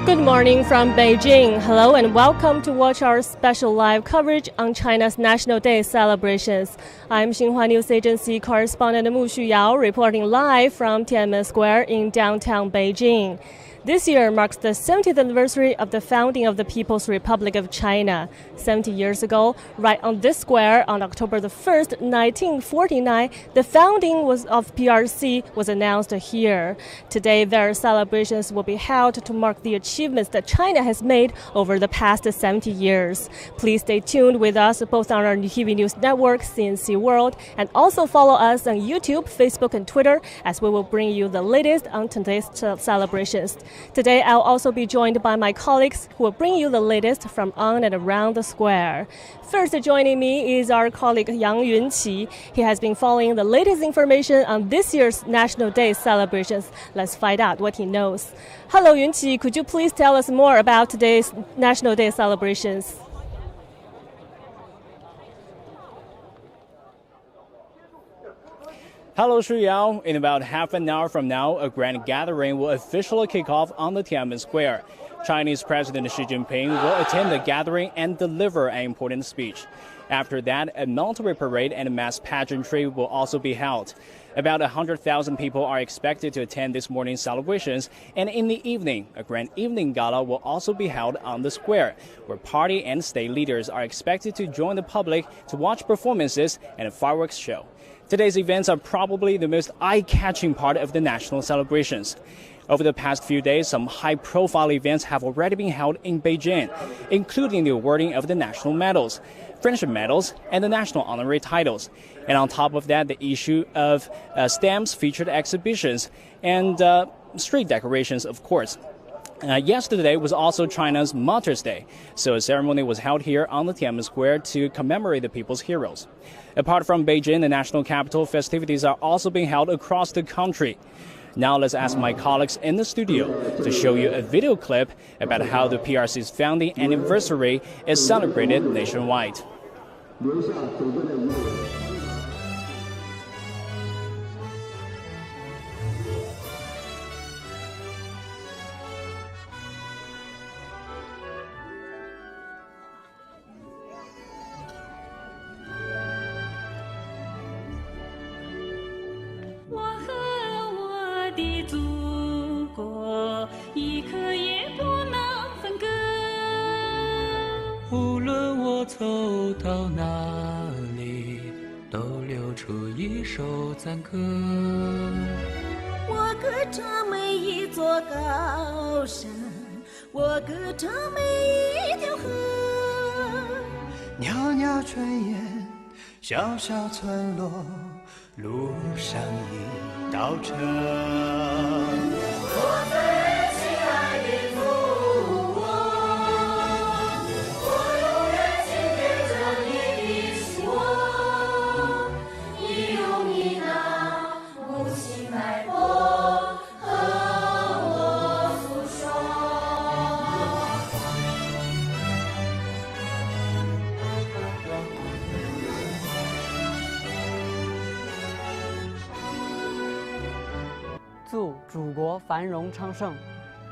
Good morning from Beijing. Hello and welcome to watch our special live coverage on China's National Day celebrations. I'm Xinhua News Agency correspondent Mu Xuyao reporting live from Tiananmen Square in downtown Beijing. This year marks the 70th anniversary of the founding of the People's Republic of China. 70 years ago, right on this square, on October the 1st, 1949, the founding of PRC was announced here. Today, various celebrations will be held to mark the achievements that China has made over the past 70 years. Please stay tuned with us both on our TV News Network, CNC World, and also follow us on YouTube, Facebook, and Twitter as we will bring you the latest on today's celebrations. Today, I'll also be joined by my colleagues who will bring you the latest from on and around the square. First joining me is our colleague Yang Yunqi. He has been following the latest information on this year's National Day celebrations. Let's find out what he knows. Hello, Yunqi. Could you please tell us more about today's National Day celebrations? Hello, Shuyao. In about half an hour from now, a grand gathering will officially kick off on the Tiananmen Square. Chinese President Xi Jinping will attend the gathering and deliver an important speech. After that, a military parade and a mass pageantry will also be held. About 100,000 people are expected to attend this morning's celebrations, and in the evening, a grand evening gala will also be held on the square, where party and state leaders are expected to join the public to watch performances and a fireworks show. Today's events are probably the most eye-catching part of the national celebrations. Over the past few days, some high-profile events have already been held in Beijing, including the awarding of the national medals, friendship medals, and the national honorary titles. And on top of that, the issue of stamps, featured exhibitions, and street decorations, of course. Yesterday was also China's Mother's Day, so a ceremony was held here on the Tiananmen Square to commemorate the people's heroes. Apart from Beijing, the national capital, festivities are also being held across the country. Now let's ask my colleagues in the studio to show you a video clip about how the PRC's founding anniversary is celebrated nationwide.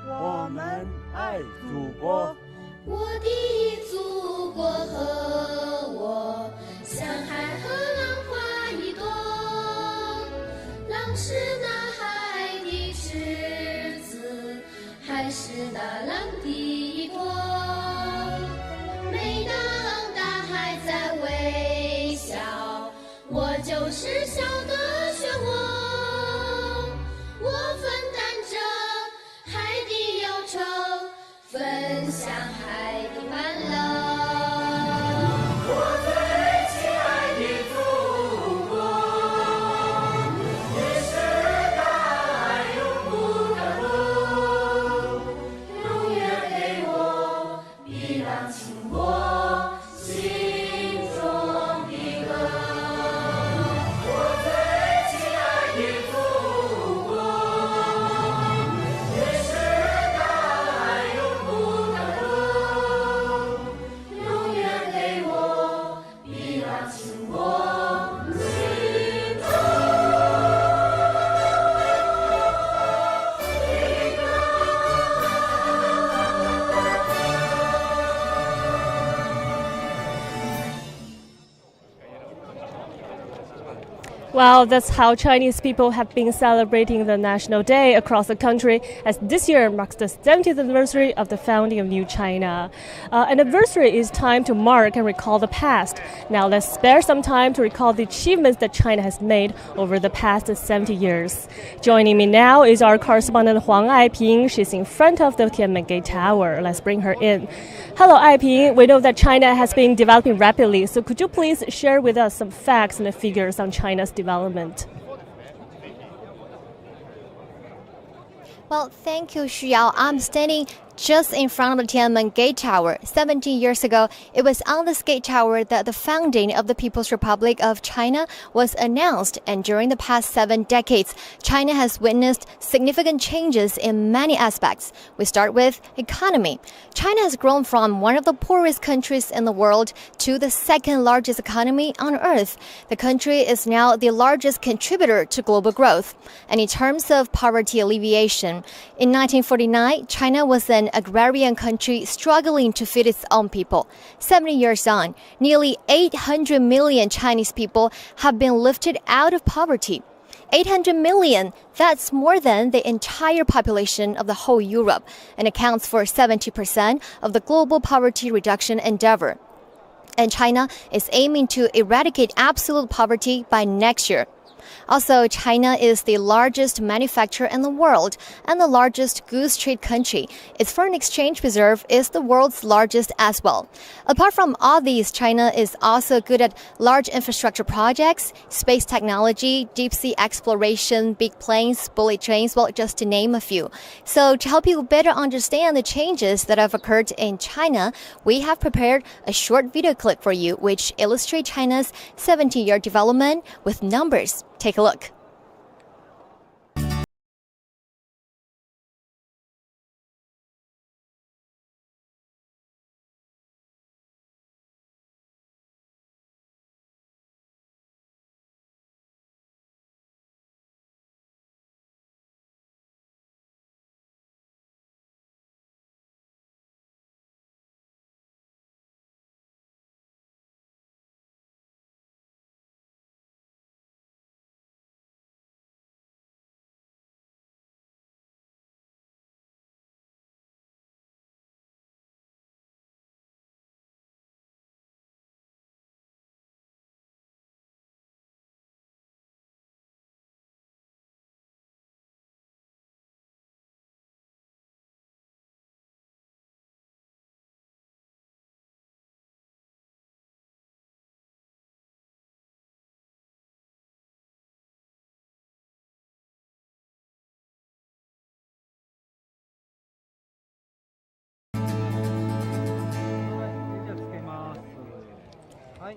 我们爱祖国。我的祖国和我，像海和浪花一朵，浪是那海的池子，海是那浪的依托。每当大海在微笑，我就是笑的漩涡。我分担着海的忧愁，分享海的欢乐。我最亲爱的祖国，你是大爱永不的路，永远给我一浪倾我心中的歌。我最亲爱的祖国，你是大爱永不的路。Well, that's how Chinese people have been celebrating the National Day across the country, as this year marks the 70th anniversary of the founding of New China. An anniversary is time to mark and recall the past. Now let's spare some time to recall the achievements that China has made over the past 70 years. Joining me now is our correspondent Huang Aiping. She's in front of the Tiananmen Gate Tower. Let's bring her in. Hello, Aiping. We know that China has been developing rapidly, so could you please share with us some facts and figures on China's development? Well, thank you, Xu Yao. I'm standing just in front of the Tiananmen Gate Tower. 17 years ago, it was on this gate tower that the founding of the People's Republic of China was announced. And during the past 7 decades, China has witnessed significant changes in many aspects. We start with economy. China has grown from one of the poorest countries in the world to the second largest economy on earth. The country is now the largest contributor to global growth. And in terms of poverty alleviation, in 1949, China was an agrarian country struggling to feed its own people. 70 years on, nearly 800 million Chinese people have been lifted out of poverty. 800 million, that's more than the entire population of the whole Europe and accounts for 70% of the global poverty reduction endeavor. And China is aiming to eradicate absolute poverty by next year. Also, China is the largest manufacturer in the world and the largest goods trade country. Its foreign exchange reserve is the world's largest as well. Apart from all these, China is also good at large infrastructure projects, space technology, deep sea exploration, big planes, bullet trains, well, just to name a few. So to help you better understand the changes that have occurred in China, we have prepared a short video clip for you which illustrates China's 70-year development with numbers. Take a look.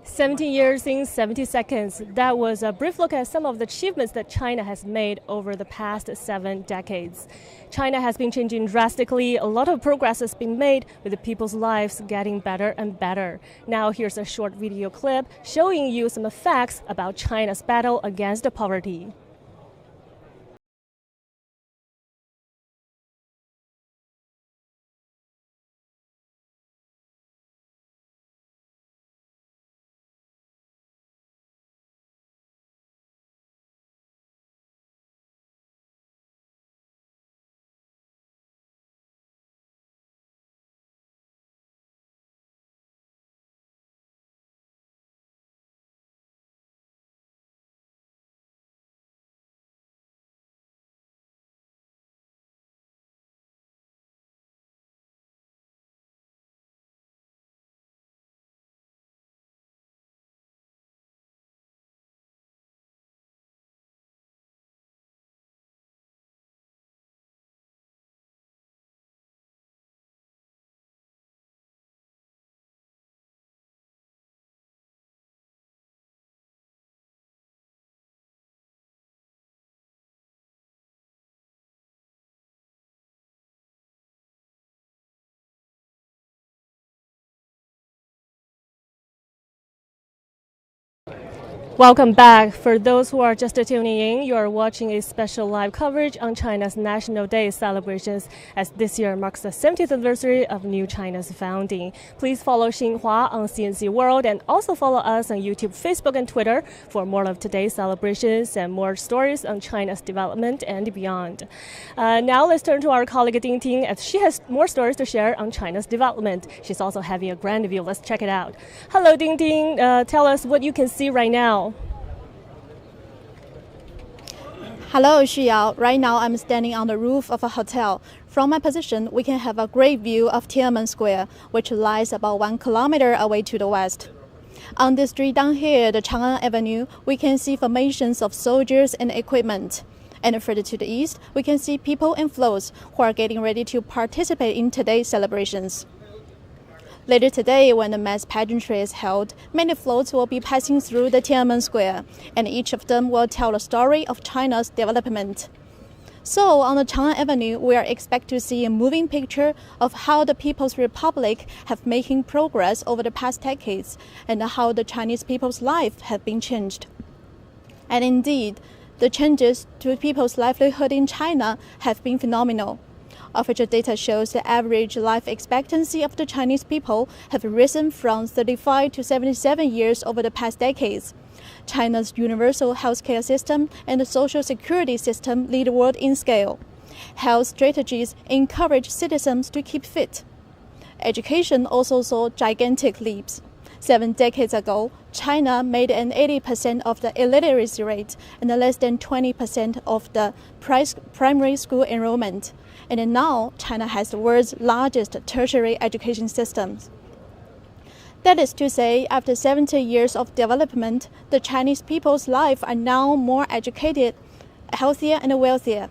"17 years in 70 seconds. That was a brief look at some of the achievements that China has made over the past 7 decades. China has been changing drastically. A lot of progress has been made with the people's lives getting better and better. Now here's a short video clip showing you some facts about China's battle against poverty. Welcome back. For those who are just tuning in, you are watching a special live coverage on China's National Day celebrations, as this year marks the 70th anniversary of New China's founding. Please follow Xinhua on CNC World and also follow us on YouTube, Facebook, and Twitter for more of today's celebrations and more stories on China's development and beyond. Now let's turn to our colleague Ding Ting, as she has more stories to share on China's development. She's also having a grand view. Let's check it out. Hello, Ding Ting. Tell us what you can see right now. Hello, Xuyao. Right now, I'm standing on the roof of a hotel. From my position, we can have a great view of Tiananmen Square, which lies about 1 kilometer away to the west. On this street down here, the Chang'an Avenue, we can see formations of soldiers and equipment. And further to the east, we can see people and floats who are getting ready to participate in today's celebrations. Later today, when the mass pageantry is held, many floats will be passing through the Tiananmen Square, and each of them will tell the story of China's development. So, on the Chang'an Avenue, we are expect to see a moving picture of how the People's Republic have making progress over the past decades, and how the Chinese people's life have been changed. And indeed, the changes to people's livelihood in China have been phenomenal. Official data shows the average life expectancy of the Chinese people have risen from 35 to 77 years over the past decades. China's universal healthcare system and the social security system lead the world in scale. Health strategies encourage citizens to keep fit. Education also saw gigantic leaps. 7 decades ago, China made an 80% of the illiteracy rate and less than 20% of the primary school enrollment. And now, China has the world's largest tertiary education system. That is to say, after 70 years of development, the Chinese people's lives are now more educated, healthier, and wealthier.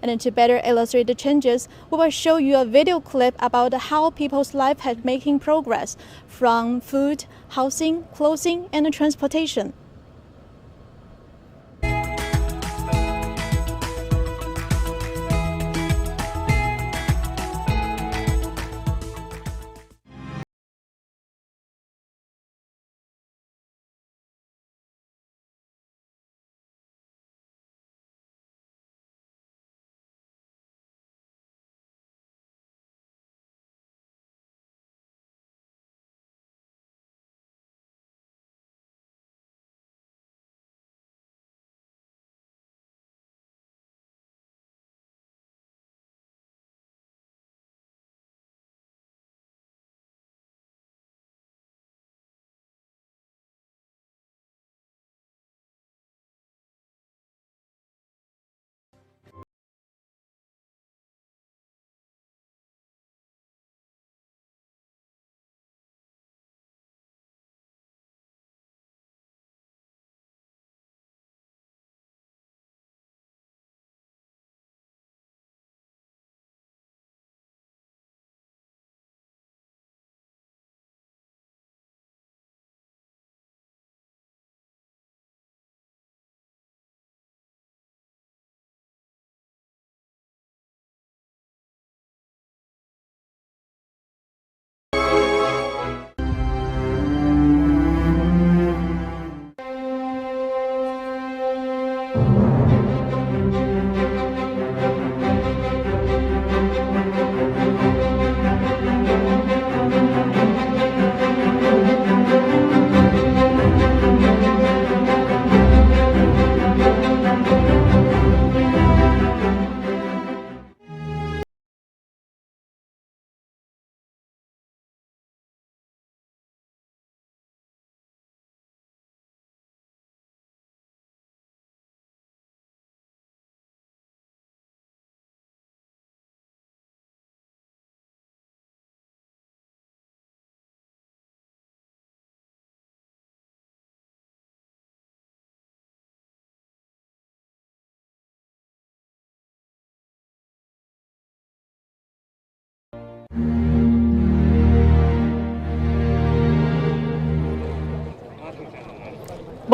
And to better illustrate the changes, we will show you a video clip about how people's life has making progress from food, housing, clothing, and transportation.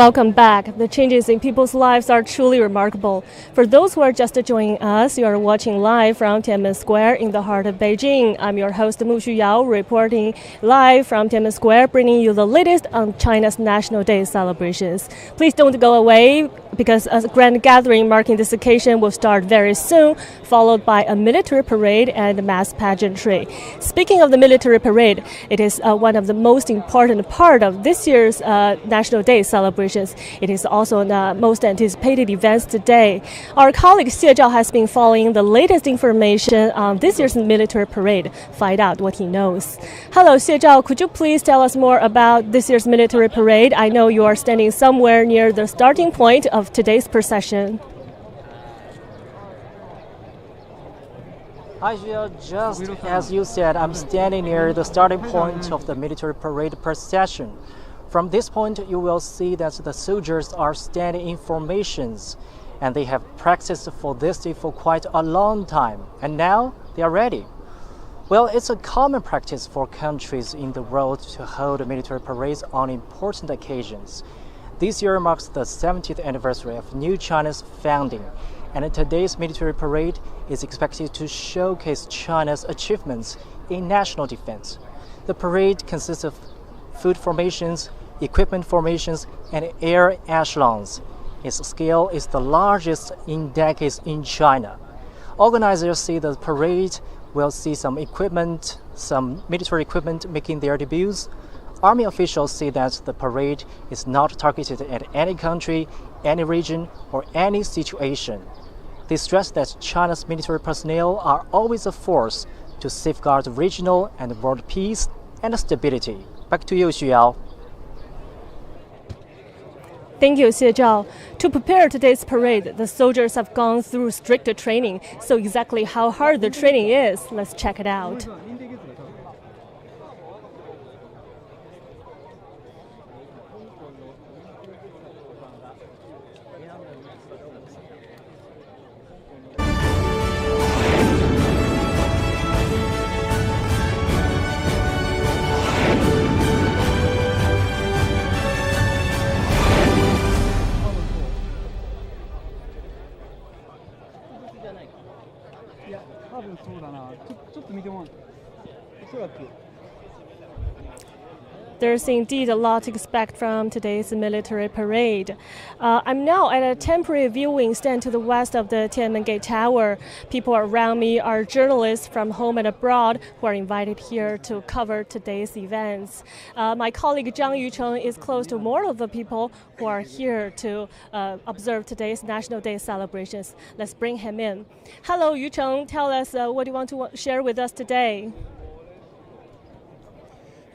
Welcome back. The changes in people's lives are truly remarkable. For those who are just joining us, you are watching live from Tiananmen Square in the heart of Beijing. I'm your host, Mu Xuyao, reporting live from Tiananmen Square, bringing you the latest on China's National Day celebrations. Please don't go away, because a grand gathering marking this occasion will start very soon, followed by a military parade and mass pageantry. Speaking of the military parade, it is one of the most important part of this year's National Day celebrations. It is also the most anticipated events today. Our colleague Xie Zhao has been following the latest information on this year's military parade. Find out what he knows. Hello, Xie Zhao. Could you please tell us more about this year's military parade? I know you are standing somewhere near the starting point of today's procession. Hi, just as you said, I'm standing near the starting point of the military parade procession. From this point, you will see that the soldiers are standing in formations, and they have practiced for this day for quite a long time, and now they are ready. Well, it's a common practice for countries in the world to hold military parades on important occasions. This year marks the 70th anniversary of New China's founding, and today's military parade is expected to showcase China's achievements in national defense. The parade consists of foot formations, equipment formations, and air echelons. Its scale is the largest in decades in China. Organizers say the parade will see some military equipment making their debuts. Army officials say that the parade is not targeted at any country, any region, or any situation. They stress that China's military personnel are always a force to safeguard regional and world peace and stability. Back to you, Xuyao. Thank you, Xie Zhao. To prepare today's parade, the soldiers have gone through strict training. So exactly how hard the training is, let's check it out. There's indeed a lot to expect from today's military parade. I'm now at a temporary viewing stand to the west of the Tiananmen Gate Tower. People around me are journalists from home and abroad who are invited here to cover today's events. My colleague Zhang Yucheng is close to more of the people who are here to observe today's National Day celebrations. Let's bring him in. Hello, Yucheng. Tell us what you want to share with us today.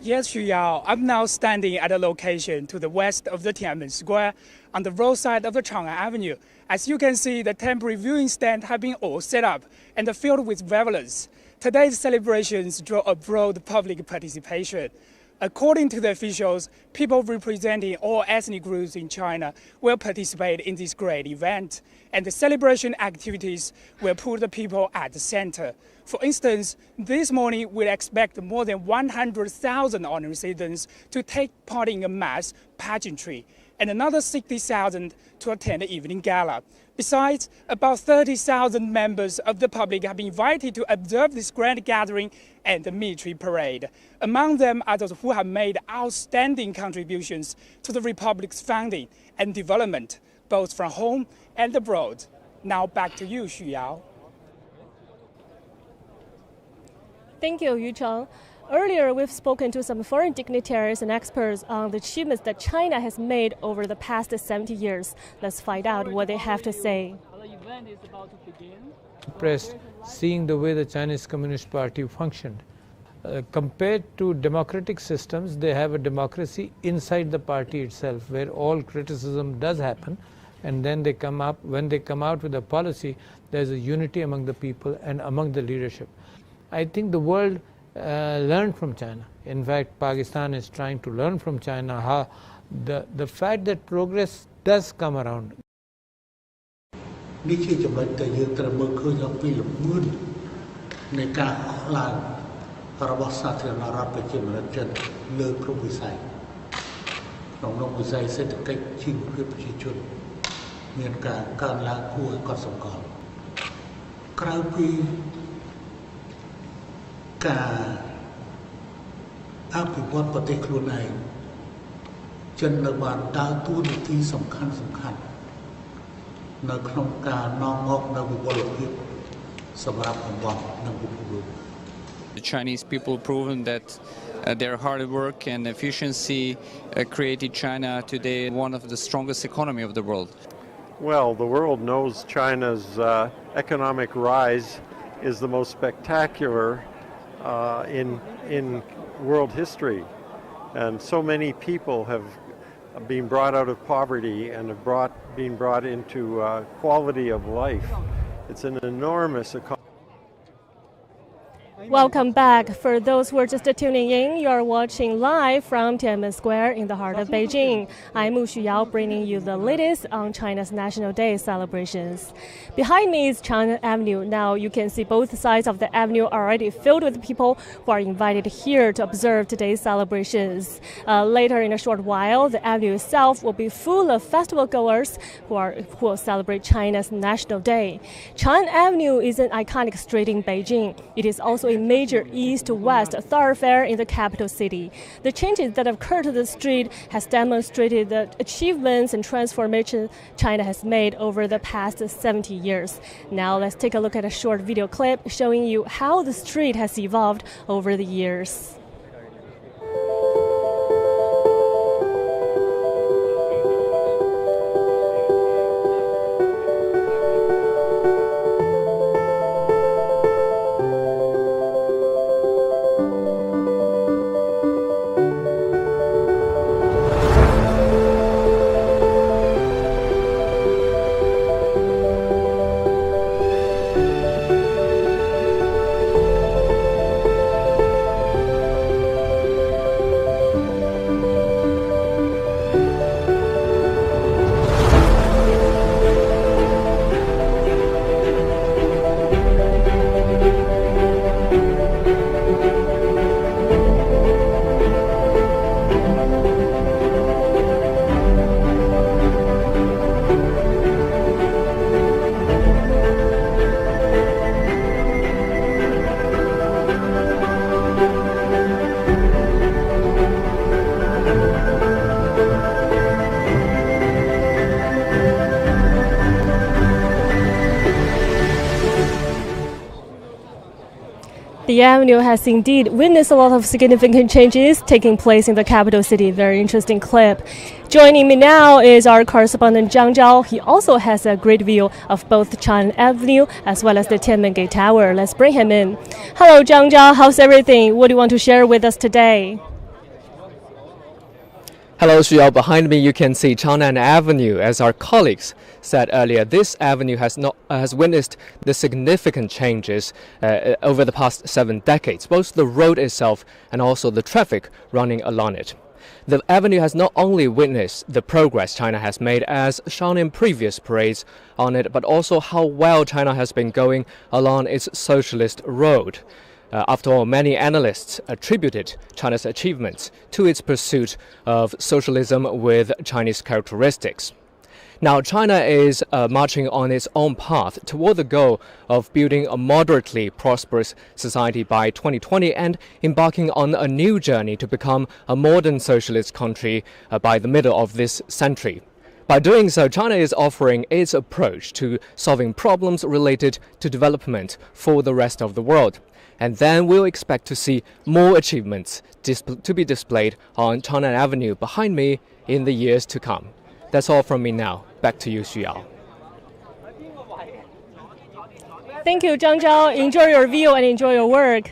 Yes, Xuyao. I'm now standing at a location to the west of the Tiananmen Square on the roadside of the Chang'an Avenue. As you can see, the temporary viewing stand have been all set up and filled with revelers. Today's celebrations draw a broad public participation. According to the officials, people representing all ethnic groups in China will participate in this great event, and the celebration activities will put the people at the center. For instance, this morning we expect more than 100,000 ordinary citizens to take part in a mass pageantry, and another 60,000 to attend the evening gala. Besides, about 30,000 members of the public have been invited to observe this grand gathering and the military parade. Among them are those who have made outstanding contributions to the Republic's founding and development, both from home and abroad. Now back to you, Xuyao. Thank you, Yucheng. Earlier, we've spoken to some foreign dignitaries and experts on the achievements that China has made over the past 70 years. Let's find out what they have to say. The event is about to begin. Impressed seeing the way the Chinese Communist Party functioned. Compared to democratic systems, they have a democracy inside the party itself, where all criticism does happen, and then when they come out with a policy, there's a unity among the people and among the leadership. I think the world learned from China. In fact, Pakistan is trying to learn from China how the fact that progress does come around. នេះជាចំណុចដែលយើងត្រូវមើលឃើញអំពីលំអឿននៃការអស់ឡើងរបស់សាធារណរដ្ឋប្រជាមានិតចិនលើគ្រប់វិស័យ រ ក្នុងវិស័យសេដ្ឋកិច្ចជីវភាពប្រជាជនមានការកើនឡើងគួរឲ្យកត់សម្គាល់ក្រៅពីការអភិវឌ្ឍប្រទេសខ្លួនឯងចិននៅបានដើរតួនាទីសំខាន់នៅក្នុងការនាំមកនូវវិវត្តភាពសម្រាប់តំបន់និងពិភពលោក The Chinese people proven that their hard work and efficiency created China today one of the strongest economy of the world. Well, the world knows China's economic rise is the most spectacular in world history, and so many people have been brought out of poverty and have been brought into quality of life. It's an enormous economy. Welcome back. For those who are just tuning in, you're watching live from Tiananmen Square in the heart of Beijing. I'm Mu Xuyao, bringing you the latest on China's National Day celebrations. Behind me is Chang'an Avenue. Now you can see both sides of the avenue already filled with people who are invited here to observe today's celebrations. Later in a short while, the avenue itself will be full of festival goers who will celebrate China's National Day. Chang'an Avenue is an iconic street in Beijing. It is also a major east-west thoroughfare in the capital city. The changes that have occurred to the street has demonstrated the achievements and transformation China has made over the past 70 years. Now let's take a look at a short video clip showing you how the street has evolved over the years. The avenue has indeed witnessed a lot of significant changes taking place in the capital city. Very interesting clip. Joining me now is our correspondent Zhang Zhao. He also has a great view of both Chang'an Avenue as well as the Tiananmen Gate Tower. Let's bring him in. Hello, Zhang Zhao. How's everything? What do you want to share with us today? Hello, Xuyao. Behind me, you can see Chang'an Avenue. As our colleagues said earlier, this avenue has witnessed the significant changes over the past 7 decades, both the road itself and also the traffic running along it. The avenue has not only witnessed the progress China has made as shown in previous parades on it, but also how well China has been going along its socialist road. After all, many analysts attributed China's achievements to its pursuit of socialism with Chinese characteristics. Now, China is marching on its own path toward the goal of building a moderately prosperous society by 2020 and embarking on a new journey to become a modern socialist country by the middle of this century. By doing so, China is offering its approach to solving problems related to development for the rest of the world. And then we'll expect to see more achievements to be displayed on Chang'an Avenue behind me in the years to come. That's all from me now. Back to you, Xuyao. Thank you, Zhang Zhao. Enjoy your view and enjoy your work.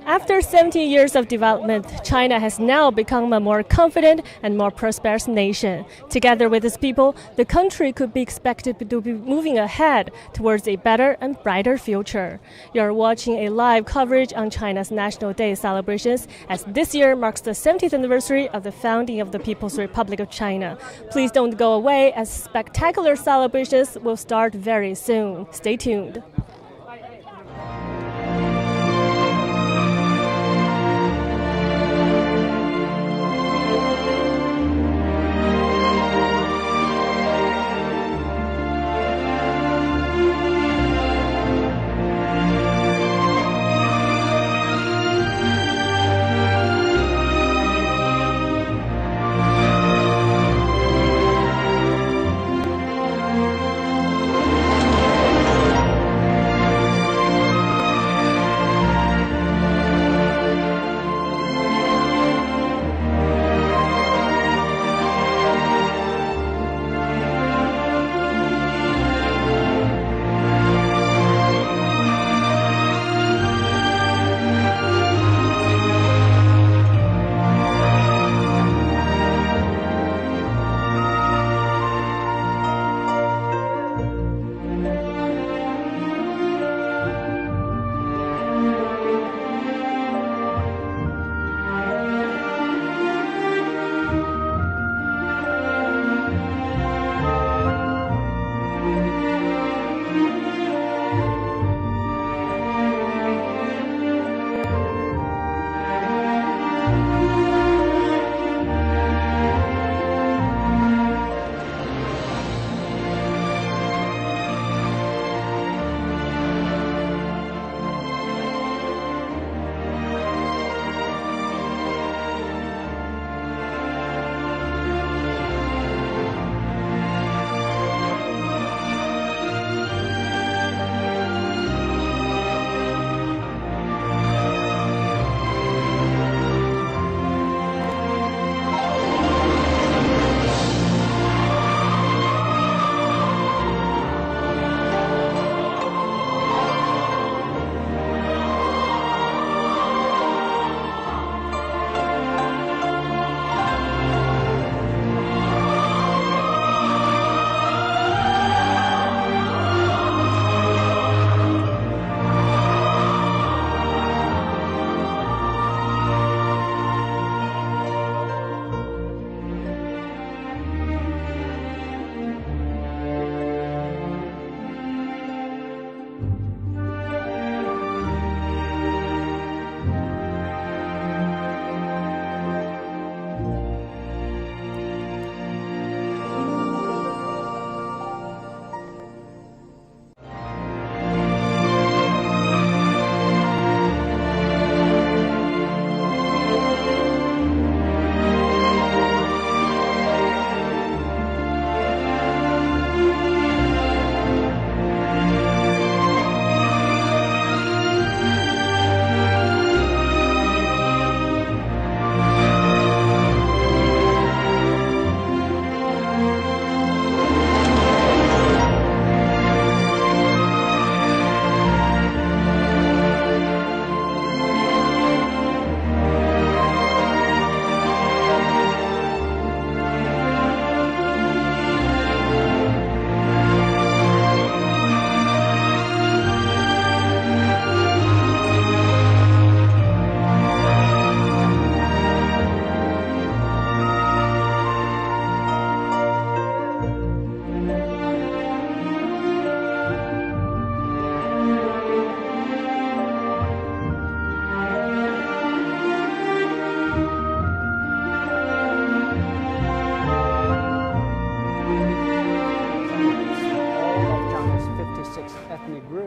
After 70 years of development, China has now become a more confident and more prosperous nation. Together with its people, the country could be expected to be moving ahead towards a better and brighter future. You're watching a live coverage on China's National Day celebrations, as this year marks the 70th anniversary of the founding of the People's Republic of China. Please don't go away, as spectacular celebrations will start very soon. Stay tuned.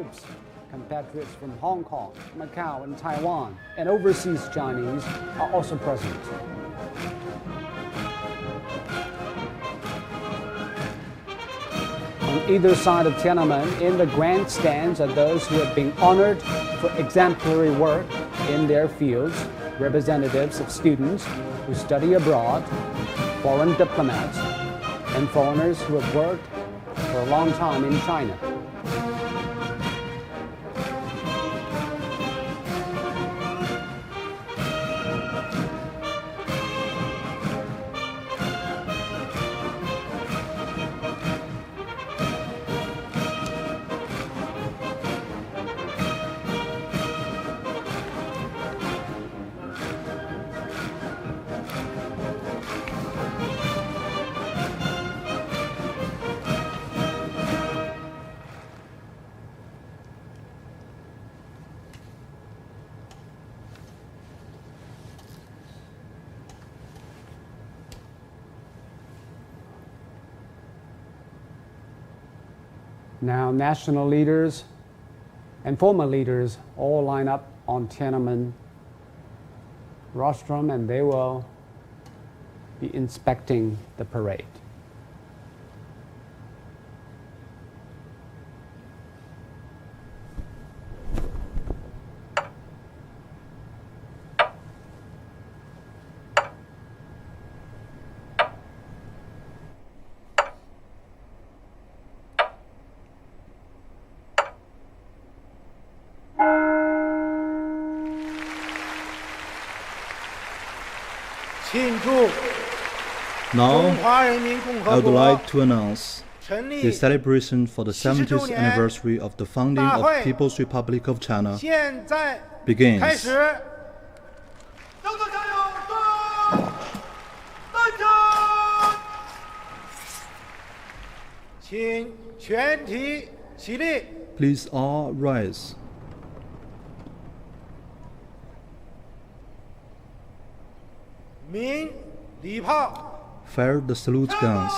groups. Compatriots from Hong Kong, Macau, and Taiwan, and overseas Chinese are also present. On either side of Tiananmen, in the grandstands, are those who have been honored for exemplary work in their fields, representatives of students who study abroad, foreign diplomats, and foreigners who have worked for a long time in China. Now, national leaders and former leaders all line up on Tiananmen rostrum, and they will be inspecting the parade. Now, I would like to announce the celebration for the 70th anniversary of the founding of People's Republic of China begins. Please all rise. Fire the salute guns.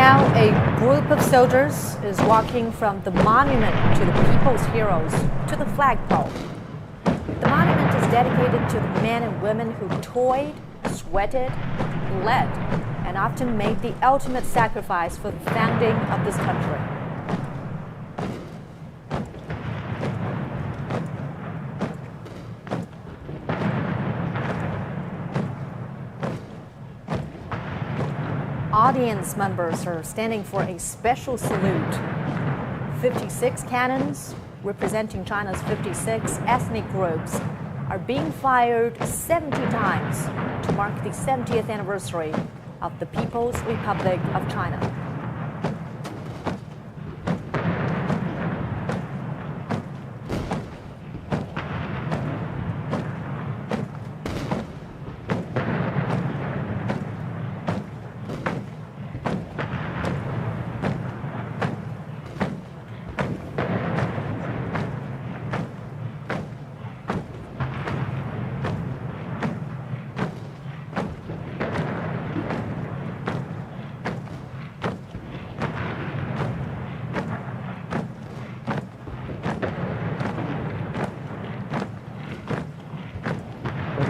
Now a group of soldiers is walking from the monument to the people's heroes to the flagpole. The monument is dedicated to the men and women who toiled, sweated, bled, and often made the ultimate sacrifice for the founding of this country. Audience members are standing for a special salute. 56 cannons, representing China's 56 ethnic groups, are being fired 70 times to mark the 70th anniversary of the People's Republic of China.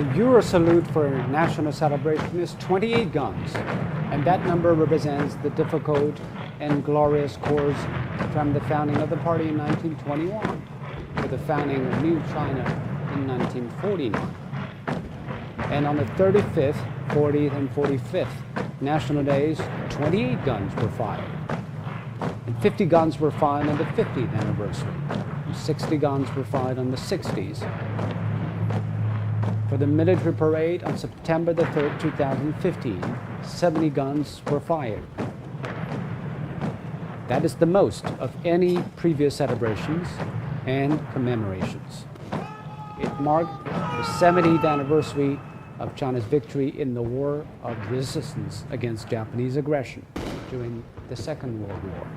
The Euro salute for national celebration is 28 guns, and that number represents the difficult and glorious course from the founding of the party in 1921 to the founding of New China in 1949. And on the 35th, 40th, and 45th National Days, 28 guns were fired. And 50 guns were fired on the 50th anniversary. And 60 guns were fired on the 60s. For the military parade on September the 3rd, 2015, 70 guns were fired. That is the most of any previous celebrations and commemorations. It marked the 70th anniversary of China's victory in the War of Resistance against Japanese aggression during the Second World War.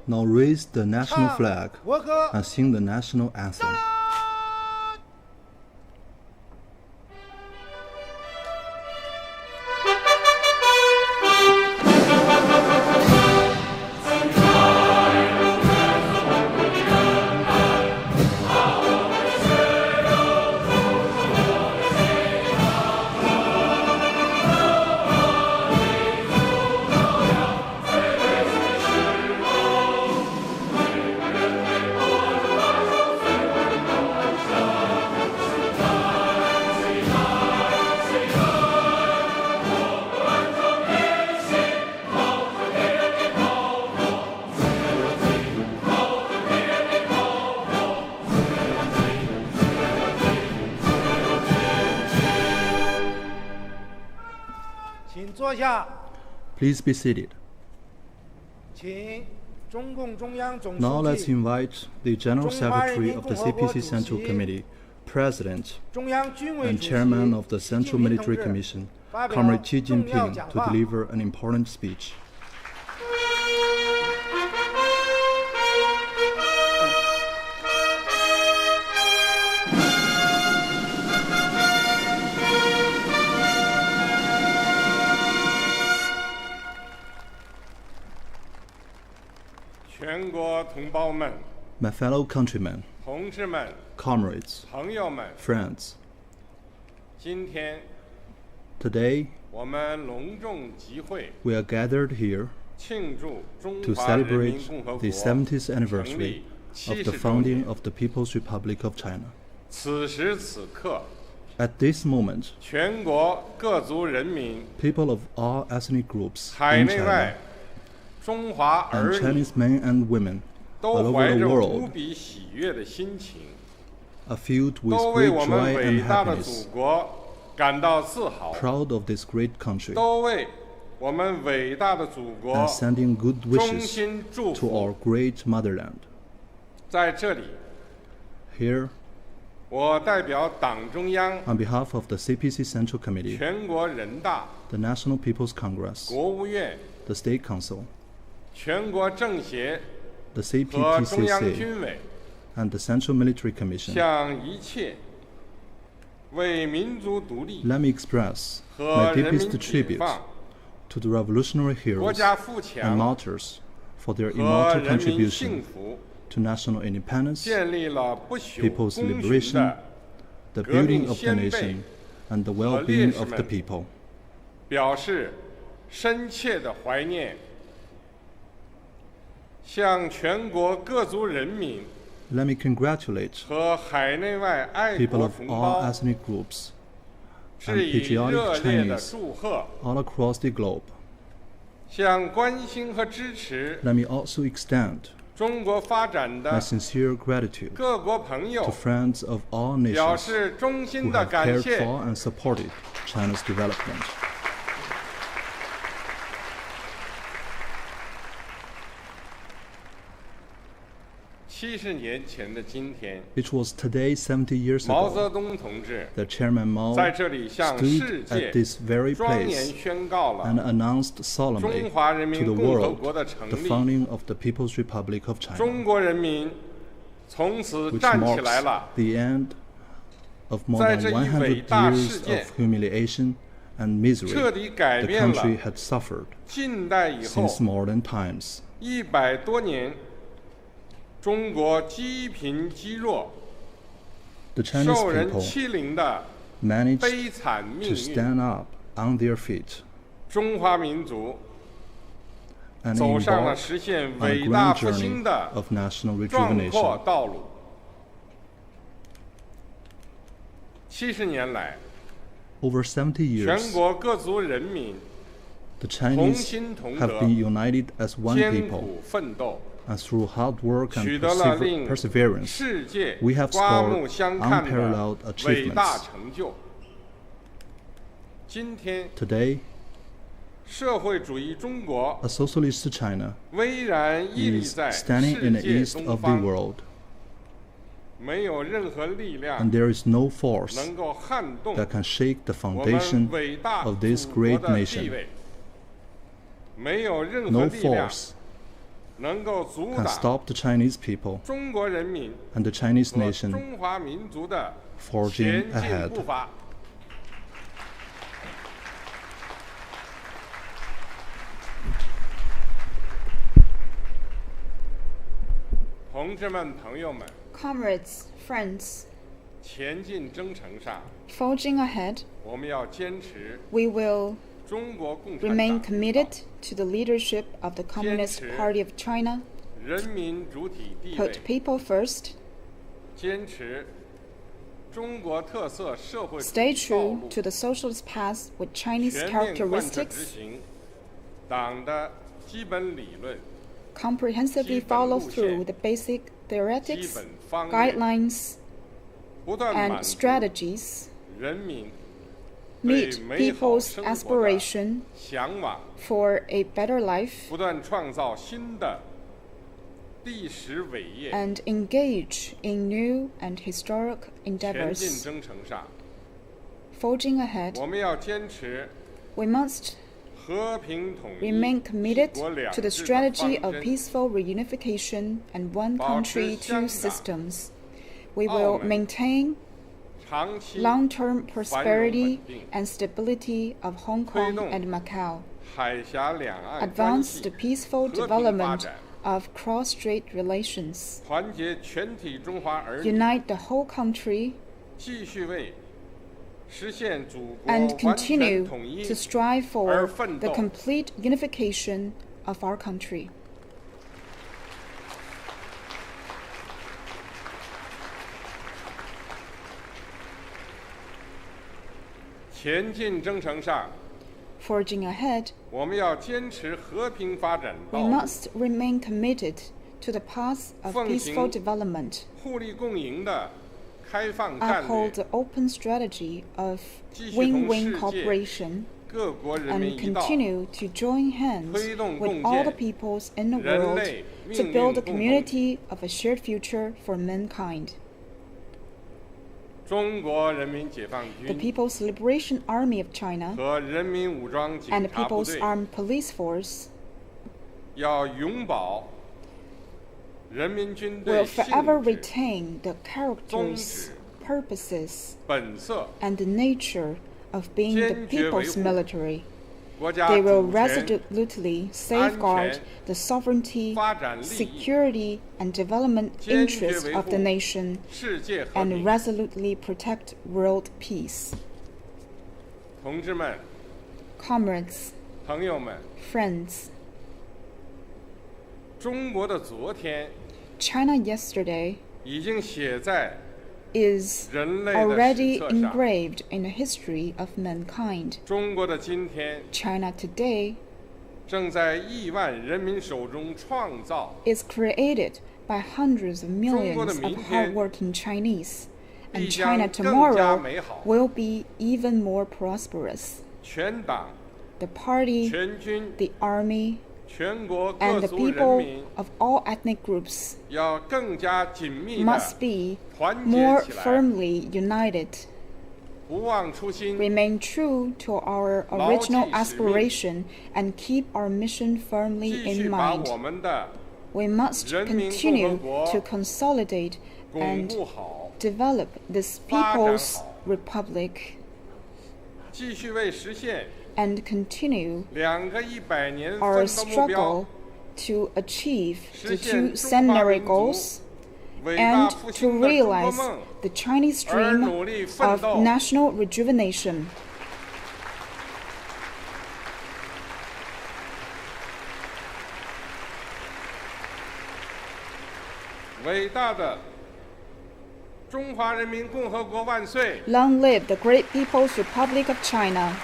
Now raise the national flag and sing the national anthem. Please be seated. Now let's invite the General Secretary of the CPC Central Committee, President, and Chairman of the Central Military Commission, Comrade Xi Jinping, to deliver an important speech. My fellow countrymen, comrades, friends, today we are gathered here to celebrate the 70th anniversary of the founding of the People's Republic of China. At this moment, people of all ethnic groups in China and Chinese men and women all over the world are filled with great joy and happiness, proud of this great country, and sending good wishes to our great motherland. Here, on behalf of the CPC Central Committee, the National People's Congress, the State Council, the CPTCC, and the Central Military Commission, let me express my deepest tribute to the revolutionary heroes and martyrs for their immortal contribution to national independence, people's liberation, the building of the nation, and the well-being of the people. 表示深切的怀念，向全国各族人民 Let me congratulate 和海内外爱 people 国 of 同 all 胞 ethnic groups and 致以热 patriotic 烈的 Chinese 祝贺， all across the globe. 向关心和支持 Let me also extend 中国发展 my 的 sincere gratitude 各国朋 to 友 friends of all 表 nations 示衷 who 心的 have 感 cared 谢。 for and supported China's development. 70年前的今天， It was today 70 years 毛泽 ago 东同志 that Chairman Mao 在这里向 stood 世界 at this very 庄严 place 宣告 and 了 announced solemnly 中华人 to 民 the 共和 world 国的成 the 立， founding of the People's Republic of China, 中国人民从此 which 站起 marks 来了。 the end of more 在 than 这一伟 100大 years 事件 of humiliation and misery 彻底改 the 变了 country had suffered 近代以后 since modern times. 100多年，中国积贫积弱、 The Chinese 受人 people 欺凌的 managed 悲惨命 to 运， stand up on their feet 中华民族 and 走上了 embark 实现 on a 伟大 grand 复兴 journey 的 of national 壮阔 rejuvenation. 道路。70年来， Over 70 全 years, 国各族人民 the 同 Chinese 心同 have 德， been united as one 艰 people, 苦奋斗， and through hard work and 取得了令 perseverance, 世界 we have 刮目 scored 相看的 unparalleled 伟大 achievements. 成就。今天， Today, 社会主义中国 a socialist China 巍然屹立 is 在 standing 世 in the 界 east 东 of the 方， world, 没有任何力量 and there is no force 能够撼动 that can shake the 我们 foundation 伟大 of 祖 this 国 great 的地 nation. 位，没有任何 No 力量 force 能够阻 can 挡 stop the Chinese people 中国人民 and the Chinese 和 nation 中华民族的 forging 前进 ahead. 步伐。同志们、朋友们， Comrades, friends, 前进征程上， forging ahead, 我们要坚持 we will 中国共产 remain 党 committed to the leadership of the Communist Party of China, 人民主体地 put 位， people first, 坚持中国特色社会主 stay 义道 true 路， to the socialist path with Chinese 全面贯彻执 characteristics, 行党的基本理论、 comprehensively follow through the basic 基 theoretics, 本方面， guidelines, 不断满 and 足 strategies, 人民 meet 对美好 people's 生活的 aspiration 向往， for a better life, 不断创造新的历史伟业。 and engage in new and historic 前进 endeavors. 征程上， Forging ahead, 我们要坚持 we must 和平统一、 remain 一 committed 国两 to the 制的 strategy 方 of 针， peaceful reunification and one 保持 country, 香 two 港、 systems. We 澳 will 门 maintain 长期 long-term 繁荣 prosperity 稳定， and stability of Hong 推 Kong 动 and Macau, 海峡两岸关 advance 系 the peaceful 和平发 development 展， of cross-strait relations, 团结全体中华儿女， unite the whole country, 继续为实现祖国 and 完全 continue 统一 to strive 而 for 奋 the 斗。 complete unification of our country. 前进征程上， Forging ahead, 我们要坚持和平发展 we 道路， must remain committed to the path of 奉 peaceful 行 development, 互利共赢的开放战略 uphold，the open strategy of 继续同 win-win 世界 cooperation, 各国人民 and 一道， continue to join hands 推动 with 共 all the 建 peoples in the 人 world 类 to 命 build 运 a 共同体。 community of a shared future for mankind. 中国人民解放 The 军 People's Liberation Army of China 和人民武装 and 警 the 察部 People's 队 Armed Police Force 要永保人民军 will 队性 forever 质、 retain the 宗 characters, 旨、 purposes, 本色， and the nature of being the 坚决维 people's 护 military. 国家 They will 主权、 resolutely safeguard 安全、 the sovereignty, 发展利益、 security, and development 坚决 interests 维 of the 护 nation, 世界和 and 平。 resolutely protect world peace. 同志们、 Comrades, 朋友们， friends, 中国的昨天 China yesterday is already engraved in the history of mankind. China today is created by hundreds of millions of hardworking Chinese, and China tomorrow will be even more prosperous. The party, the army, and the people of all ethnic groups must be more firmly united. Remain true to our original aspiration and keep our mission firmly in mind. We must continue to consolidate and develop this People's Republic and continue our struggle to achieve the 2 centenary goals and to realize the Chinese dream of national rejuvenation. Long live the great People's Republic of China.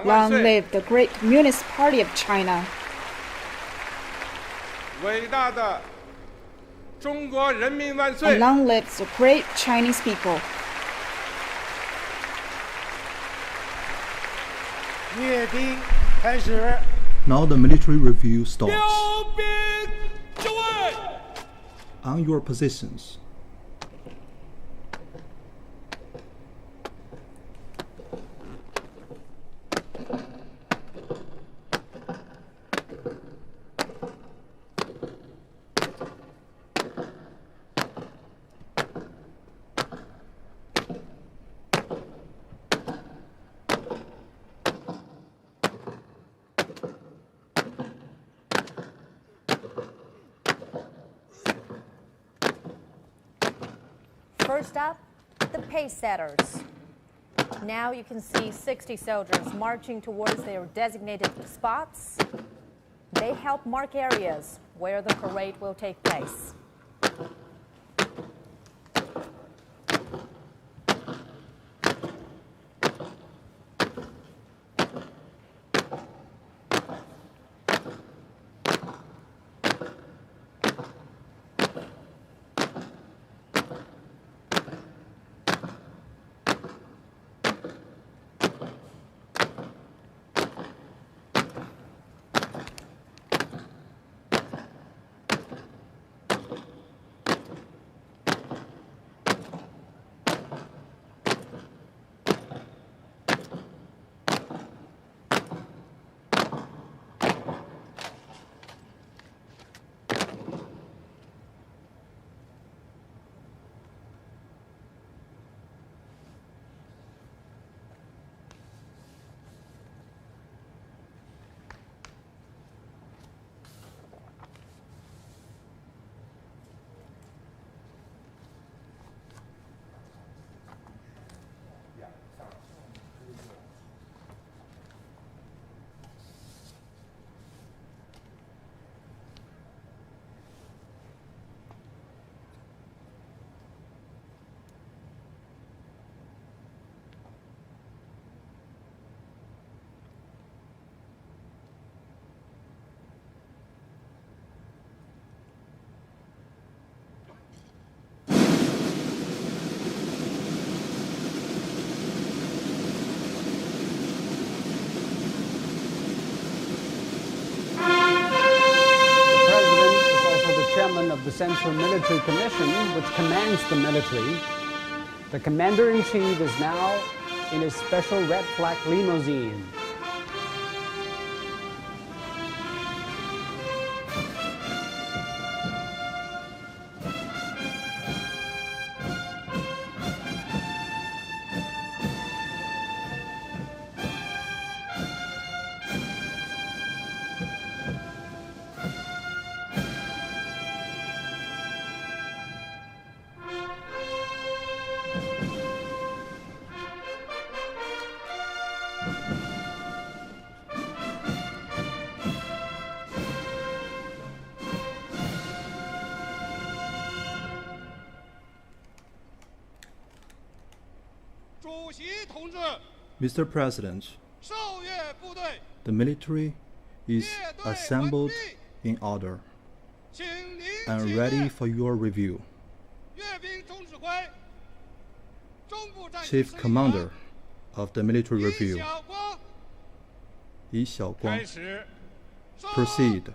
Long live the great Communist Party of China. And long live the great Chinese people. Now the military review starts. On your positions. First up, the pace setters. Now you can see 60 soldiers marching towards their designated spots. They help mark areas where the parade will take place. Of the Central Military Commission, which commands the military. The Commander-in-Chief is now in his special red flag limousine. Mr. President, the military is assembled in order and ready for your review. Chief Commander of the Military Review, Yi Xiaoguang, proceed.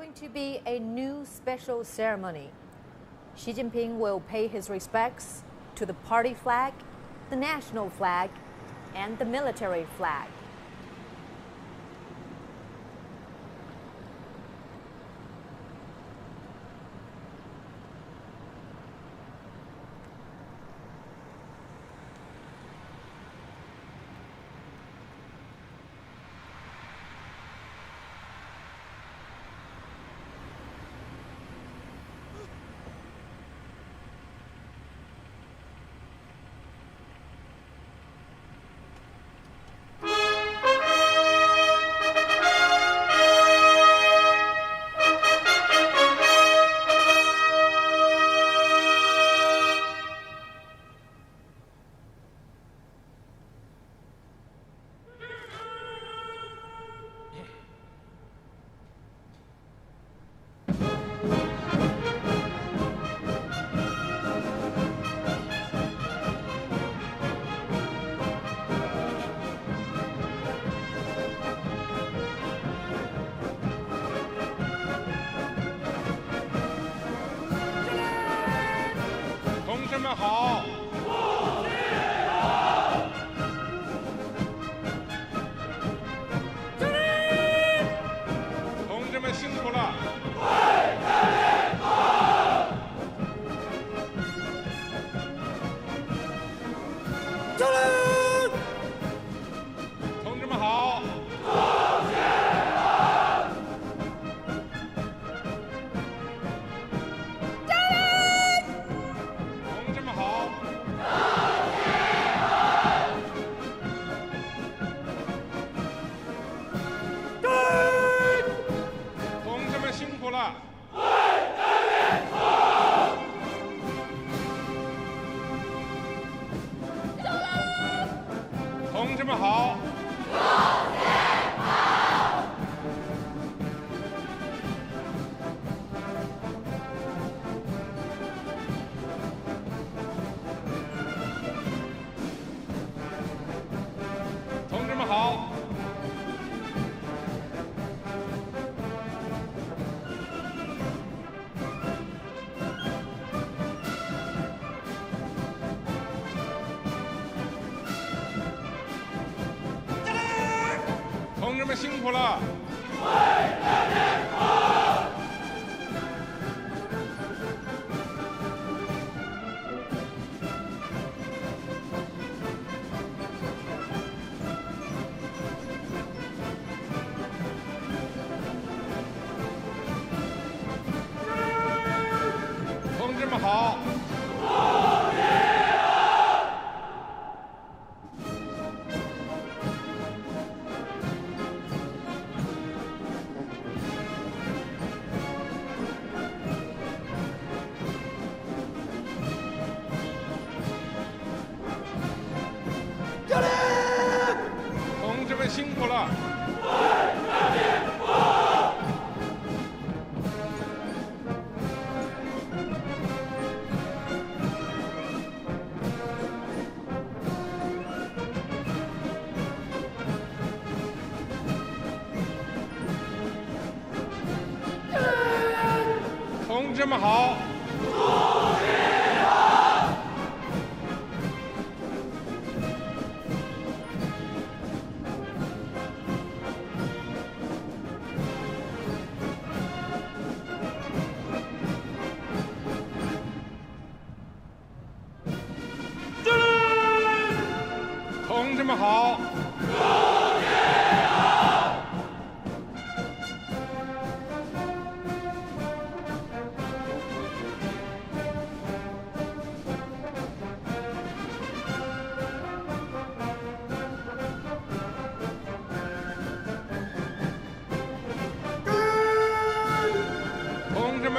Going to be a new special ceremony. Xi Jinping will pay his respects to the party flag, the national flag, and the military flag.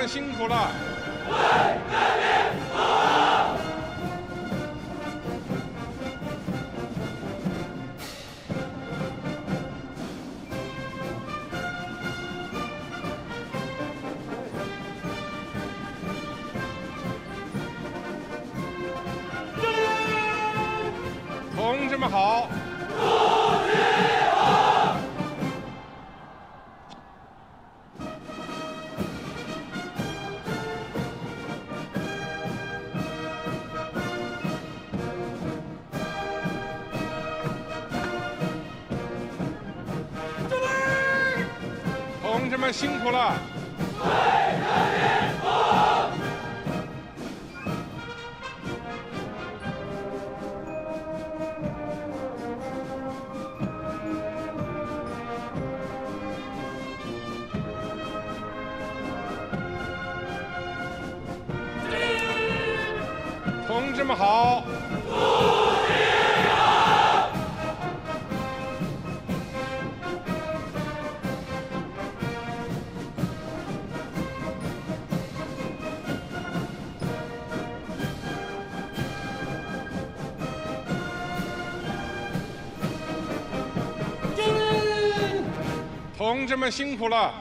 们辛苦了！同志们好！同志们辛苦了！同志们好！同志们辛苦了！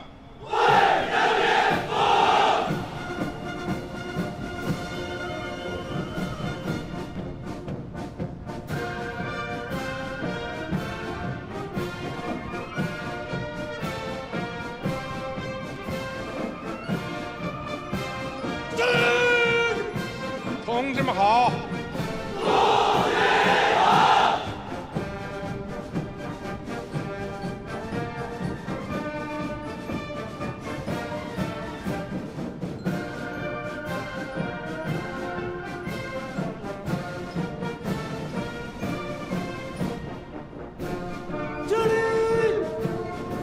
同志们好！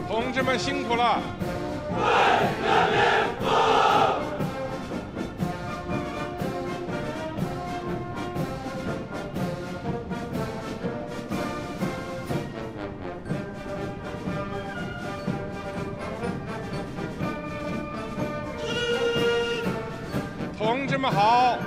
同志们辛苦了！同志们好！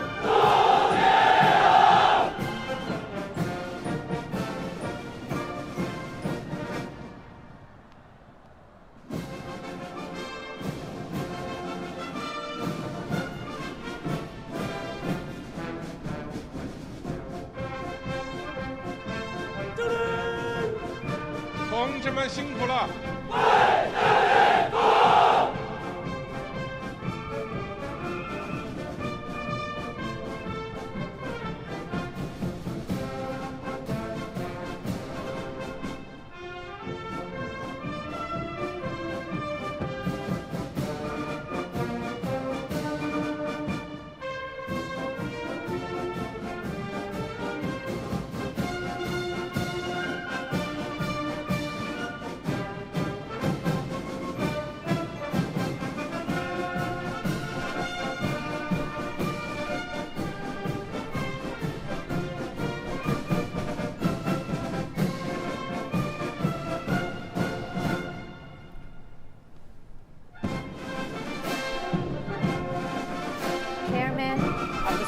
同志们辛苦了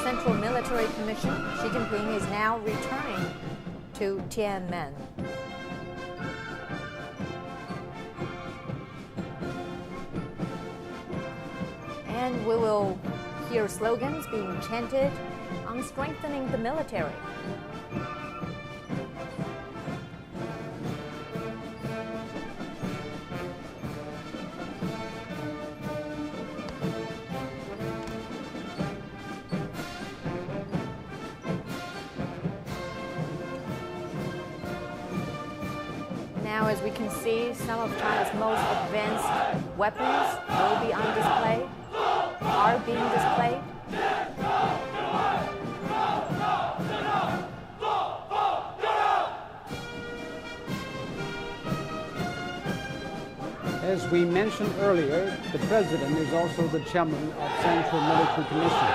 ！Central Military Commission, Xi Jinping is now returning to Tiananmen. And we will hear slogans being chanted on strengthening the military. Now, as we can see, some of China's most advanced weapons will be on display, are being displayed. As we mentioned earlier, the President is also the chairman of Central Military Commission.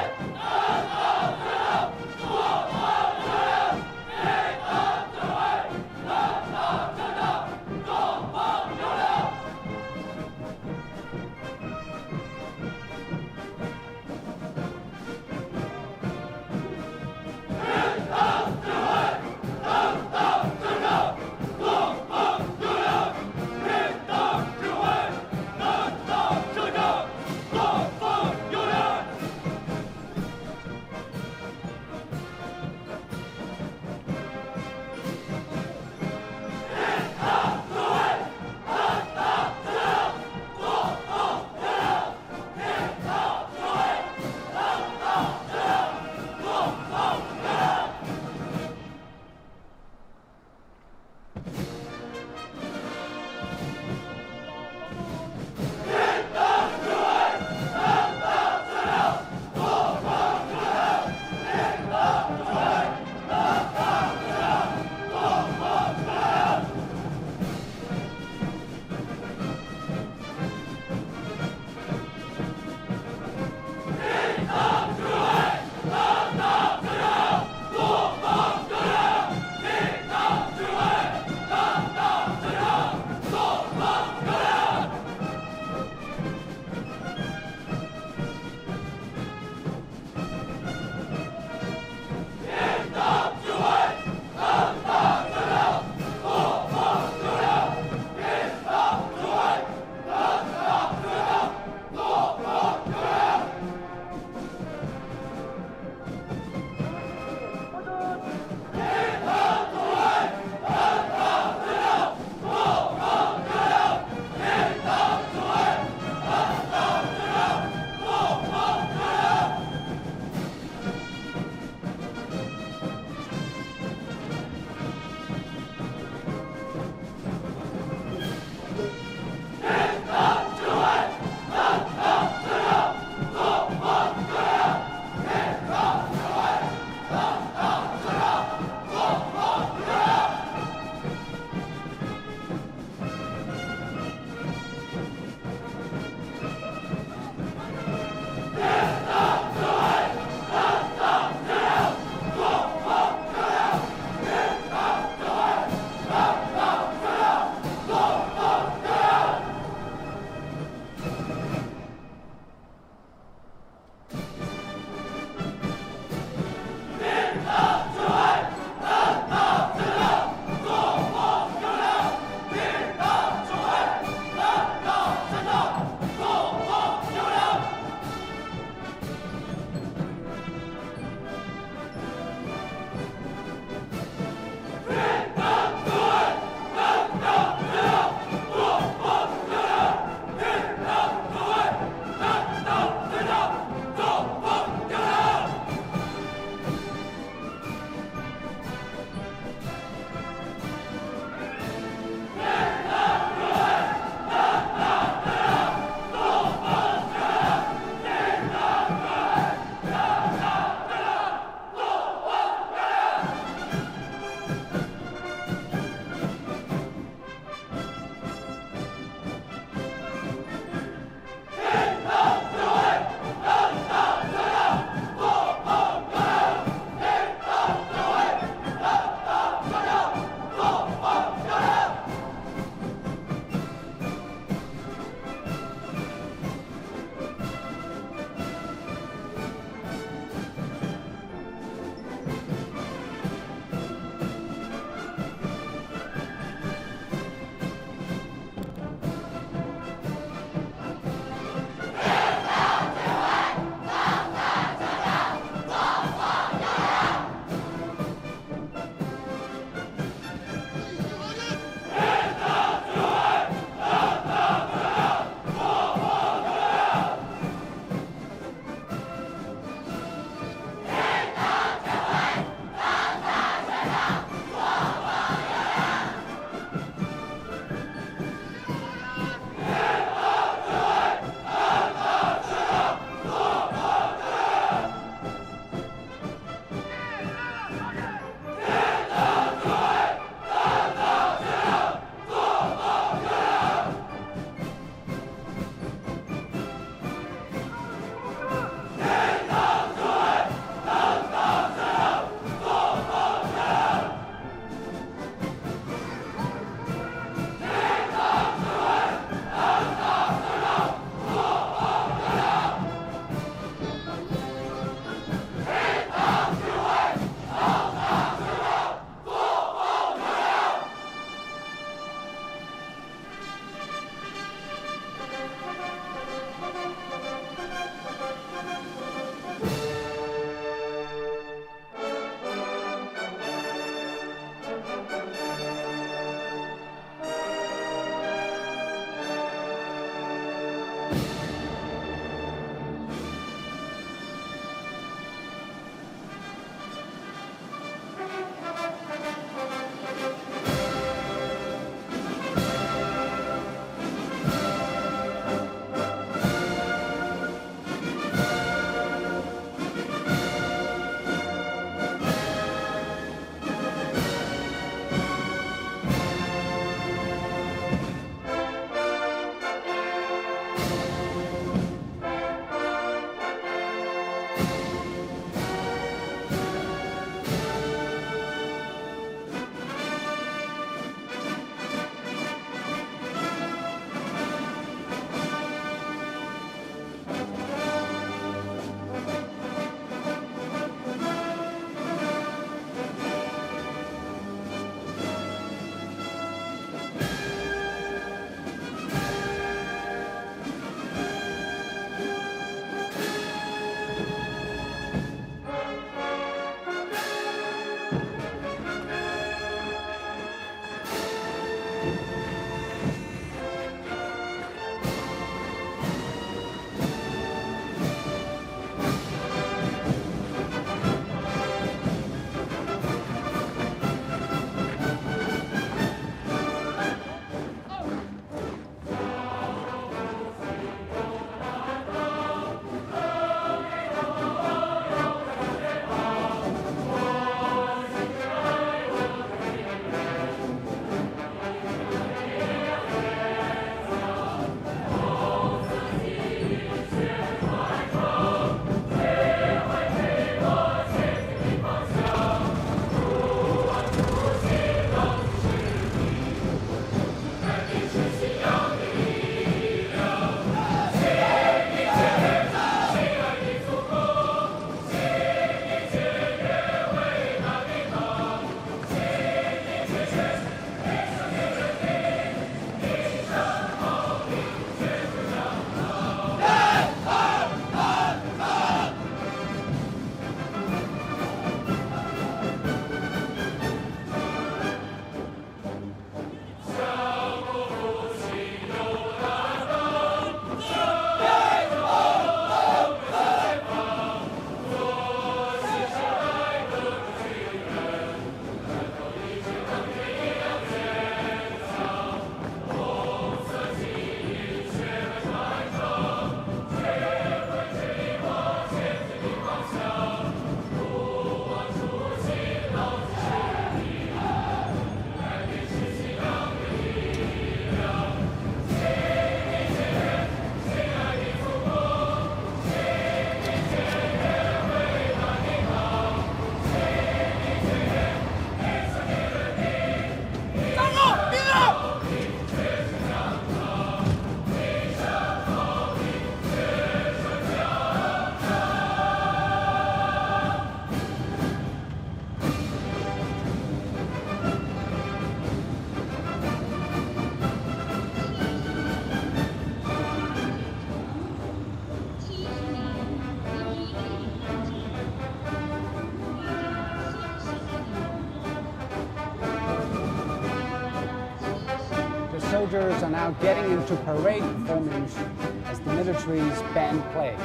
soldiers are now getting into parade formation as the military's band plays.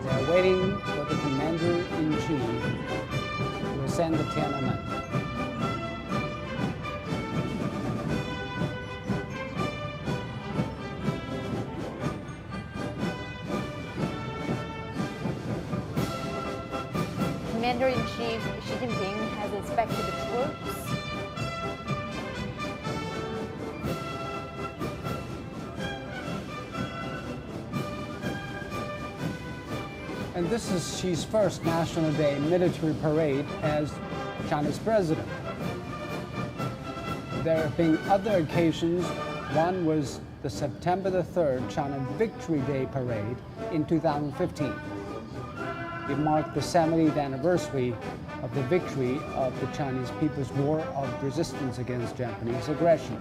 They are waiting for the commander-in-chief to ascend the Tiananmen. Commander-in-Chief Xi Jinping has inspected the troops. And this is Xi's first National Day military parade as China's president. There have been other occasions. One was the September the 3rd China Victory Day parade in 2015. It marked the 70th anniversary of the victory of the Chinese People's War of Resistance against Japanese aggression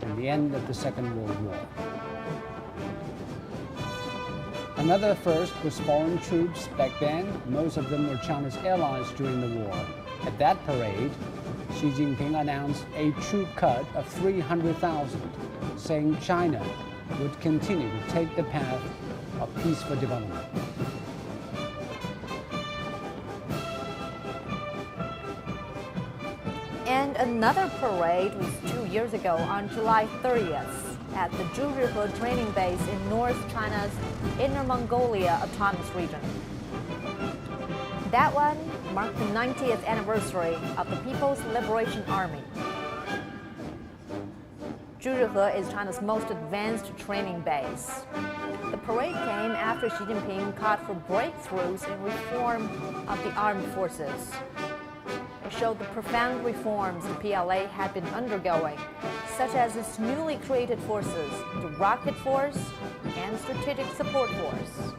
and the end of the Second World War. Another first was foreign troops back then. Most of them were China's allies during the war. At that parade, Xi Jinping announced a troop cut of 300,000, saying China would continue to take the path of peaceful development. And another parade was 2 years ago on July 30th at the Zhuzhihe training base in North China's Inner Mongolia Autonomous Region. That one marked the 90th anniversary of the People's Liberation Army. Zhuzhihe is China's most advanced training base. The parade came after Xi Jinping called for breakthroughs in reform of the armed forces. It showed the profound reforms the PLA had been undergoing, such as its newly created forces, the Rocket Force and Strategic Support Force.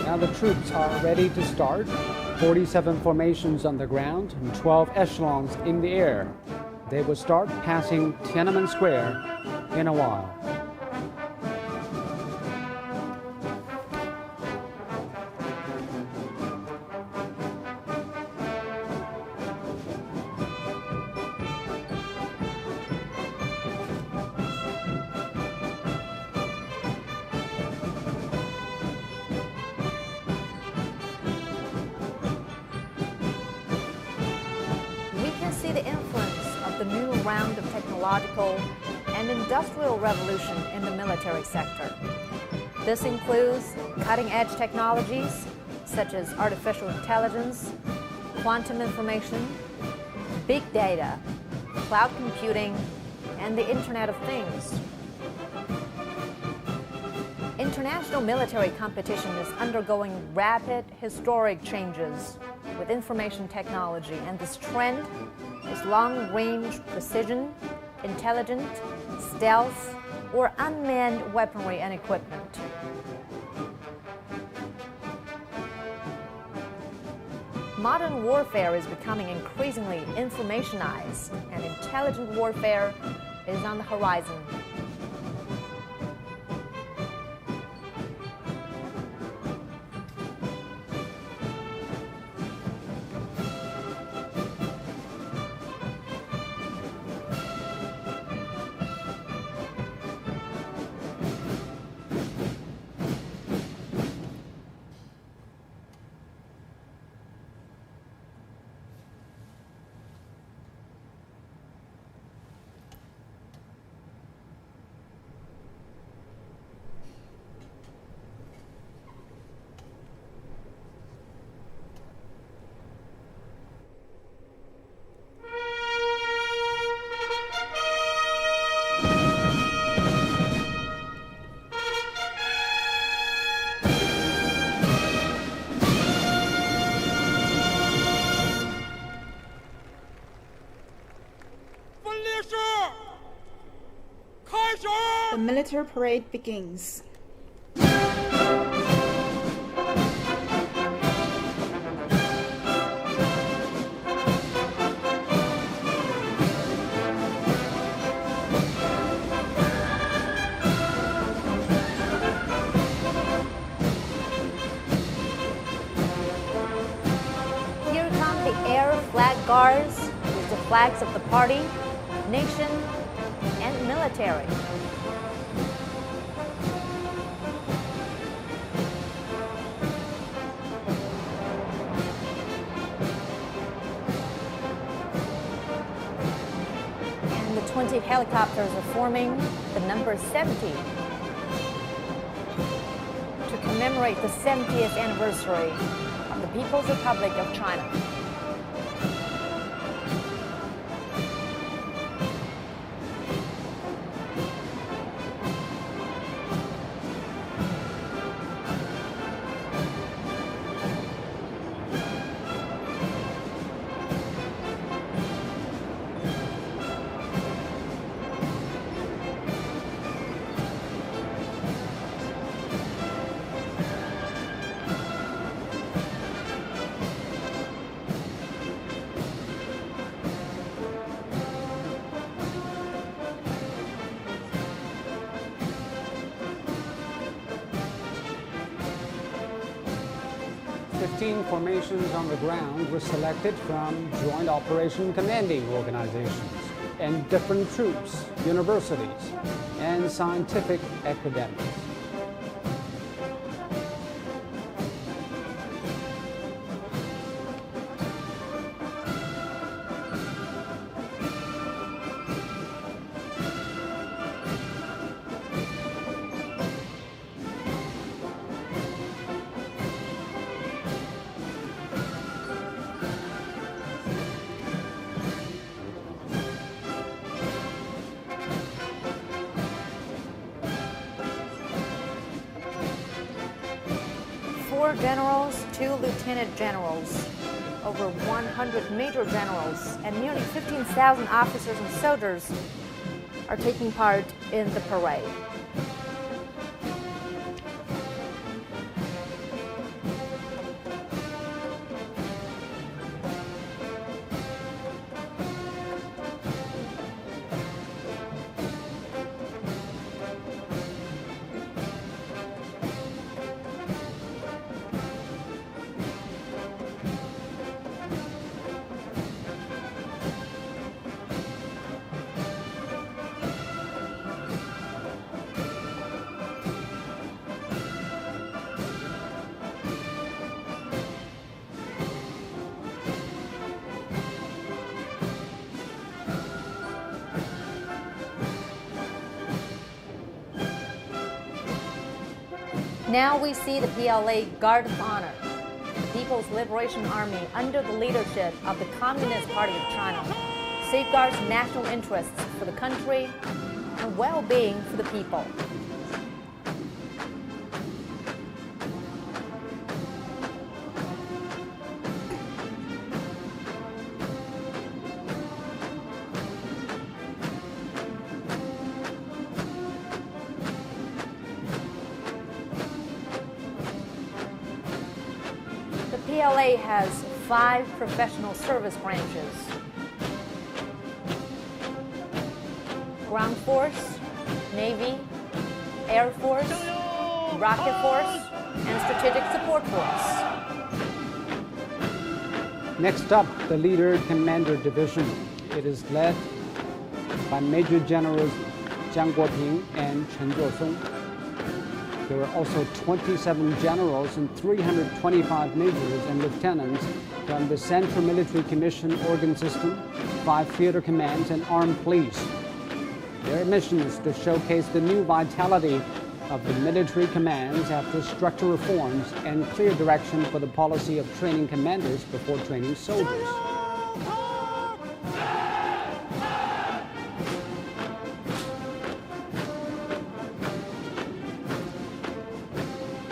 Now the troops are ready to start. 47 formations on the ground and 12 echelons in the air. They will start passing Tiananmen Square in a while. The influence of the new round of technological and industrial revolution in the military sector. This includes cutting-edge technologies such as artificial intelligence, quantum information, big data, cloud computing, and the Internet of Things. International military competition is undergoing rapid, historic changes with information technology, and this trend is long-range precision, intelligent, stealth, or unmanned weaponry and equipment. Modern warfare is becoming increasingly informationized, and intelligent warfare is on the horizon. a military parade begins. Here come the air flag guards with the flags of the party, nation, and military. And the 20 helicopters are forming the number 70 to commemorate the 70th anniversary of the People's Republic of China. Formations on the ground were selected from Joint Operation Commanding Organizations and different troops, universities, and scientific academics. Generals, 2 lieutenant generals, over 100 major generals, and nearly 15,000 officers and soldiers are taking part in the parade. Now we see the PLA Guard of Honor, the People's Liberation Army under the leadership of the Communist Party of China, safeguards national interests for the country and well-being for the people. PLA has 5 professional service branches: Ground Force, Navy, Air Force, Rocket Force, and Strategic Support Force. Next up, the Leader Commander Division. It is led by Major Generals Jiang Guoping and Chen Zuosong. There are also 27 generals and 325 majors and lieutenants from the Central Military Commission organ system, 5 theater commands, and armed police. Their mission is to showcase the new vitality of the military commands after structural reforms and clear direction for the policy of training commanders before training soldiers.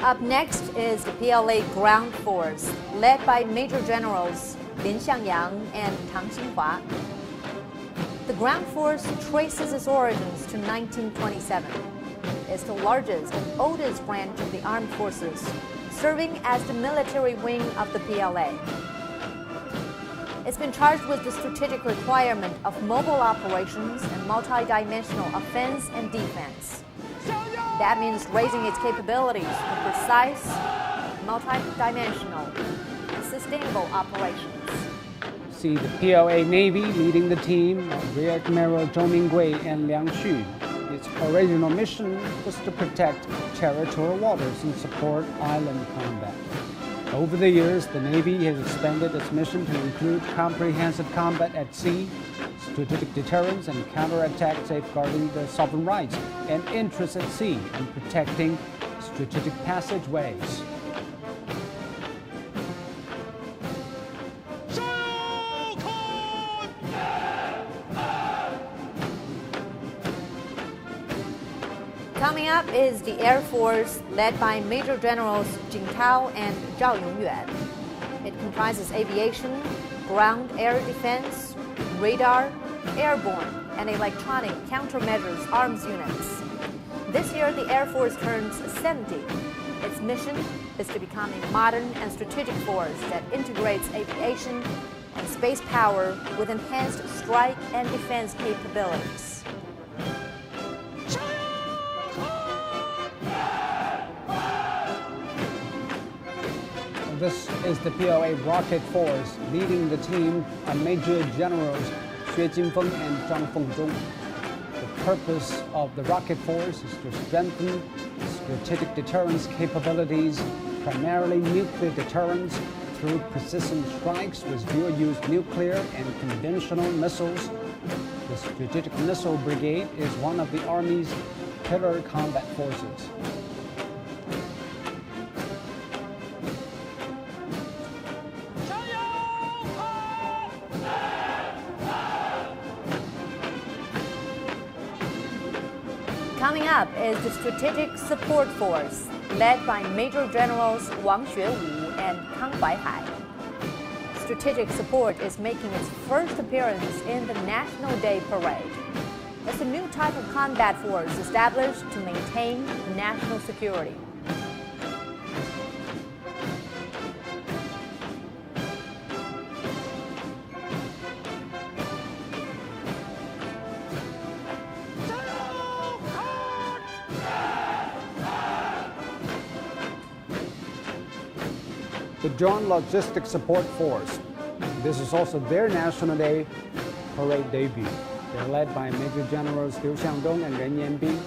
Up next is the PLA Ground Force, led by Major Generals Lin Xiangyang and Tang Xinhua. The ground force traces its origins to 1927. It's the largest and oldest branch of the armed forces, serving as the military wing of the PLA. It's been charged with the strategic requirement of mobile operations and multidimensional offense and defense. That means raising its capabilities for precise, multidimensional, and sustainable operations. See the PLA Navy leading the team, Rear Admiral Zhou Mingwei and Liang Xu. Its original mission was to protect territorial waters and support island combat. Over the years, the Navy has expanded its mission to include comprehensive combat at sea, strategic deterrence and counterattack, safeguarding the sovereign rights and interests at sea, and protecting strategic passageways. Coming up is the Air Force, led by Major Generals Jing Tao and Zhao Yongyuan. It comprises aviation, ground-air defense, radar, airborne, and electronic countermeasures arms units. This year, the Air Force turns 70. Its mission is to become a modern and strategic force that integrates aviation and space power with enhanced strike and defense capabilities. This is the PLA Rocket Force. Leading the team are Major Generals Xue Jinfeng and Zhang Fengzhong. The purpose of the Rocket Force is to strengthen strategic deterrence capabilities, primarily nuclear deterrence through precision strikes with dual-use nuclear and conventional missiles. The Strategic Missile Brigade is one of the Army's pillar combat forces. Coming up is the Strategic Support Force, led by Major Generals Wang Xuewu and Kang Baihai. Strategic Support is making its first appearance in the National Day Parade. It's a new type of combat force established to maintain national security. The Joint Logistics Support Force. This is also their National Day Parade debut. They're led by Major Generals Liu Xiangdong and Ren Yanbing.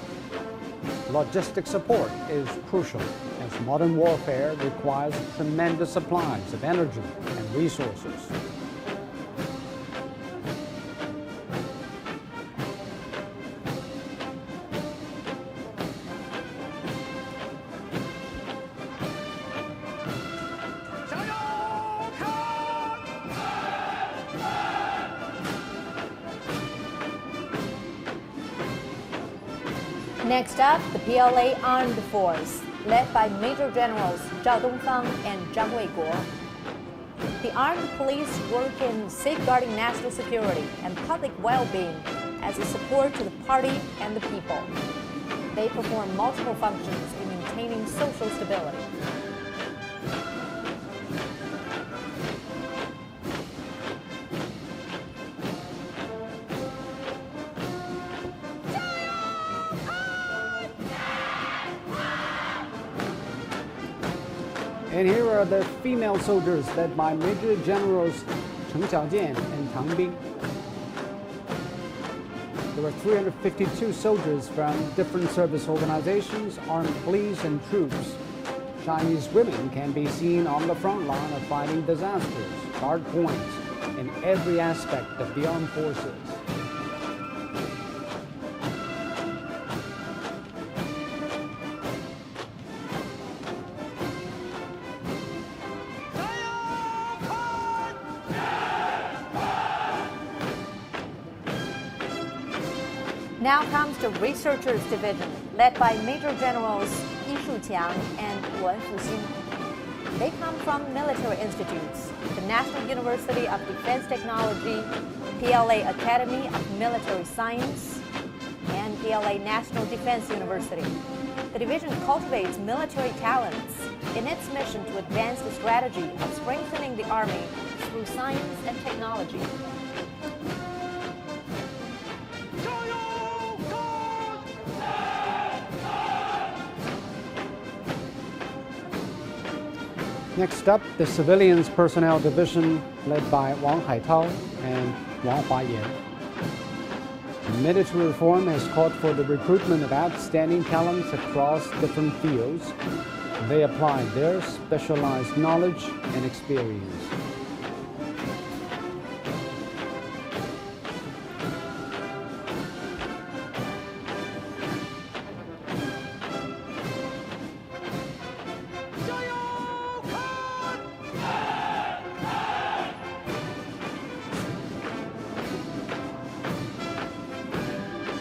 Logistic support is crucial as modern warfare requires tremendous supplies of energy and resources. Next up, the PLA Armed Force, led by Major Generals Zhao Dongfang and Zhang Weiguo. The armed police work in safeguarding national security and public well-being as a support to the party and the people. They perform multiple functions in maintaining social stability. And here are the female soldiers led by Major Generals Cheng Xiaojian and Tang Bing. There were 352 soldiers from different service organizations, armed police, and troops. Chinese women can be seen on the front line of fighting disasters, guard points, in every aspect of the armed forces. Now comes the Researchers Division, led by Major Generals Yi Shuqiang and Wen Fuxin. They come from military institutes, the National University of Defense Technology, PLA Academy of Military Science, and PLA National Defense University. The division cultivates military talents in its mission to advance the strategy of strengthening the Army through science and technology. Next up, the Civilians Personnel Division led by Wang Haitao and Wang Huayan. Military reform has called for the recruitment of outstanding talents across different fields. They apply their specialized knowledge and experience.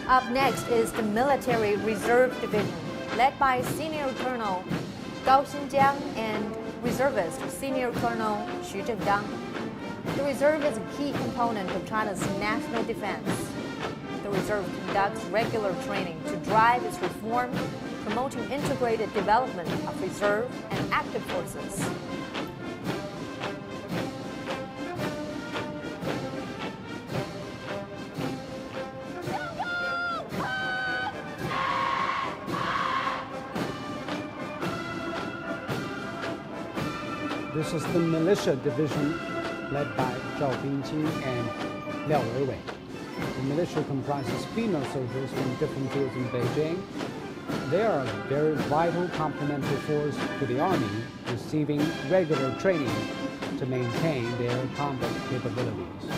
Up next is the Military Reserve Division, led by Senior Colonel Gao Xinjiang and Reservist Senior Colonel Xu Zhenggang. The reserve is a key component of China's national defense. The reserve conducts regular training to drive its reform, promoting integrated development of reserve and active forces. This is the Militia Division led by Zhao Bingqing and Liao Weiwei. The militia comprises female soldiers from different fields in Beijing. They are a very vital complementary force to the Army, receiving regular training to maintain their combat capabilities.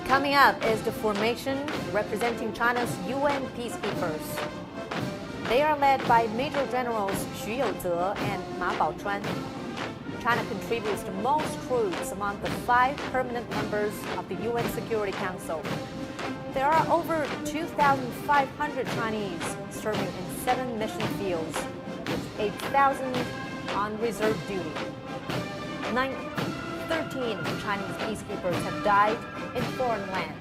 Coming up is the formation representing China's UN peacekeepers. They are led by Major Generals Xu Youzhe and Ma Baochuan. China contributes the most troops among the 5 permanent members of the UN Security Council. There are over 2,500 Chinese serving in 7 mission fields, with 8,000 on reserve duty. 13 Chinese peacekeepers have died in foreign lands.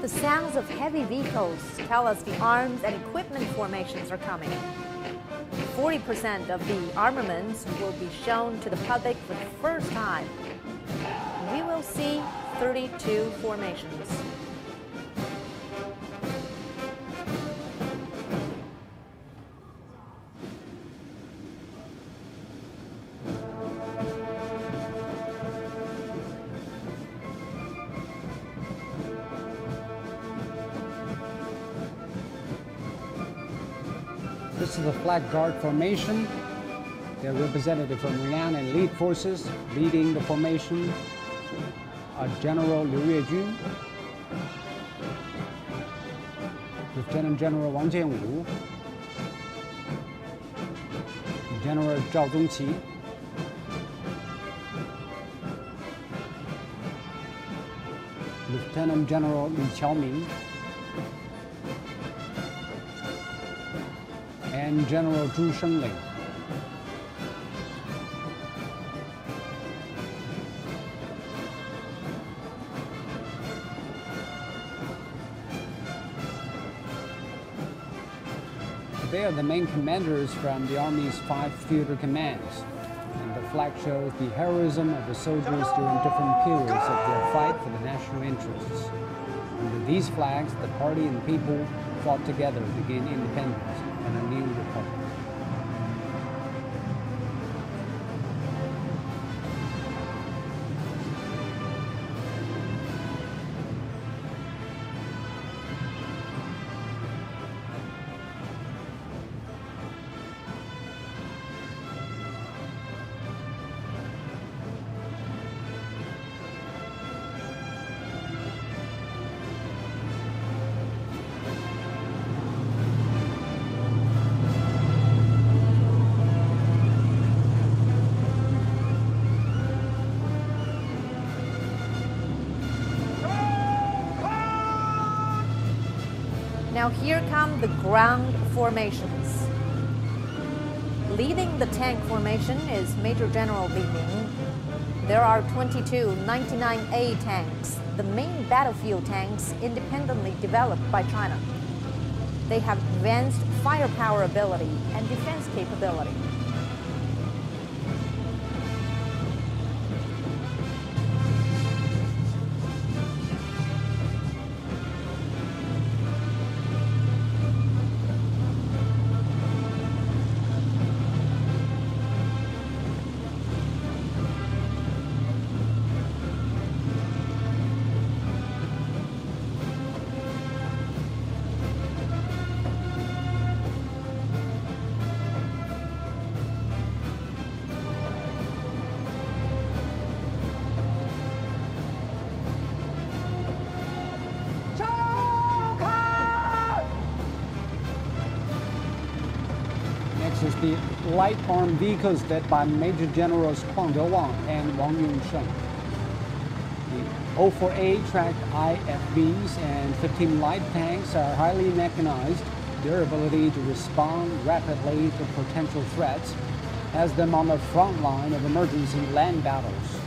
The sounds of heavy vehicles tell us the arms and equipment formations are coming. 40% of the armaments will be shown to the public for the first time. We will see 32 formations. This is the Flag Guard formation. They're representative from Liang and Elite Forces. Leading the formation are General Liu Yuejun, Lieutenant General Wang Jianwu, General Zhao Zongqi, Lieutenant General Li Qiaoming, and General Zhu Shengling. They are the main commanders from the Army's 5 theater commands, and the flag shows the heroism of the soldiers during different periods of their fight for the national interests. Under these flags, the party and people fought together to gain independence and a new republic. Now here come the ground formations. Leading the tank formation is Major General Li Ming. There are 22 99A tanks, the main battlefield tanks independently developed by China. They have advanced firepower ability and defense capability. Is the light armed vehicles led by Major Generals Huang Dewang and Wang Yongsheng. The 04A tracked IFVs and 15 light tanks are highly mechanized. Their ability to respond rapidly to potential threats has them on the front line of emergency land battles.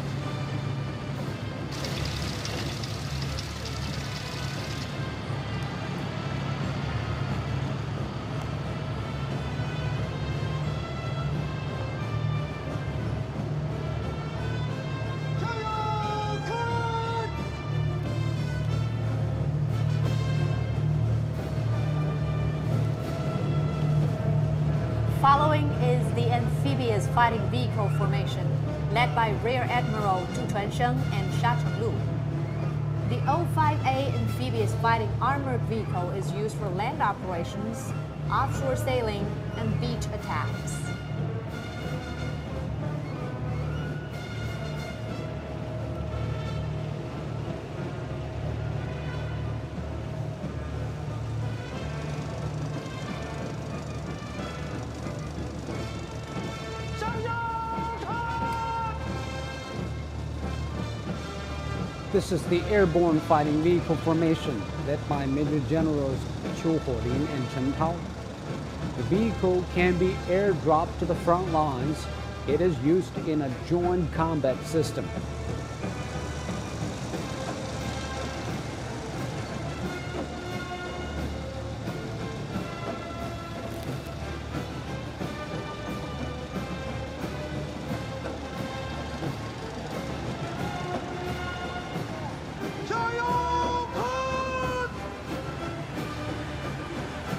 Following is the amphibious fighting vehicle formation, led by Rear Admiral Tu Chuansheng and Xia Chenglu. The 05A amphibious fighting armored vehicle is used for land operations, offshore sailing, and beach attacks. This is the airborne fighting vehicle formation led by Major Generals Qiu Huolin and Chen Tao. The vehicle can be airdropped to the front lines. It is used in a joint combat system.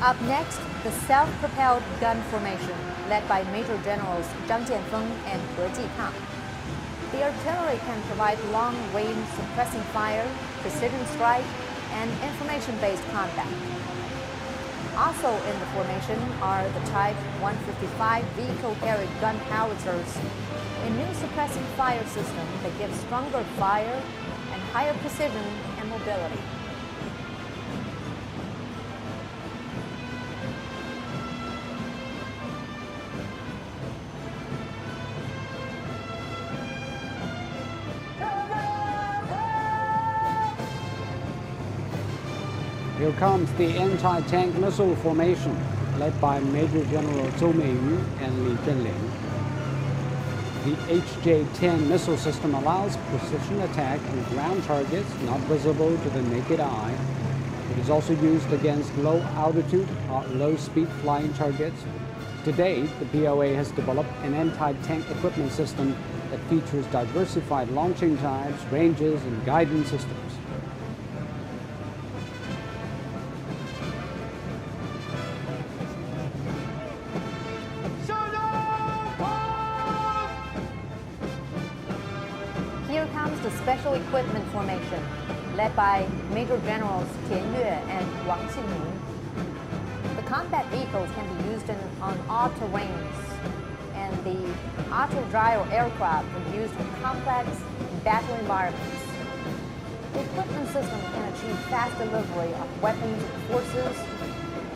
Up next, the self-propelled gun formation, led by Major Generals Zhang Jianfeng and He Jikang. The artillery can provide long-range suppressing fire, precision strike, and information-based combat. Also in the formation are the Type 155 vehicle-carried gun howitzers, a new suppressing fire system that gives stronger fire and higher precision and mobility. Here comes the anti-tank missile formation, led by Major General Zhou Meiyu and Li Zhenling. The HJ-10 missile system allows precision attack on ground targets not visible to the naked eye. It is also used against low-altitude or low-speed flying targets. To date, the PLA has developed an anti-tank equipment system that features diversified launching types, ranges, and guidance systems. Special Equipment Formation, led by Major Generals Tian Yue and Wang Xinming. The combat vehicles can be used on all terrains, and the auto-gyro aircraft are used in complex battle environments. The equipment system can achieve fast delivery of weapons and forces,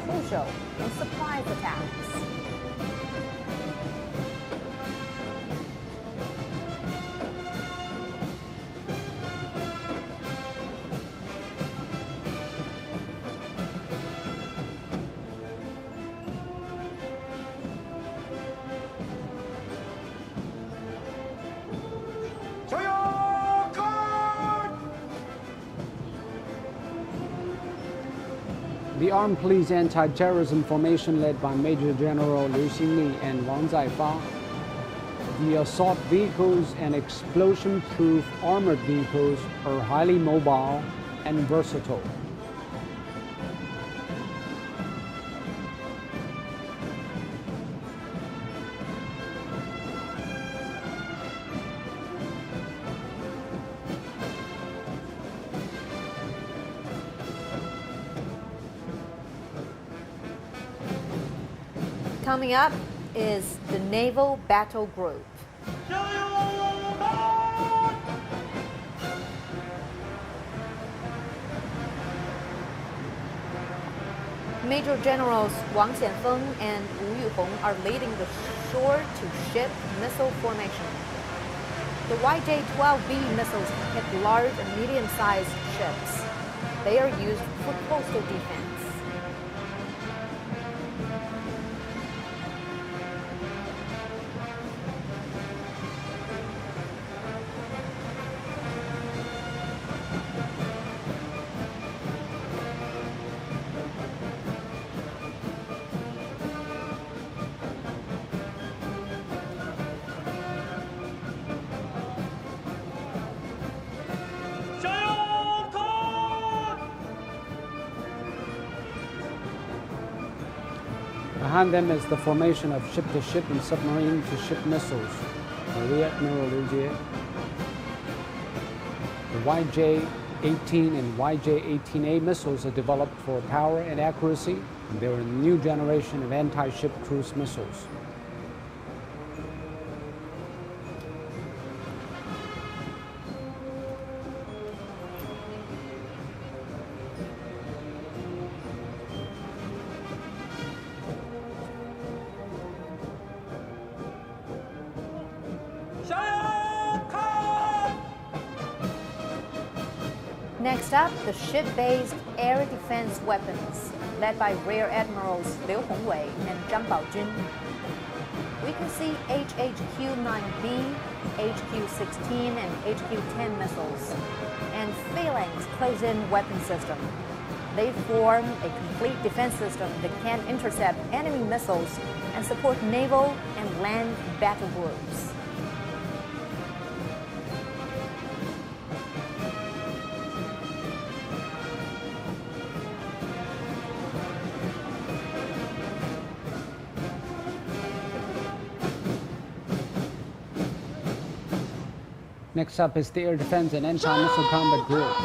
crucial in surprise attacks. The Armed Police Anti-Terrorism Formation led by Major General Liu Xinli and Wang Zaifa. The assault vehicles and explosion-proof armored vehicles are highly mobile and versatile. Coming up is the Naval Battle Group. Major Generals Wang Xianfeng and Wu Yuhong are leading the shore-to-ship missile formation. The YJ-12B missiles can hit large and medium-sized ships. They are used for coastal defense. Behind them is the formation of ship-to-ship and submarine-to-ship missiles. Rear Admiral Liu Jie. The YJ-18 and YJ-18A missiles are developed for power and accuracy, and they're a new generation of anti-ship cruise missiles. Next up, the ship-based air defense weapons, led by Rear Admirals Liu Hongwei and Zhang Baojun. We can see HHQ-9B, HQ-16 and HQ-10 missiles, and Phalanx close-in weapon system. They form a complete defense system that can intercept enemy missiles and support naval and land battle groups. Next up is the Air Defense and Anti-Missile Combat Group.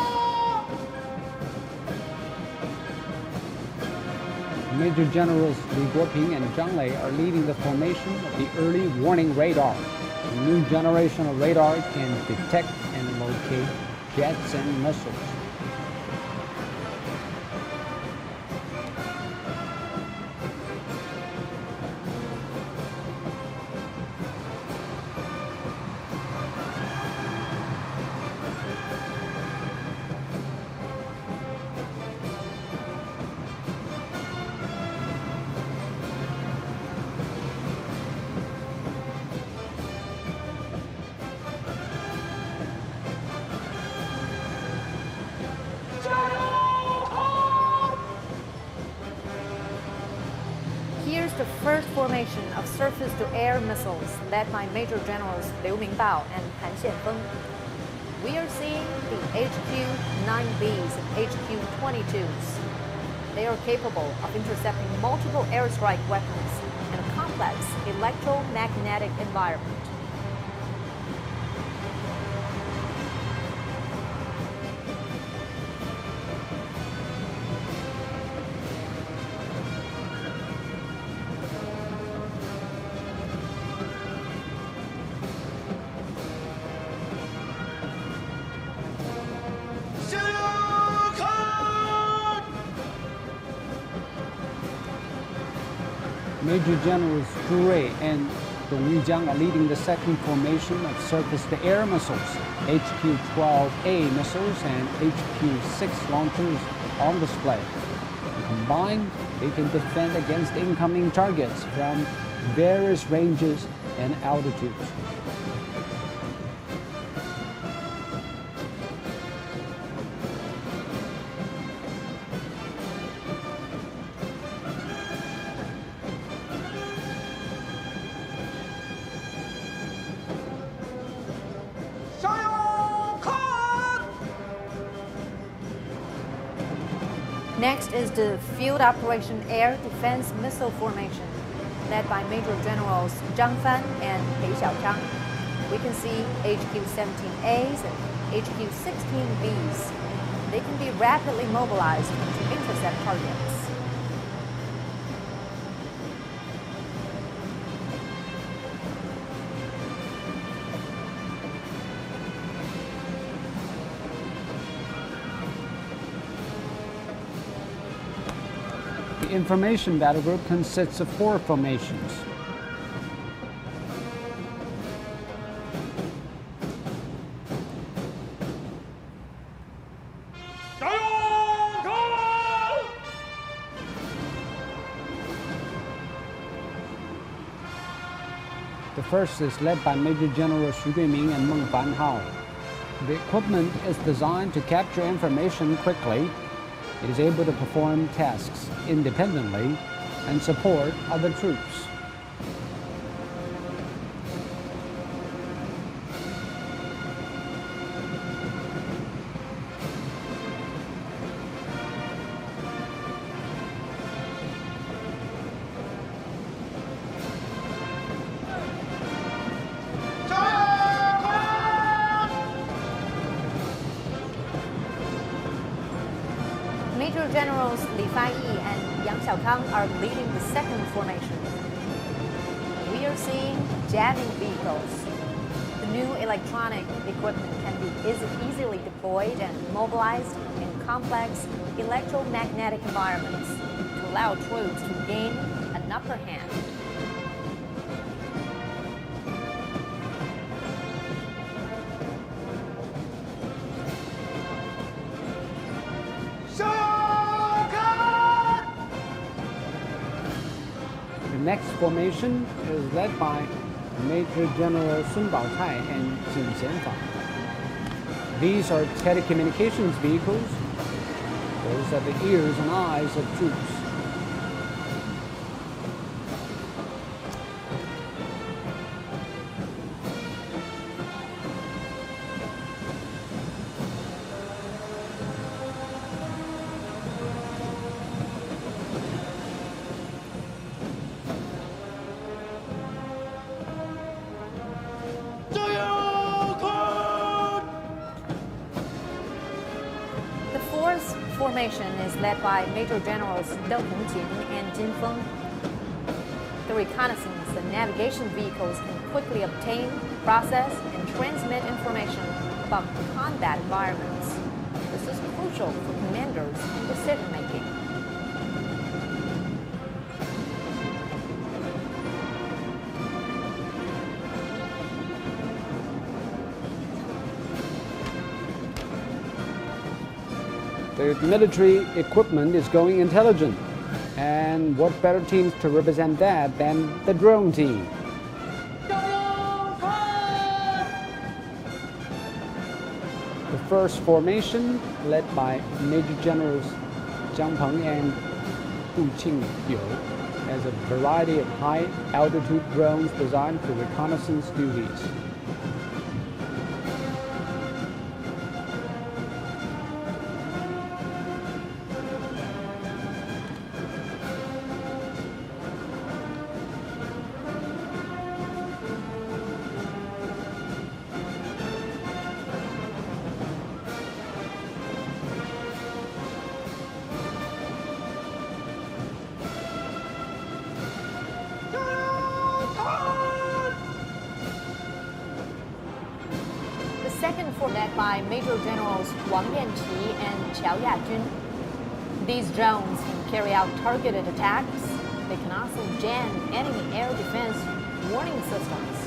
Major Generals Li Guoping and Zhang Lei are leading the formation of the Early Warning Radar. The new generation of radar can detect and locate jets and missiles. Here's the first formation of surface-to-air missiles led by Major Generals Liu Mingbao and Han Xianfeng. We are seeing the HQ-9Bs and HQ-22s. They are capable of intercepting multiple airstrike weapons in a complex electromagnetic environment. Major Generals Zhu Rui and Dong Yujiang are leading the second formation of surface-to-air missiles. HQ-12A missiles and HQ-6 launchers on display. Combined, they can defend against incoming targets from various ranges and altitudes. Next is the Field Operation Air Defense Missile Formation, led by Major Generals Zhang Fan and Pei Xiaochang. We can see HQ-17As and HQ-16Bs. They can be rapidly mobilized to intercept targets. The Information Battle Group consists of 4 formations. The first is led by Major General Xu Guiming and Meng Fanhao. The equipment is designed to capture information quickly. It is able to perform tasks independently and support other troops. Major Generals Li Faiyi and Yang Xiaokang are leading the second formation. We are seeing jamming vehicles. The new electronic equipment can be easily deployed and mobilized in complex electromagnetic environments to allow troops to gain an upper hand. The next formation is led by Major General Sun Baocai and Jin Xianfang. These are telecommunications vehicles. Those are the ears and eyes of troops. Formation is led by Major Generals Deng Hongjing and Jin Feng. The reconnaissance and navigation vehicles can quickly obtain, process, and transmit information about combat environments. This is crucial for commanders in decision-making. The military equipment is going intelligent. And what better teams to represent that than the drone team? The first formation, led by Major Generals Jiang Peng and Hu Qingyou, has a variety of high-altitude drones designed for reconnaissance duties. Second led by Major Generals Wang Lianqi and Qiao Yajun. These drones can carry out targeted attacks. They can also jam enemy air defense warning systems.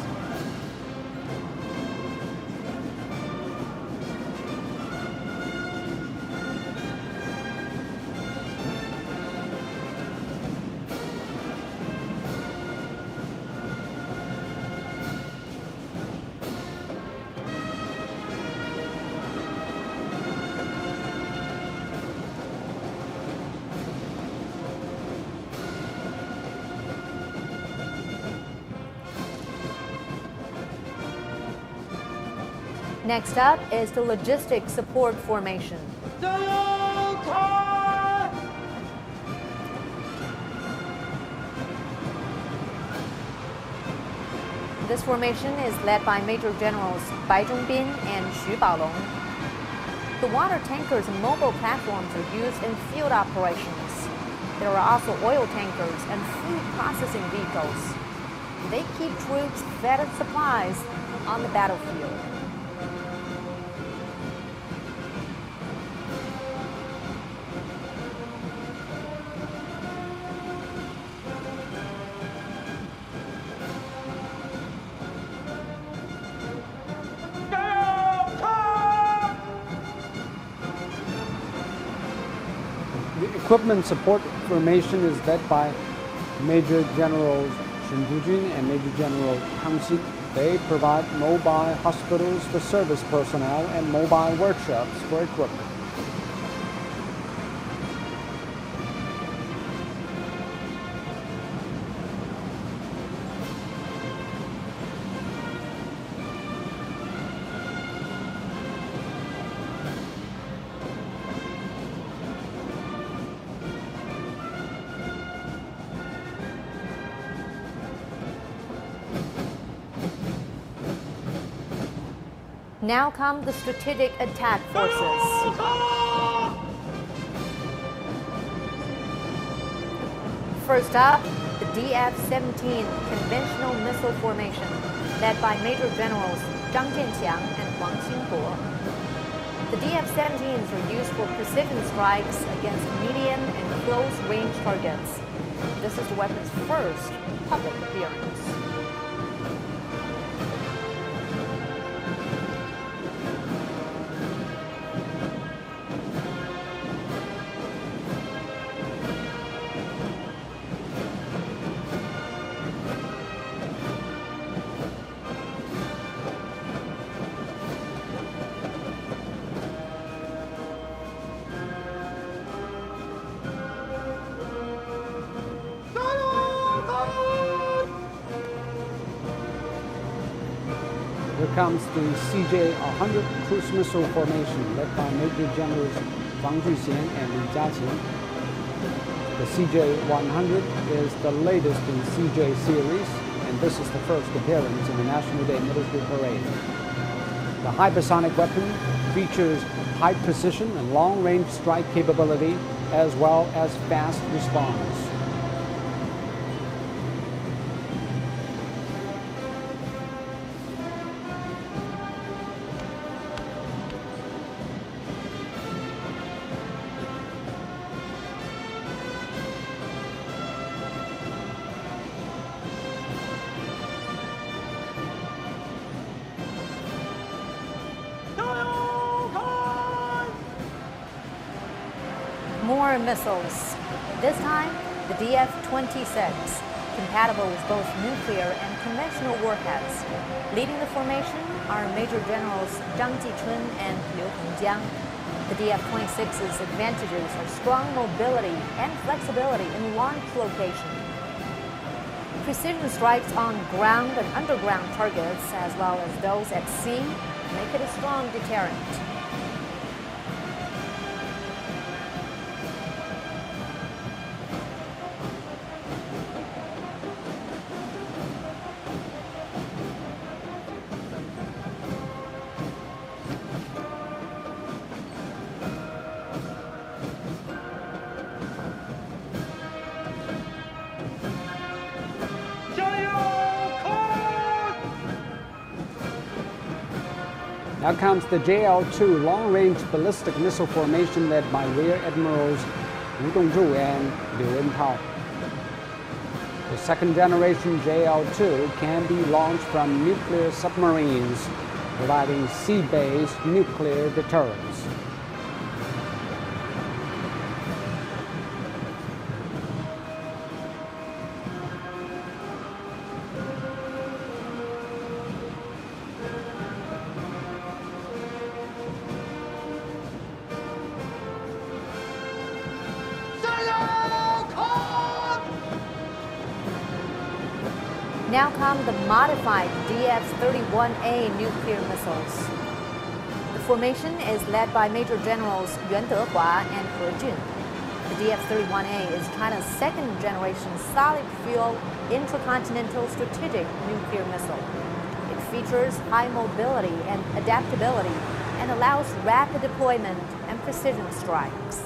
Next up is the Logistic Support Formation. This formation is led by Major Generals Bai Zhongbin and Xu Baolong. The water tankers and mobile platforms are used in field operations. There are also oil tankers and food processing vehicles. They keep troops fed and supplies on the battlefield. Equipment support formation is led by Major Generals Shen Zhujun and Major General Kang Xin. They provide mobile hospitals for service personnel and mobile workshops for equipment. Now come the Strategic Attack Forces. First up, the DF-17 Conventional Missile Formation, led by Major Generals Zhang Jianqiang and Wang Xingbo. The DF-17s are used for precision strikes against medium and close-range targets. This is the weapon's first public appearance. Here comes the CJ-100 Cruise Missile Formation, led by Major Generals Wang Juxian and Li Jiaqing. The CJ-100 is the latest in CJ series, and this is the first appearance in the National Day Military Parade. The hypersonic weapon features high precision and long-range strike capability, as well as fast response. More missiles. This time, the DF-26, compatible with both nuclear and conventional warheads. Leading the formation are Major Generals Zhang Jichun and Liu Hongjiang. The DF-26's advantages are strong mobility and flexibility in launch location. Precision strikes on ground and underground targets, as well as those at sea, make it a strong deterrent. Now comes the JL-2 long-range ballistic missile formation led by Rear Admirals Wu Dongzhu and Liu Wenpao. The second generation JL-2 can be launched from nuclear submarines, providing sea-based nuclear deterrence. Now come the modified DF-31A nuclear missiles. The formation is led by Major Generals Yuan Dehua and He Jun. The DF-31A is China's second-generation solid-fuel intercontinental strategic nuclear missile. It features high mobility and adaptability and allows rapid deployment and precision strikes.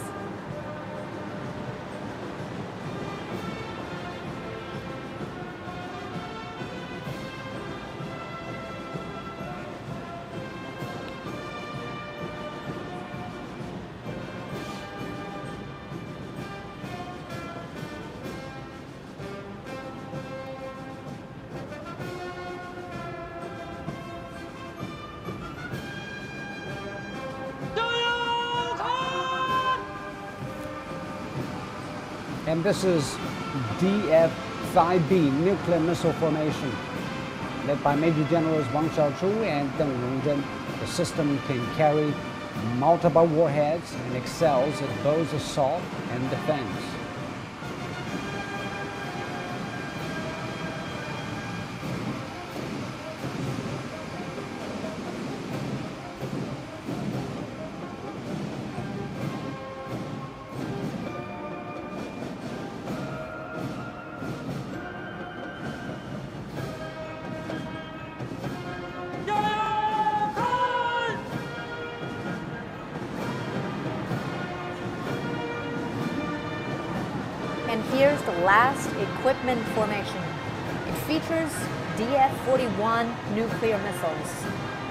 And this is DF-5B nuclear missile formation. Led by Major Generals Wang Xiaochu and Deng Rongzhen, the system can carry multiple warheads and excels at both assault and defense. And here's the last equipment formation. It features DF-41 nuclear missiles.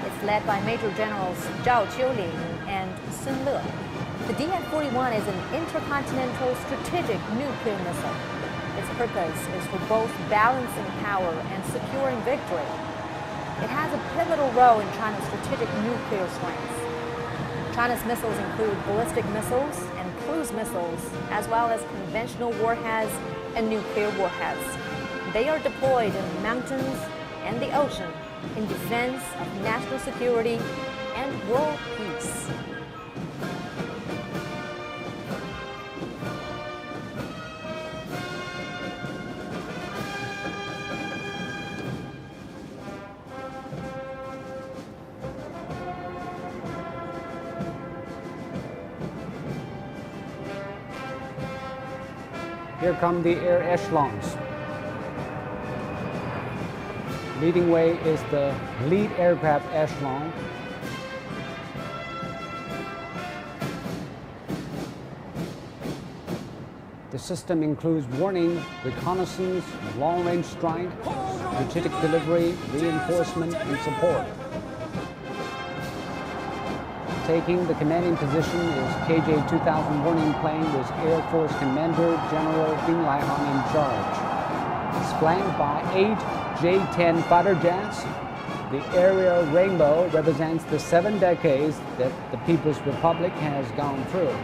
It's led by Major Generals Zhao Qiuling and Sun Le. The DF-41 is an intercontinental strategic nuclear missile. Its purpose is for both balancing power and securing victory. It has a pivotal role in China's strategic nuclear strength. China's missiles include ballistic missiles and cruise missiles, as well as conventional warheads and nuclear warheads. They are deployed in the mountains and the ocean in defense of national security and world peace. Here come the air echelons. Leading way is the lead aircraft echelon. The system includes warning, reconnaissance, long-range strike, strategic delivery, reinforcement, and support. Taking the commanding position is KJ-2000 warning plane with Air Force Commander General Ding Laihan in charge. It's flanked by 8 J-10 fighter jets. The aerial rainbow represents the 7 decades that the People's Republic has gone through.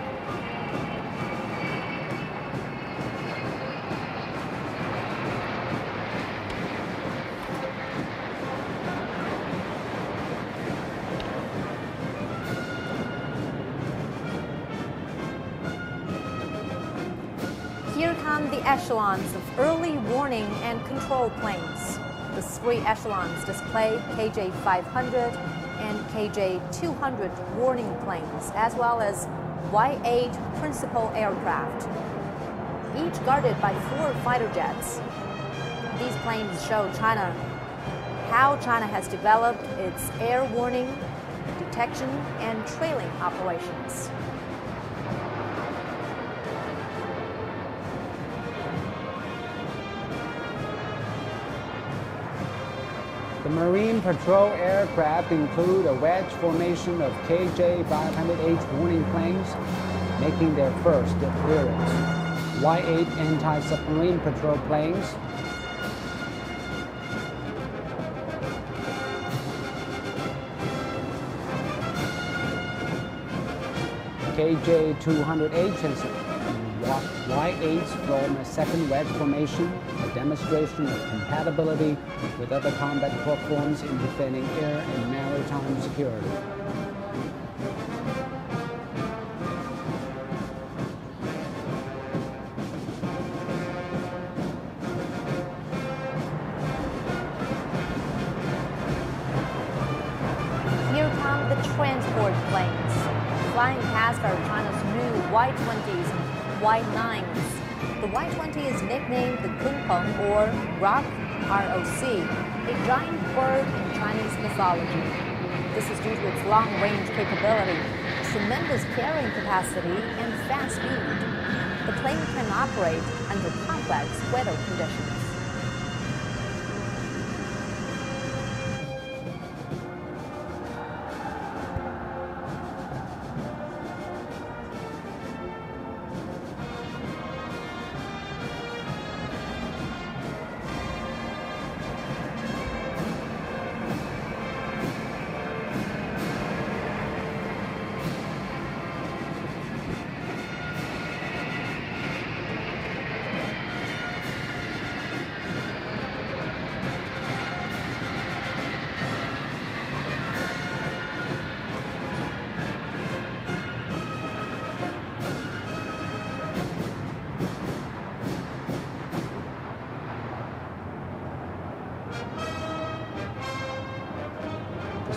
Here come the echelons of early warning and control planes. The 3 echelons display KJ-500 and KJ-200 warning planes, as well as Y-8 principal aircraft, each guarded by 4 fighter jets. These planes show how China has developed its air warning, detection, and trailing operations. The Marine Patrol aircraft include a wedge formation of KJ-500H warning planes, making their first appearance. Y-8 anti-submarine patrol planes, KJ-200H is Y-8 from a second wedge formation, a demonstration of compatibility with other combat platforms in defending air and maritime security. Here come the transport planes, flying past our China's new Y-20s and Y-9s. The Y-20 is nicknamed the Kunpeng or Rock, ROC, a giant bird in Chinese mythology. This is due to its long-range capability, tremendous carrying capacity, and fast speed. The plane can operate under complex weather conditions.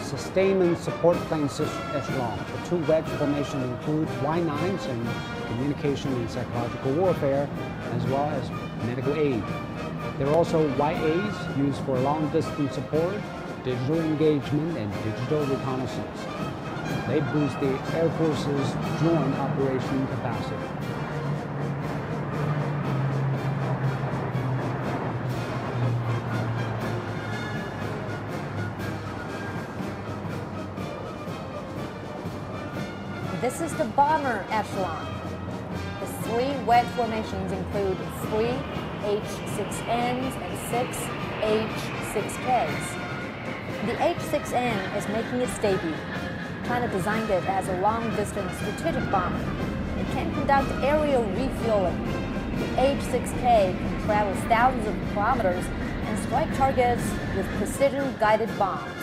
Sustainment support plane echelon. The two wedge formations include Y-9s in communication and psychological warfare, as well as medical aid. There are also Y-8s used for long-distance support, digital engagement, and digital reconnaissance. They boost the Air Force's joint operation capacity. This is the bomber echelon. The three wedge formations include 3 H-6Ns and 6 H-6Ks. The H-6N is making its debut. China designed it as a long-distance strategic bomber. It can conduct aerial refueling. The H-6K can travel thousands of kilometers and strike targets with precision-guided bombs.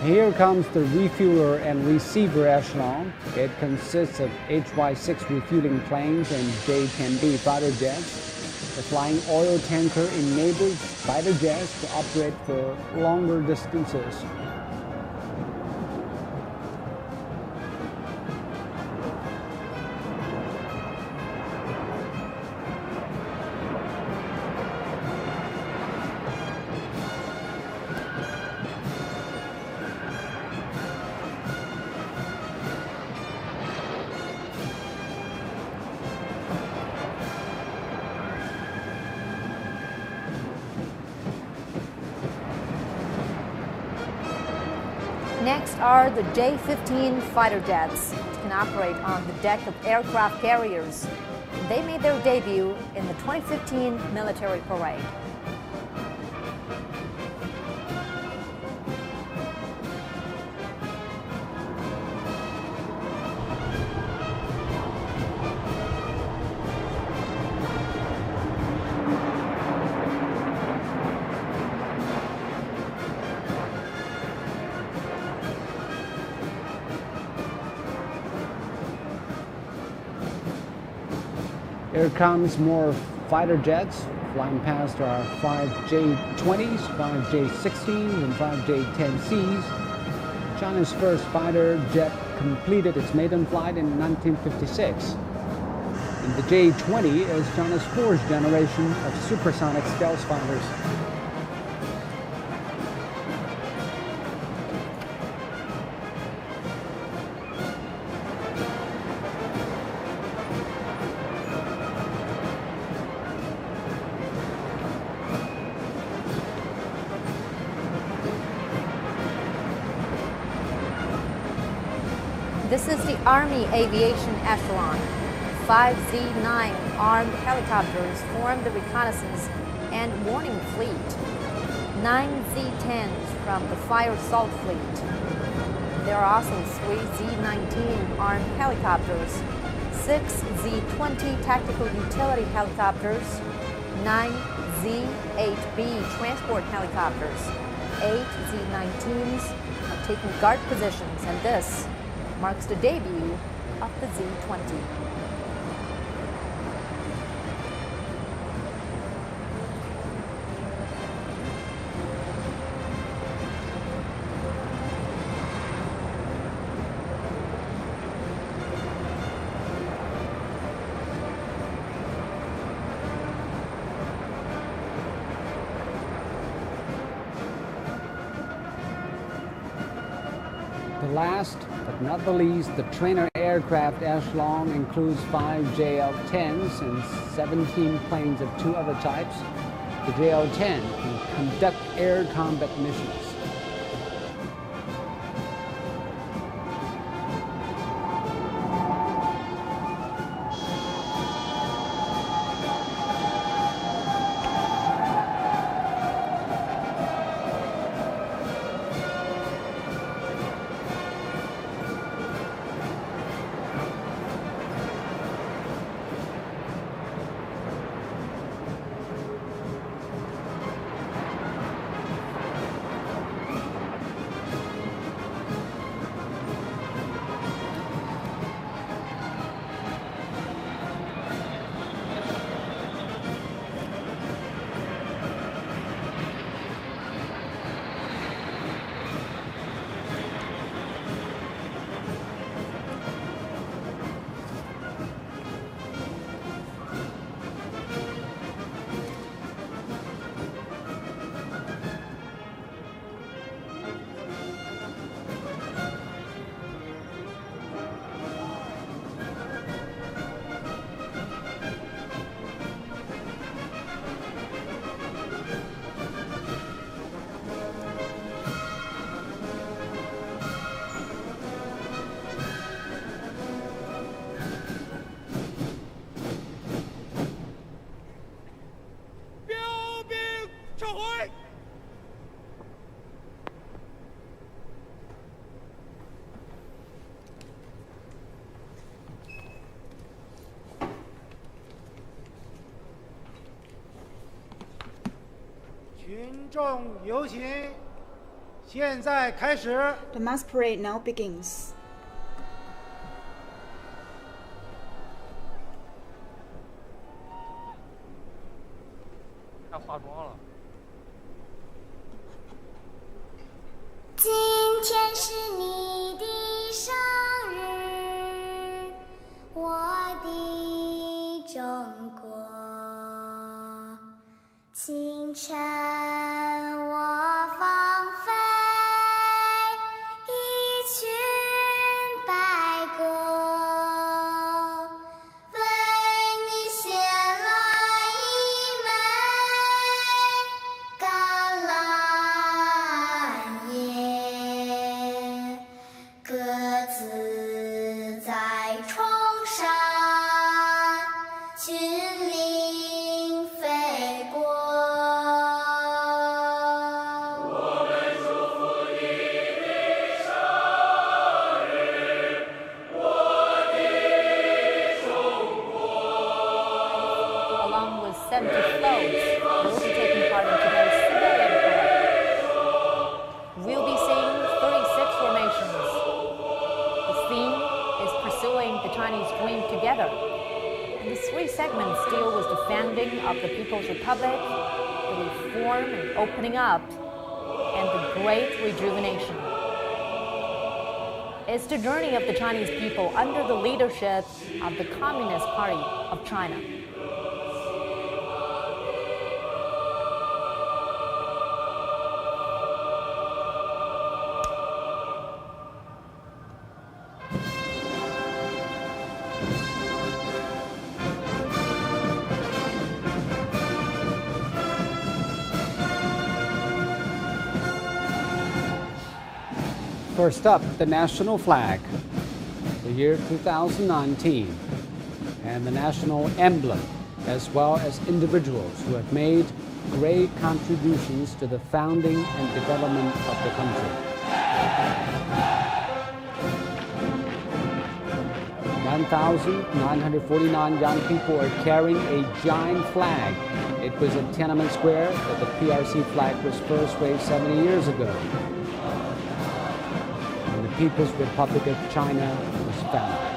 Here comes the refueler and receiver echelon. It consists of HY-6 refueling planes and J-10B fighter jets. The flying oil tanker enables fighter jets to operate for longer distances. Next are the J-15 fighter jets, which can operate on the deck of aircraft carriers. They made their debut in the 2015 military parade. Here comes more fighter jets flying past our 5 J-20s, 5 J-16s, and 5 J-10Cs. China's first fighter jet completed its maiden flight in 1956. And the J-20 is China's fourth generation of supersonic stealth fighters. This is the Army Aviation Echelon. 5 Z-9 armed helicopters form the reconnaissance and warning fleet. 9 Z-10s from the Fire Assault Fleet. There are also 3 Z-19 armed helicopters, 6 Z-20 tactical utility helicopters, 9 Z-8B transport helicopters. 8 Z-19s are taking guard positions, and this marks the debut of the Z-20. The last, but not the least, the trainer aircraft echelon includes 5 JL-10s and 17 planes of 2 other types. The JL-10 can conduct air combat missions. The mass parade now begins. Up and the Great Rejuvenation. It's the journey of the Chinese people under the leadership of the Communist Party of China. First up, the national flag. the year 2019, and the national emblem, as well as individuals who have made great contributions to the founding and development of the country. 1,949 young people are carrying a giant flag. It was at Tiananmen Square that the PRC flag was first raised 70 years ago, when the People's Republic of China was founded.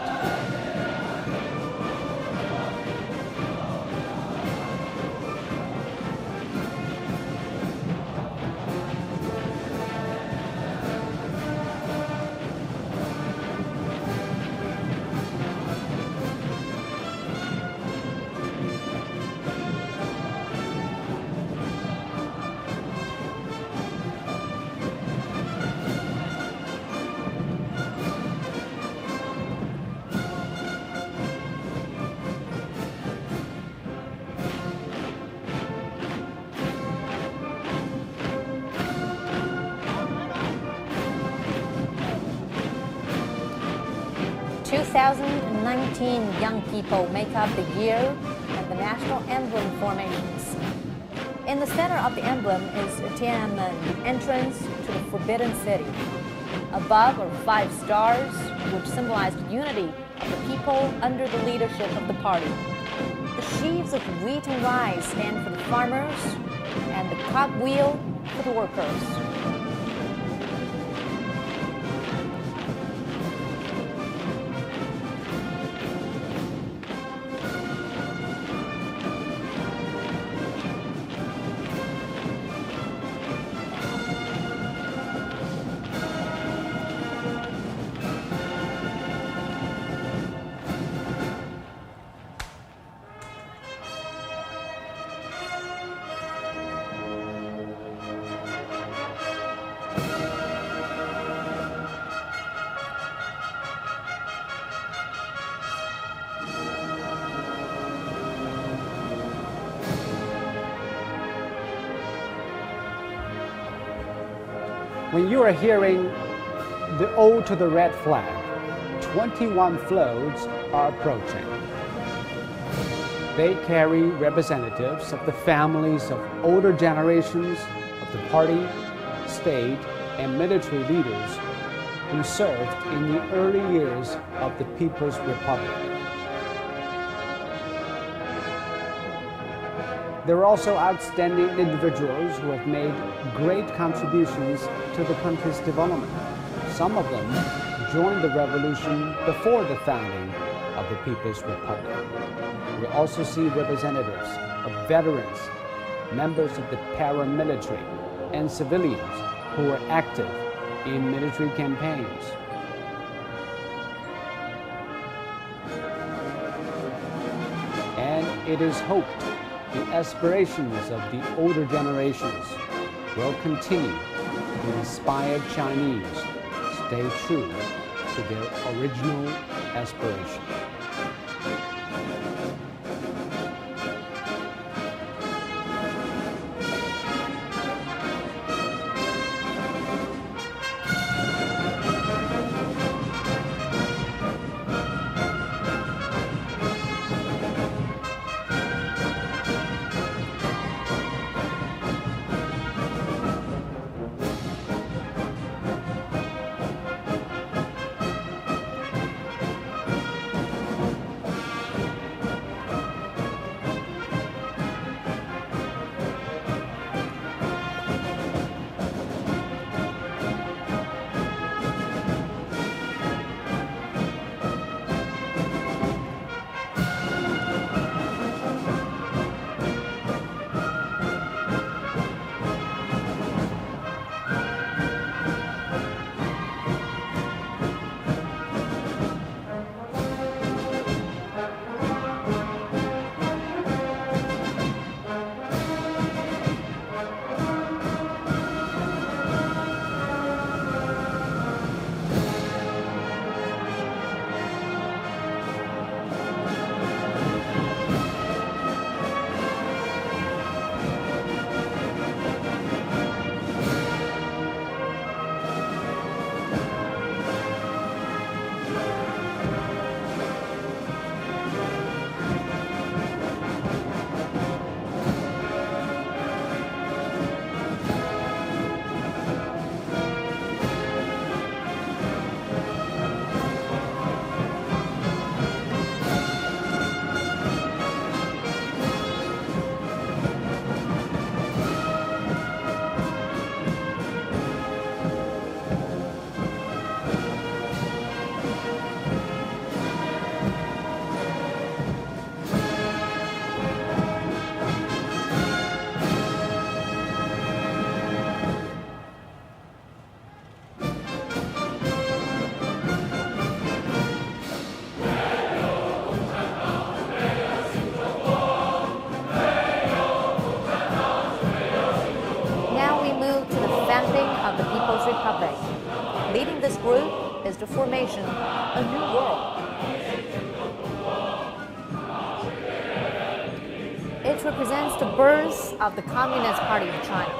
Young people make up the year and the national emblem formations. In the center of the emblem is Tiananmen, entrance to the Forbidden City. Above are 5 stars, which symbolize the unity of the people under the leadership of the party. The sheaves of wheat and rice stand for the farmers, and the cogwheel for the workers. When you are hearing the Ode to the Red Flag, 21 floats are approaching. They carry representatives of the families of older generations of the party, state, and military leaders who served in the early years of the People's Republic. There are also outstanding individuals who have made great contributions to the country's development. Some of them joined the revolution before the founding of the People's Republic. We also see representatives of veterans, members of the paramilitary, and civilians who were active in military campaigns. And it is hoped the aspirations of the older generations will continue to inspire Chinese to stay true to their original aspirations. symbolized the formation of a new world. It represents the birth of the Communist Party of China.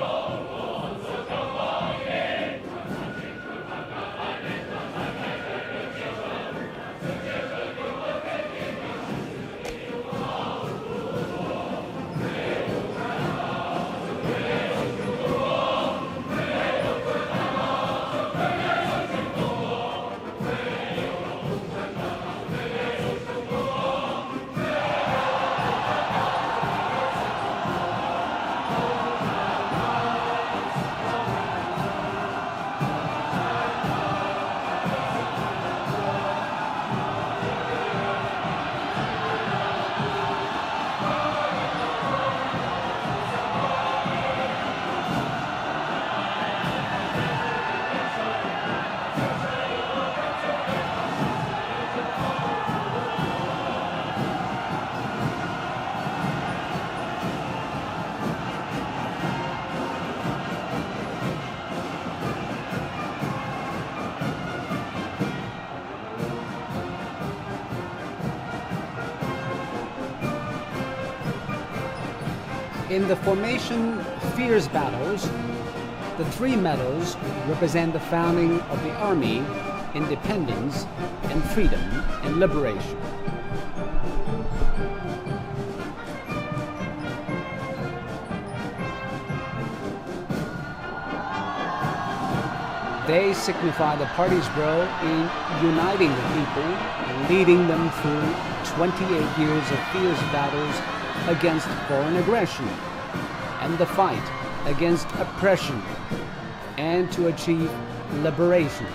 In the formation Fierce Battles, the three medals represent the founding of the Army, independence, and freedom and liberation. They signify the party's role in uniting the people and leading them through 28 years of fierce battles against foreign aggression and the fight against oppression and to achieve liberation.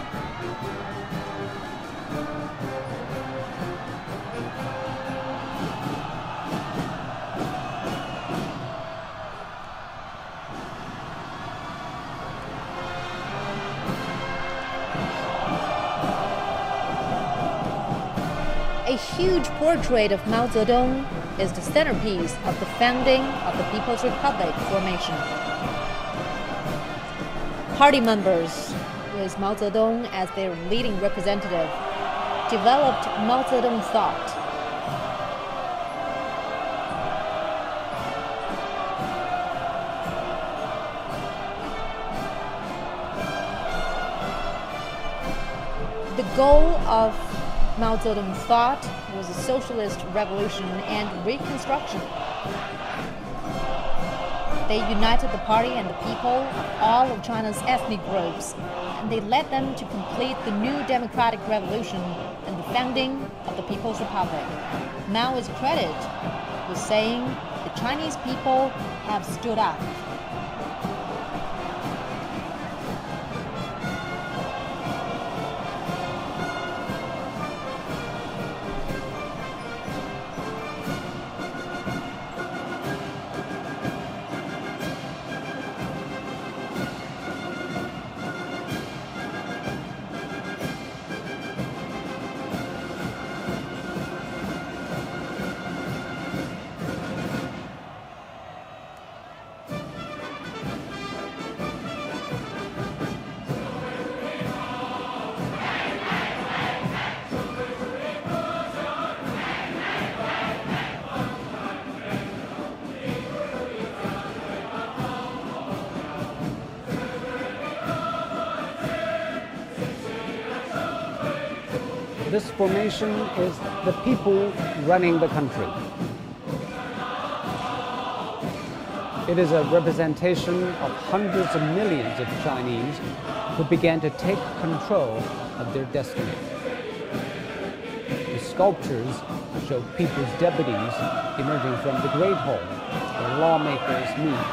A huge portrait of Mao Zedong is the centerpiece of the founding of the People's Republic formation. Party members, with Mao Zedong as their leading representative, developed Mao Zedong thought. The goal of Mao Zedong thought was a socialist revolution and reconstruction. They united the party and the people of all of China's ethnic groups, and they led them to complete the new democratic revolution and the founding of the People's Republic. Mao is credited with saying, "The Chinese people have stood up." This formation is the people running the country. It is a representation of hundreds of millions of Chinese who began to take control of their destiny. The sculptures show people's deputies emerging from the Great Hall, where lawmakers meet.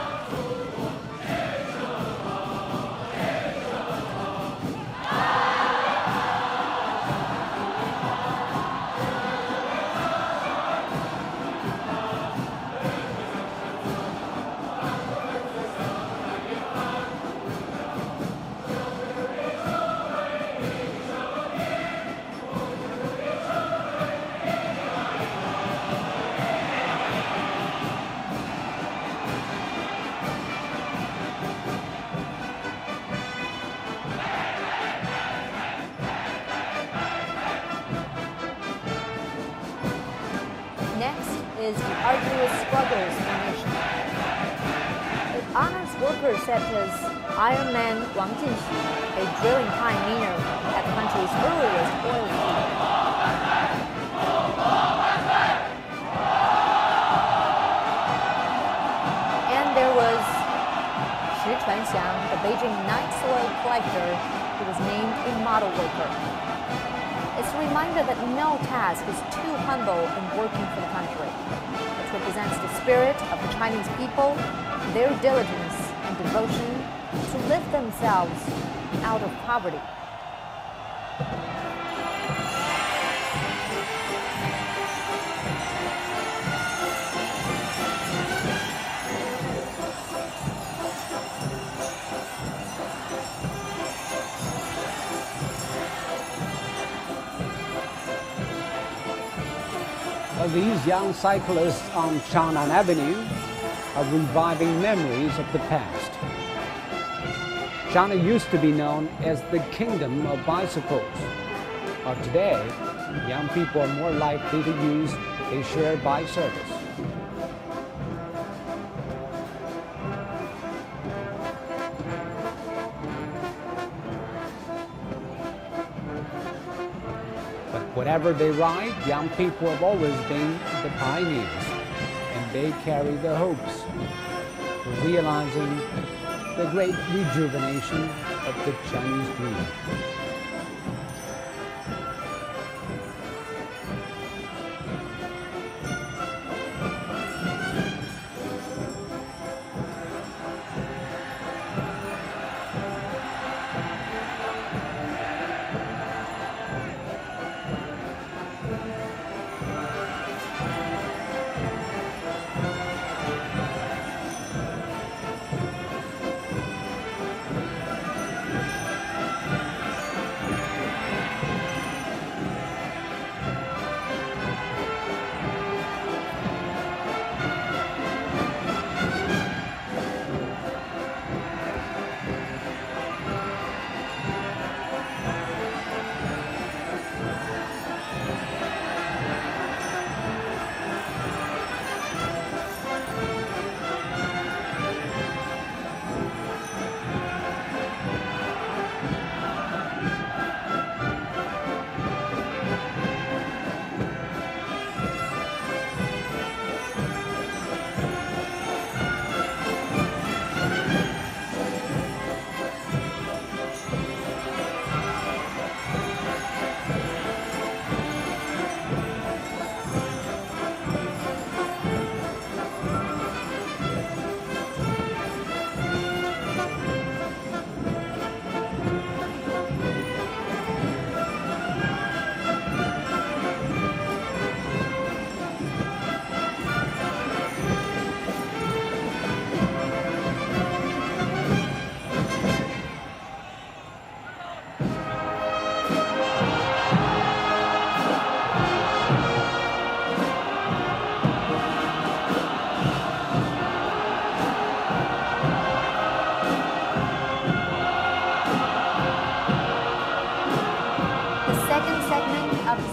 Next is the arduous struggles formation. It honors workers such as Iron Man Wang Jinxi, a drilling pioneer at the country's earliest oil field. And there was Xu Chuanxiang, the Beijing night soil collector, who was named a model worker. It's a reminder that no task is too humble in working for the country. It represents the spirit of the Chinese people, their diligence and devotion to lift themselves out of poverty. These young cyclists on Chang'an Avenue are reviving memories of the past. China used to be known as the kingdom of bicycles. But today, young people are more likely to use a shared bike service. Whatever they ride, young people have always been the pioneers, and they carry the hopes for realizing the great rejuvenation of the Chinese dream.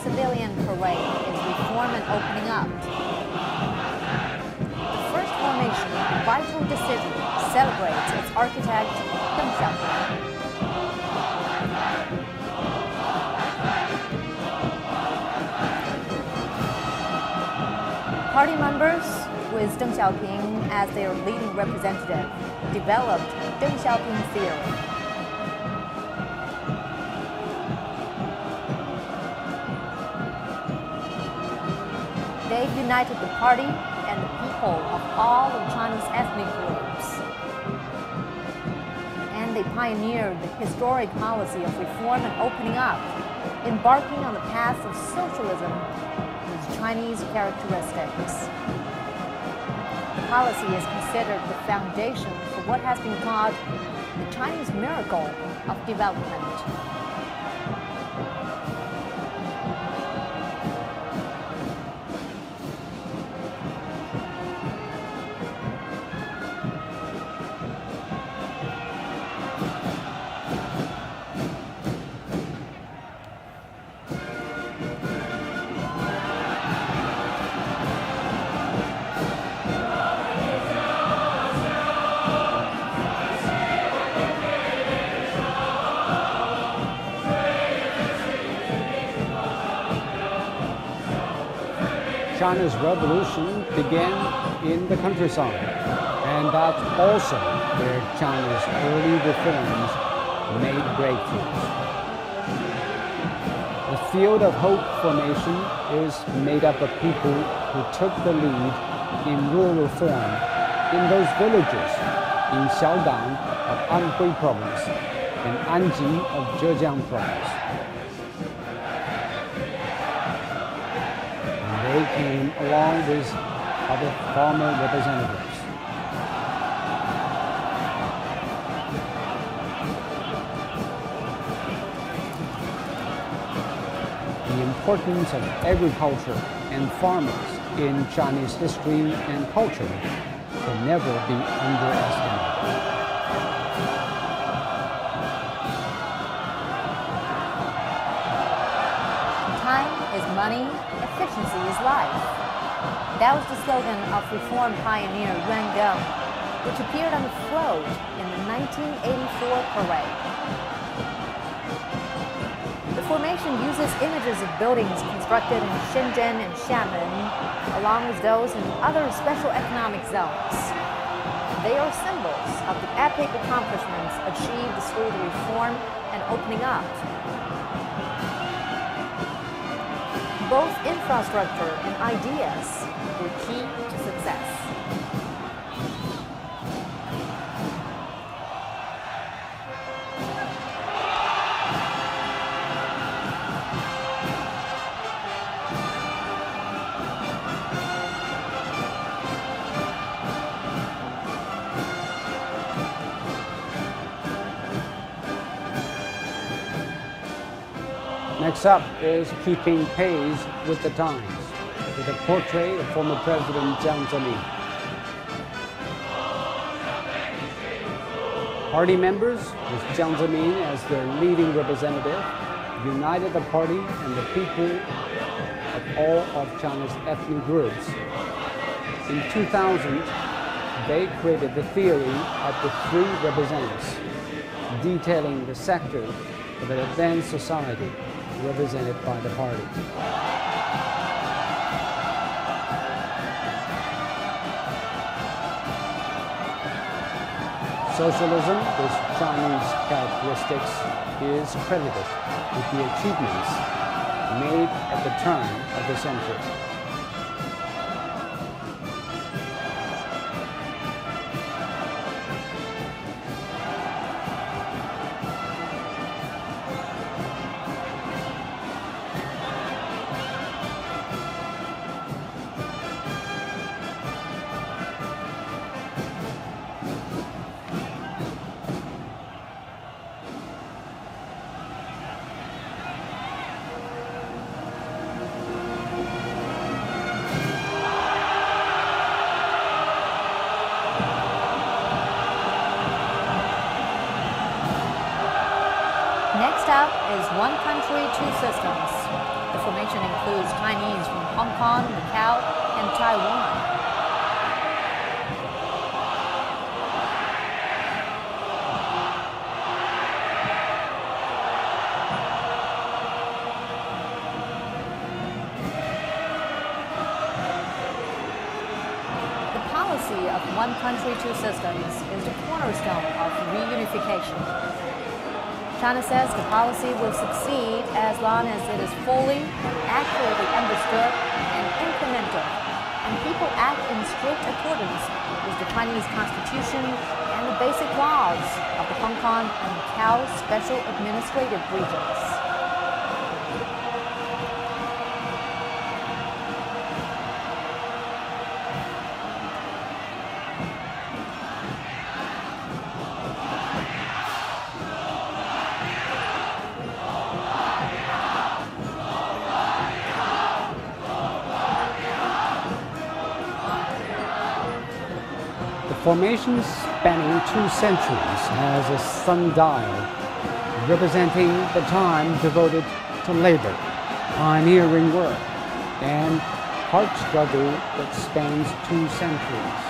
civilian parade is reform and opening up. The first formation, Vital Decision, celebrates its architect, Deng Xiaoping. Party members, with Deng Xiaoping as their leading representative, developed Deng Xiaoping theory. They united the party and the people of all of Chinese ethnic groups. And they pioneered the historic policy of reform and opening up, embarking on the path of socialism with Chinese characteristics. The policy is considered the foundation for what has been called the Chinese miracle of development. China's revolution began in the countryside, and that's also where China's early reforms made breakthroughs. The field of hope formation is made up of people who took the lead in rural reform in those villages in Xiaogang of Anhui Province and Anji of Zhejiang Province. And they came along with other farmer representatives. The importance of agriculture and farmers in Chinese history and culture can never be underestimated. Time is money, efficiency is life. That was the slogan of reform pioneer Yuan Gong, which appeared on the float in the 1984 parade. The formation uses images of buildings constructed in Shenzhen and Xiamen, along with those in other special economic zones. They are symbols of the epic accomplishments achieved through the reform and opening up. Both infrastructure and ideas were key to success. Next up is keeping pace with the times, with a portrait of former President Jiang Zemin. Party members, with Jiang Zemin as their leading representative, united the party and the people of all of China's ethnic groups. In 2000, they created the theory of the three representatives, detailing the sector of an advanced society represented by the party. Socialism, with Chinese characteristics, is credited with the achievements made at the turn of the century. Next up is One Country, Two Systems. The formation includes Chinese from Hong Kong, Macau, and Taiwan. The policy of One Country, Two Systems is the cornerstone of reunification. China says the policy will succeed as long as it is fully and accurately understood and implemented, and people act in strict accordance with the Chinese Constitution and the basic laws of the Hong Kong and Macau Special Administrative Regions. Formation spanning 2 centuries has a sundial representing the time devoted to labor, pioneering work, and heart struggle that spans 2 centuries.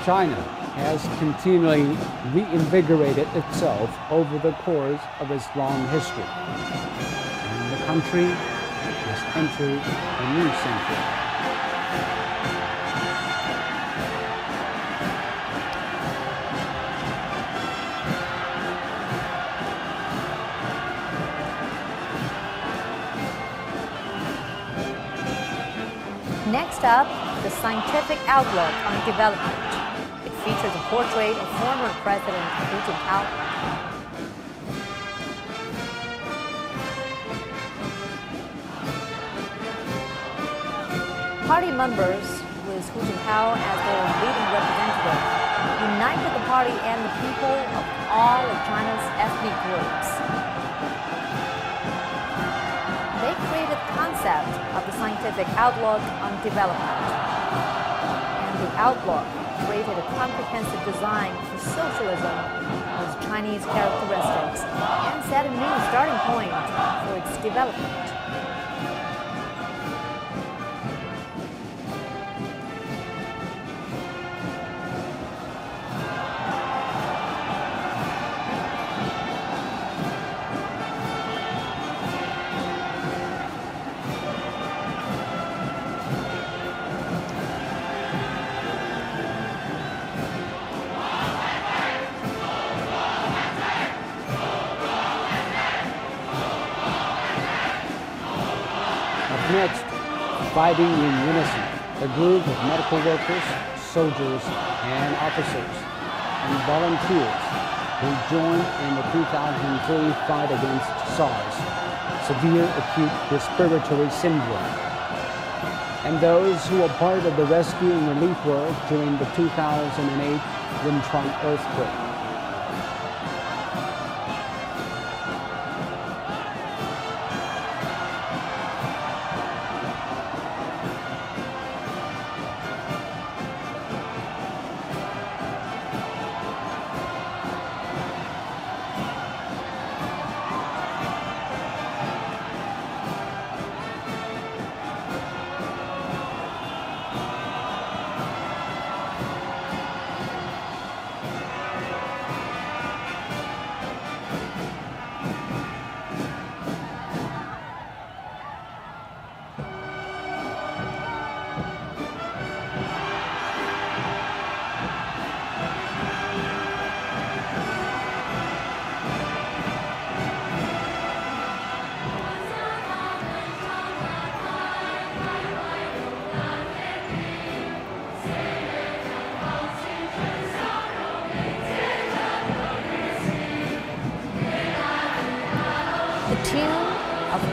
China has continually reinvigorated itself over the course of its long history, and the country as enter a new century. Next up, the scientific outlook on development. It features a portrait of former President Hu Jintao. Party members, with Hu Jintao as their leading representative, united the party and the people of all of China's ethnic groups. They created the concept of the scientific outlook on development. And the outlook created a comprehensive design for socialism with Chinese characteristics and set a new starting point for its development. Next, fighting in unison, a group of medical workers, soldiers, and officers, and volunteers who joined in the 2003 fight against SARS, severe acute respiratory syndrome, and those who were part of the rescue and relief work during the 2008 Wenchuan earthquake.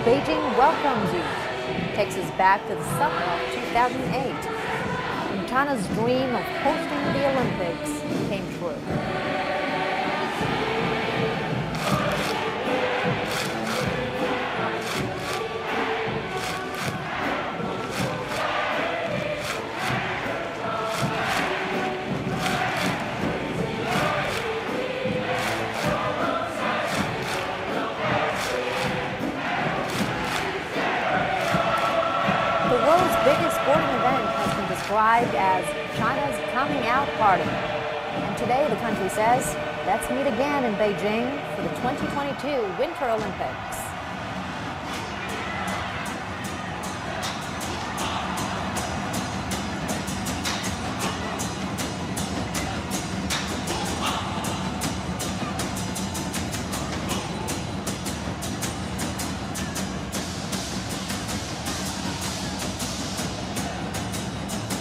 Beijing welcomes you takes us back to the summer of 2008, when China's dream of hosting the Olympics came true. Described as China's coming out party. And today the country says, let's meet again in Beijing for the 2022 Winter Olympics.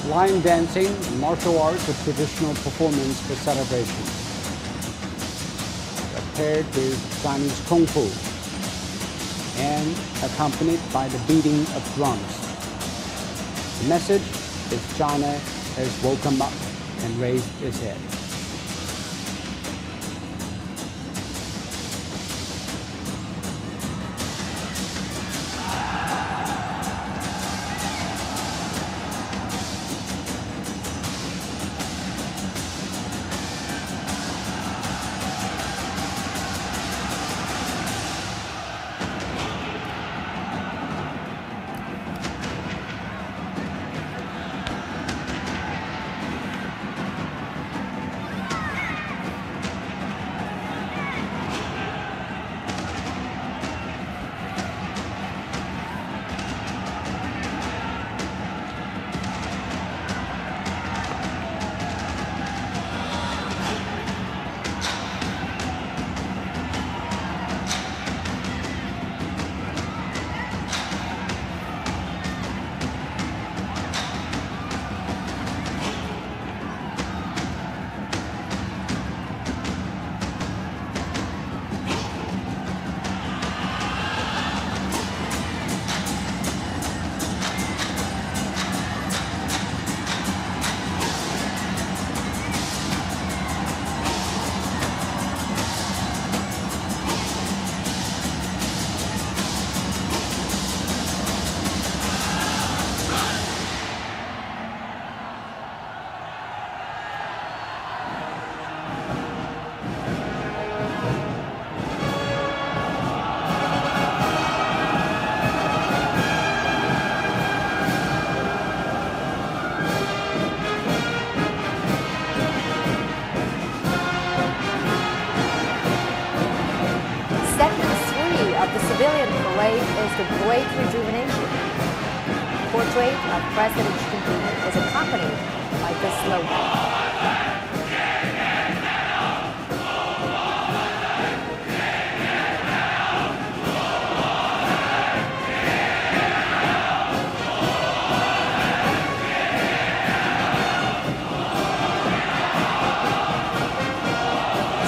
Line dancing and martial arts a traditional performance for celebration, paired with Chinese Kung Fu and accompanied by the beating of drums. The message is China has woken up and raised its head. portrait of President Xi Jinping is accompanied by this slogan.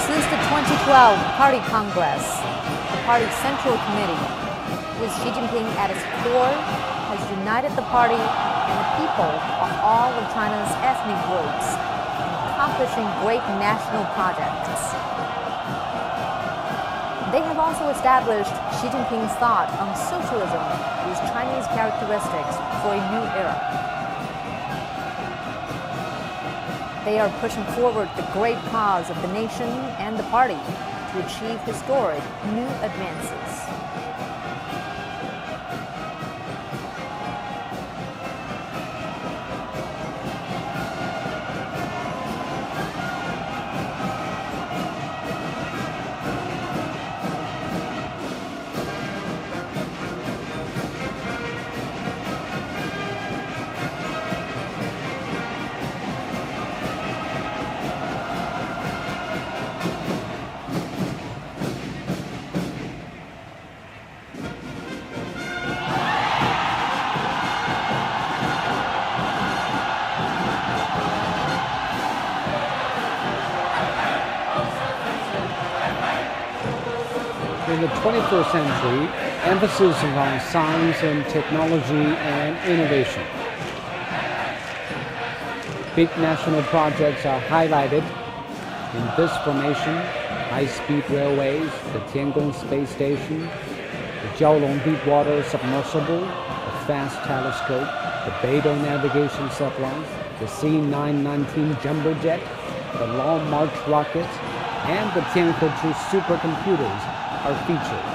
Since the 2012 Party Congress, the party's Central Committee, with Xi Jinping at its core, has united the party and the people of all of China's ethnic groups in accomplishing great national projects. They have also established Xi Jinping's thought on socialism with Chinese characteristics for a new era. They are pushing forward the great cause of the nation and the party to achieve historic new advances. In the 21st century, emphasis is on science and technology and innovation. Big national projects are highlighted in this formation: high-speed railways, the Tiangong space station, the Jiaolong deepwater submersible, the fast telescope, the Beidou navigation satellite, the C919 jumbo jet, the Long March rocket, and the Tianhe 2 supercomputers are featured.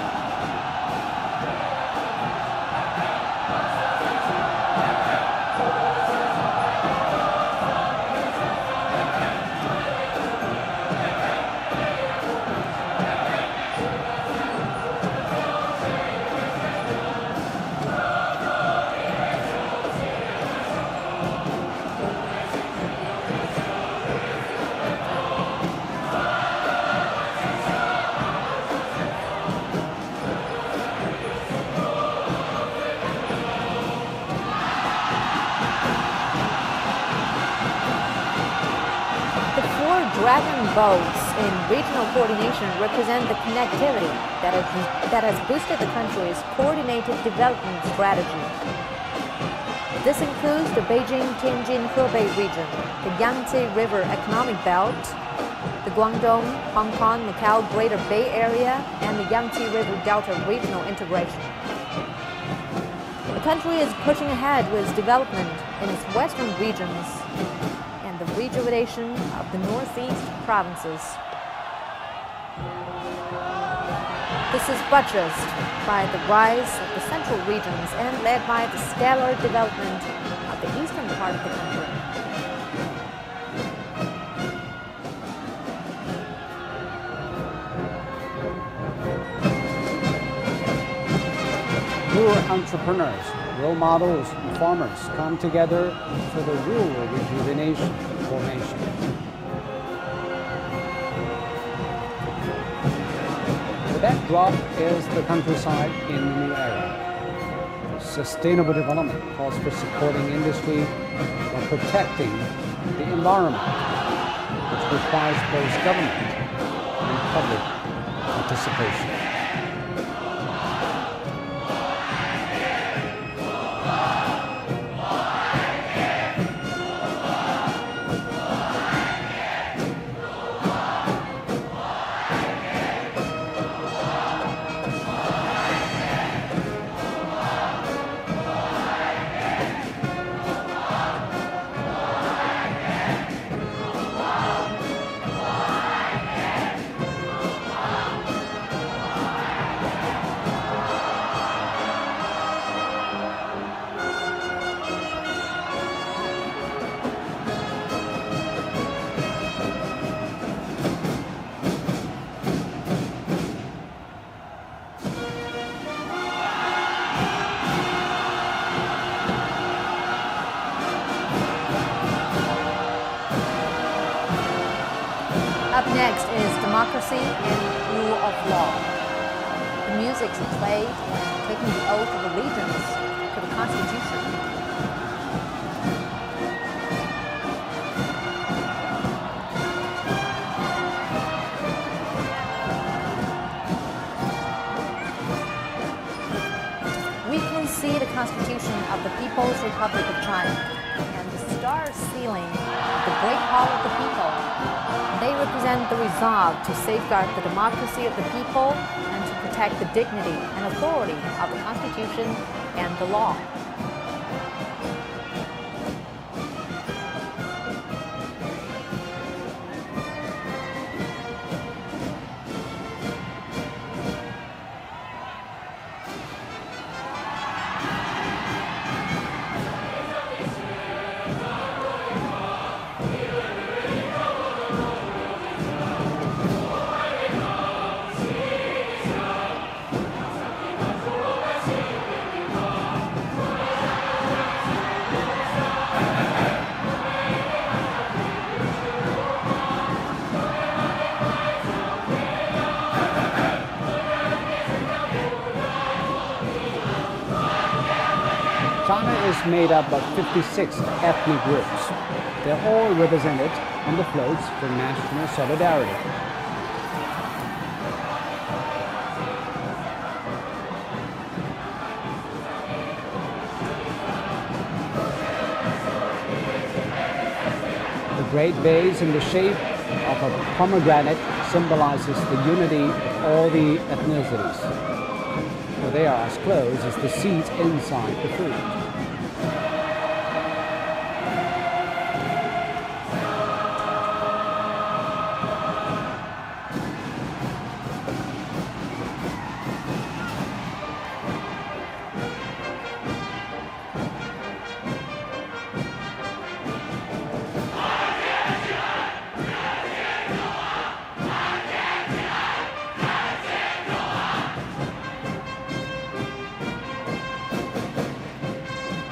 Dragon boats in regional coordination represent the connectivity that has boosted the country's coordinated development strategy. This includes the Beijing-Tianjin-Hebei region, the Yangtze River Economic Belt, the Guangdong, Hong Kong, Macau Greater Bay Area, and the Yangtze River Delta regional integration. The country is pushing ahead with development in its western regions and the rejuvenation of the northeast provinces. This is buttressed by the rise of the central regions and led by the stellar development of the eastern part of the country. Rural entrepreneurs, role models, and farmers come together for the rural rejuvenation formation. The backdrop is the countryside in the new era. Sustainable development calls for supporting industry while protecting the environment, which requires both government and public participation. Next is democracy and rule of law. The music is played when taking the oath of allegiance to the Constitution. We can see the Constitution of the People's Republic of China and the star ceiling of the Great Hall of the People. They represent the resolve to safeguard the democracy of the people and to protect the dignity and authority of the Constitution and the law. China is made up of 56 ethnic groups. They're all represented on the floats for national solidarity. The great vase in the shape of a pomegranate symbolizes the unity of all the ethnicities, for they are as close as the seeds inside the fruit.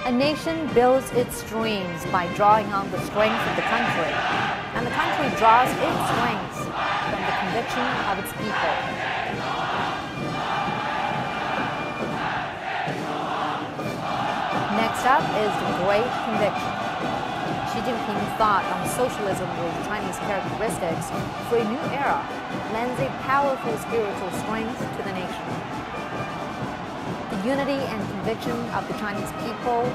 A nation builds its dreams by drawing on the strength of the country, and the country draws its strength from the conviction of its people. Next up is the Great Conviction. Xi Jinping thought on socialism with Chinese characteristics for a new era lends a powerful spiritual strength to the nation. The unity and conviction of the Chinese people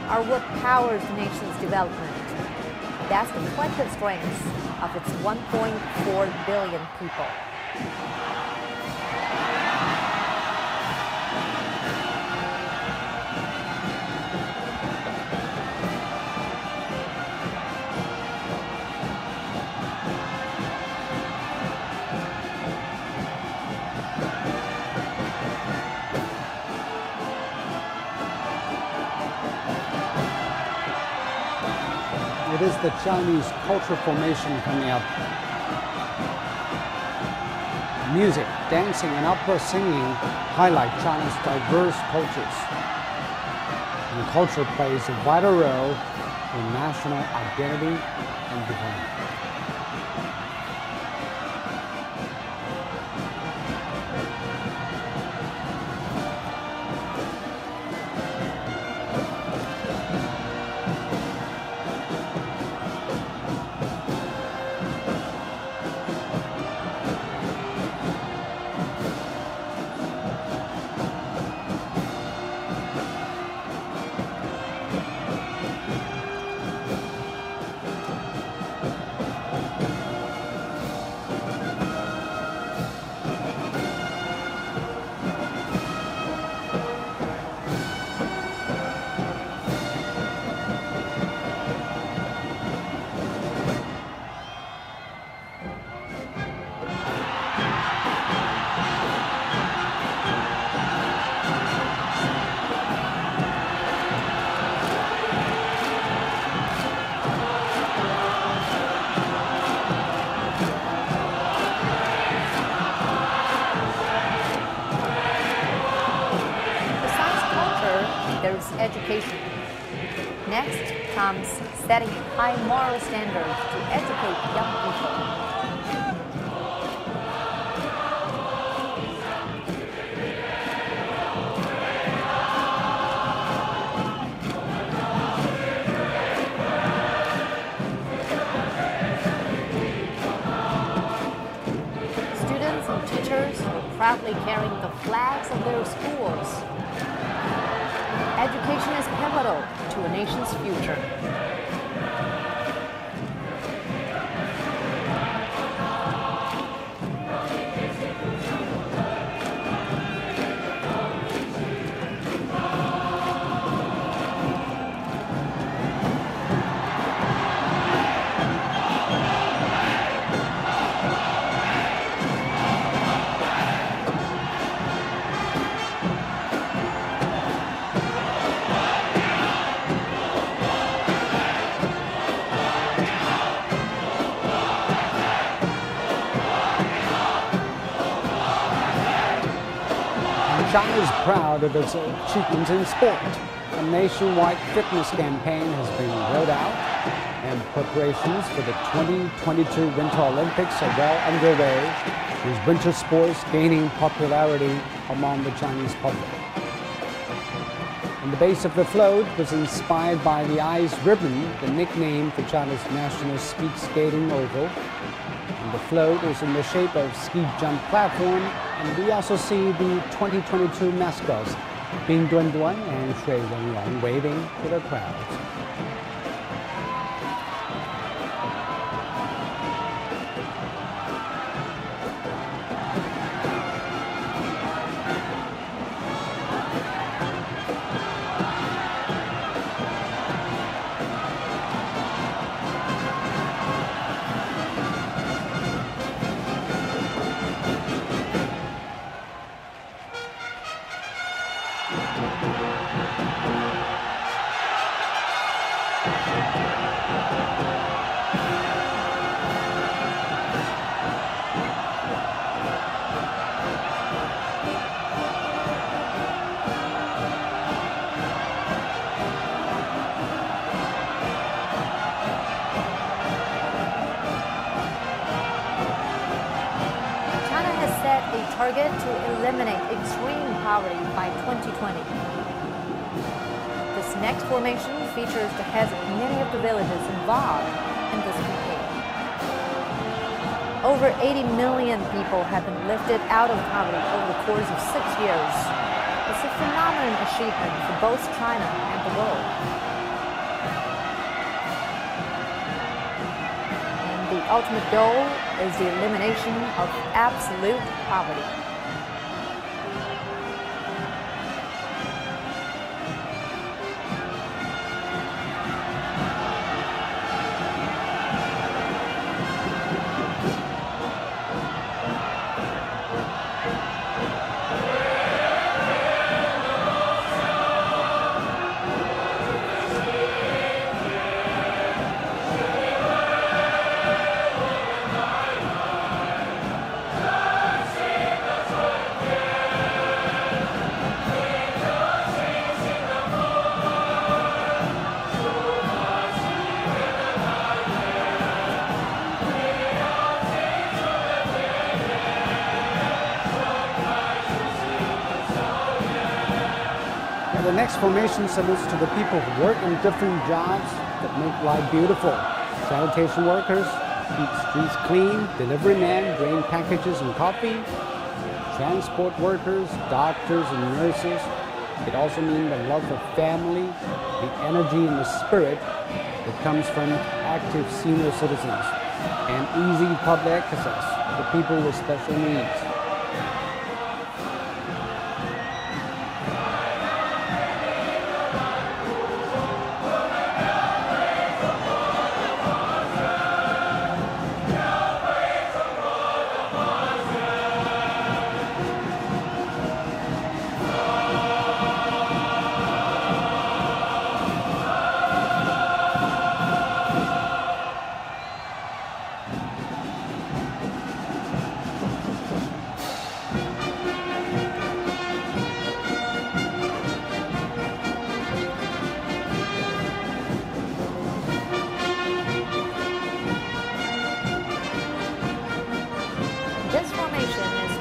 are what powers the nation's development. That's the collective strength of its 1.4 billion people. It is the Chinese cultural formation coming up. Music, dancing, and opera singing highlight China's diverse cultures. And culture plays a vital role in national identity and development. Education. Next comes setting high moral standards to educate young people. proudly carrying the flags of their schools. Education is pivotal to a nation's future. China is proud of its achievements in sport. A nationwide fitness campaign has been rolled out, and preparations for the 2022 Winter Olympics are well underway, with winter sports gaining popularity among the Chinese public. And the base of the float was inspired by the ice ribbon, the nickname for China's national speed skating oval. And the float is in the shape of ski jump platform, and we also see the 2022 mascots, Bing Duanduan and Shui Wengyong, waving to the crowds. Target to eliminate extreme poverty by 2020. This next formation features the heads of many of the villages involved in this campaign. Over 80 million people have been lifted out of poverty over the course of 6 years. It's a phenomenal achievement for both China and the world. The ultimate goal is the elimination of absolute poverty. The next formation salutes to the people who work in different jobs that make life beautiful. Sanitation workers keep streets clean, delivery men bring packages and coffee, transport workers, doctors and nurses. It also means the love of family, the energy and the spirit that comes from active senior citizens, and easy public access to people with special needs.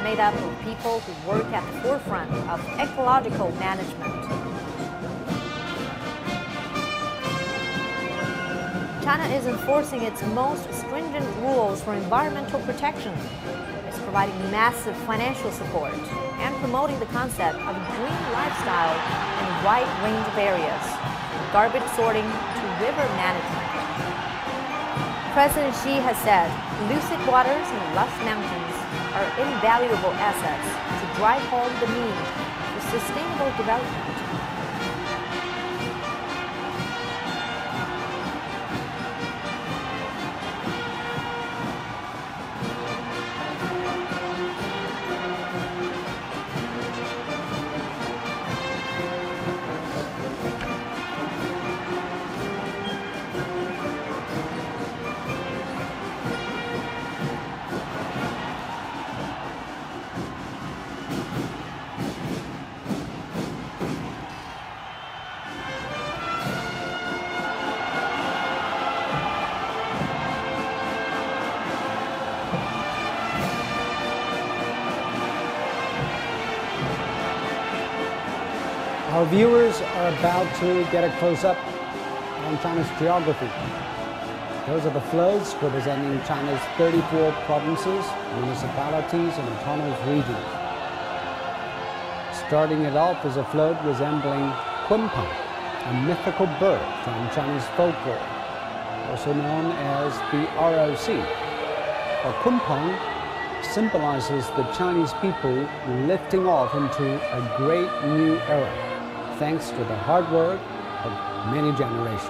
Made up of people who work at the forefront of ecological management. China is enforcing its most stringent rules for environmental protection. It's providing massive financial support and promoting the concept of a green lifestyle in a wide range of areas, from garbage sorting to river management. President Xi has said lucid waters and lush mountains are invaluable assets to drive home the need for sustainable development. Our viewers are about to get a close-up on China's geography. Those are the flows representing China's 34 provinces, municipalities, and autonomous regions. Starting it off is a float resembling Kunpeng, a mythical bird from Chinese folklore, also known as the ROC. Kunpeng symbolizes the Chinese people lifting off into a great new era, thanks to the hard work of many generations.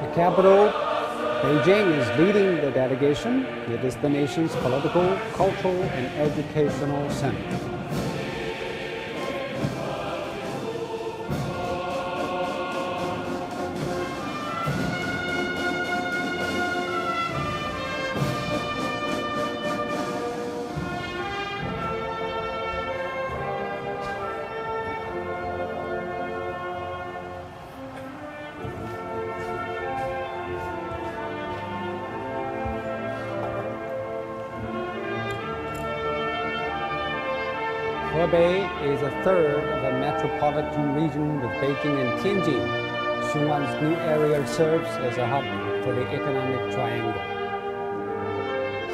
The capital, Beijing, is leading the delegation. It is the nation's political, cultural, and educational center. Hebei is a third of a metropolitan region with Beijing and Tianjin. Xunwan's new area serves as a hub for the economic triangle.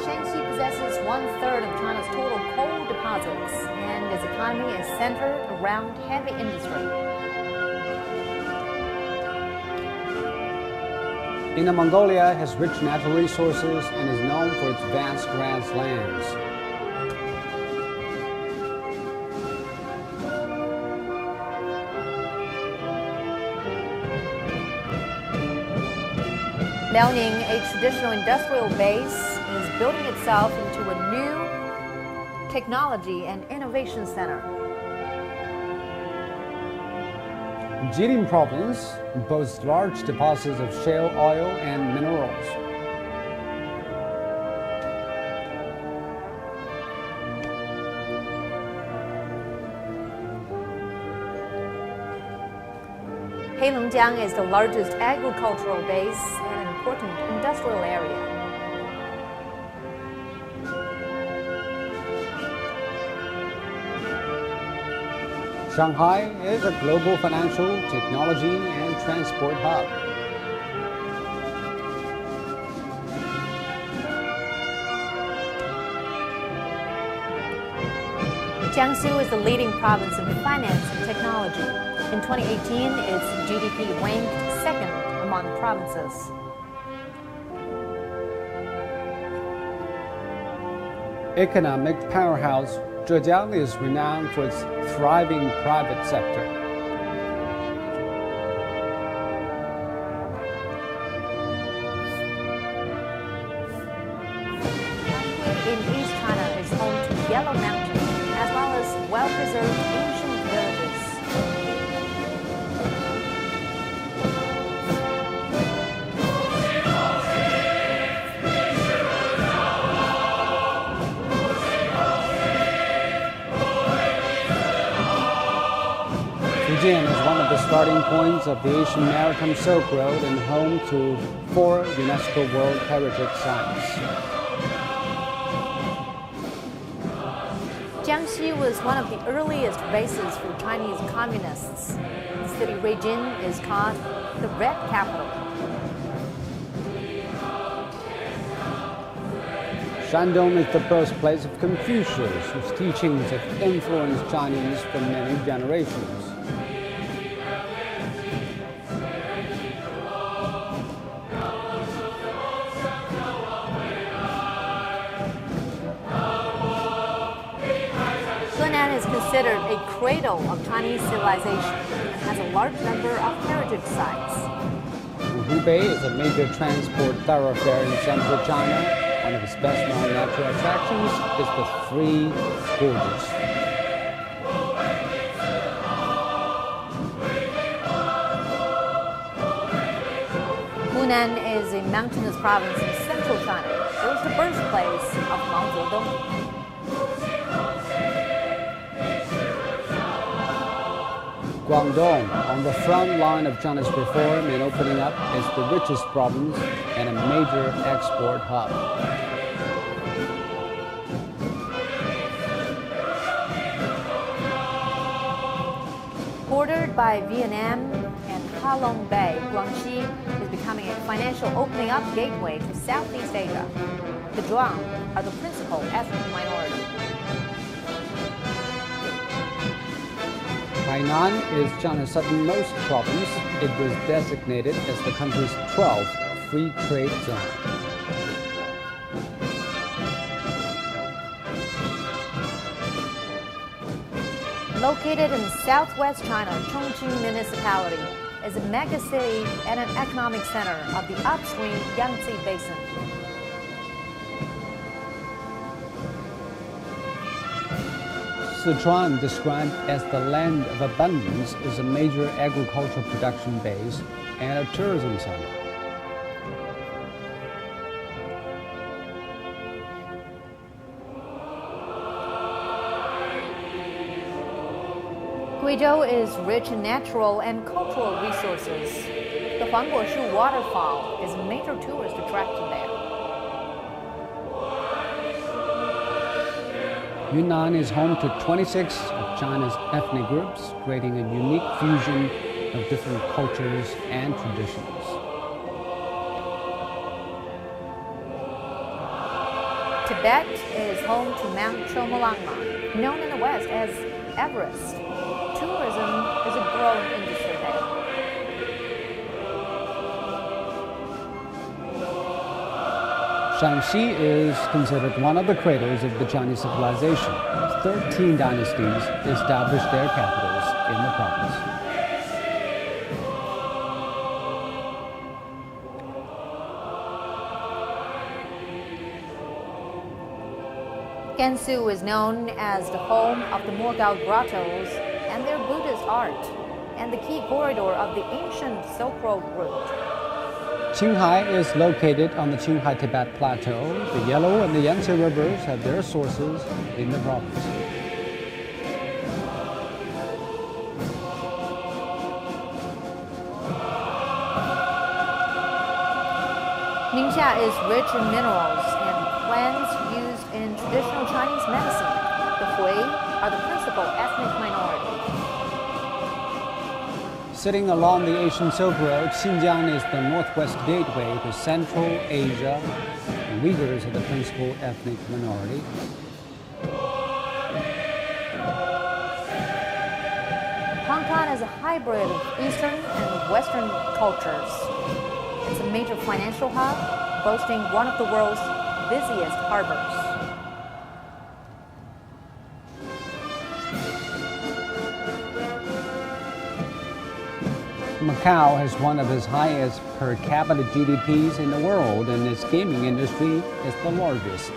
Shanxi possesses 1/3 of China's total coal deposits, and its economy is centered around heavy industry. Inner Mongolia has rich natural resources and is known for its vast grasslands. Liaoning, a traditional industrial base, is building itself into a new technology and innovation center. Jilin province boasts large deposits of shale oil and minerals. Heilongjiang is the largest agricultural base and an important industrial area. Shanghai is a global financial, technology, and transport hub. Jiangsu is the leading province in finance and technology. In 2018, its GDP ranked second among provinces. Economic powerhouse, Zhejiang is renowned for its thriving private sector. Fujian is one of the starting points of the Asian Maritime Silk Road and home to 4 UNESCO World Heritage Sites. Jiangxi was one of the earliest bases for Chinese communists. The city Ruijin is called the Red Capital. Shandong is the birthplace of Confucius, whose teachings have influenced Chinese for many generations. Henan is considered a cradle of Chinese civilization and has a large number of heritage sites. Hubei is a major transport thoroughfare in central China. One of its best-known natural attractions is the Three Gorges. Hunan is a mountainous province in central China. It was the birthplace of Mao Zedong. Guangdong, on the front line of China's reform and opening up, is the richest province and a major export hub. Bordered by Vietnam and Ha Long Bay, Guangxi is becoming a financial opening up gateway to Southeast Asia. The Zhuang are the principal ethnic minority. Hainan is China's southernmost province. It was designated as the country's 12th free trade zone. Located in southwest China, Chongqing Municipality is a mega city and an economic center of the upstream Yangtze Basin. Sichuan, described as the land of abundance, is a major agricultural production base and a tourism center. Guizhou is rich in natural and cultural resources. The Huangguoshu waterfall is a major tourist attraction there. Yunnan is home to 26 of China's ethnic groups, creating a unique fusion of different cultures and traditions. Tibet is home to Mount Chomolungma, known in the West as Everest. Tourism is a growing industry there. Shaanxi is considered one of the cradles of the Chinese civilization. 13 dynasties established their capitals in the province. Gansu is known as the home of the Mogao Grottos and their Buddhist art, and the key corridor of the ancient Silk Road route. Qinghai is located on the Qinghai-Tibet Plateau. The Yellow and the Yangtze rivers have their sources in the province. Ningxia is rich in minerals and plants used in traditional Chinese medicine. The Hui are the principal ethnic minority. Sitting along the Asian Silk Road, Xinjiang is the northwest gateway to Central Asia. The Uyghurs are the principal ethnic minority. Hong Kong is a hybrid of Eastern and Western cultures. It's a major financial hub, boasting one of the world's busiest harbors. Macau has one of its highest per capita GDPs in the world, and its gaming industry is the largest.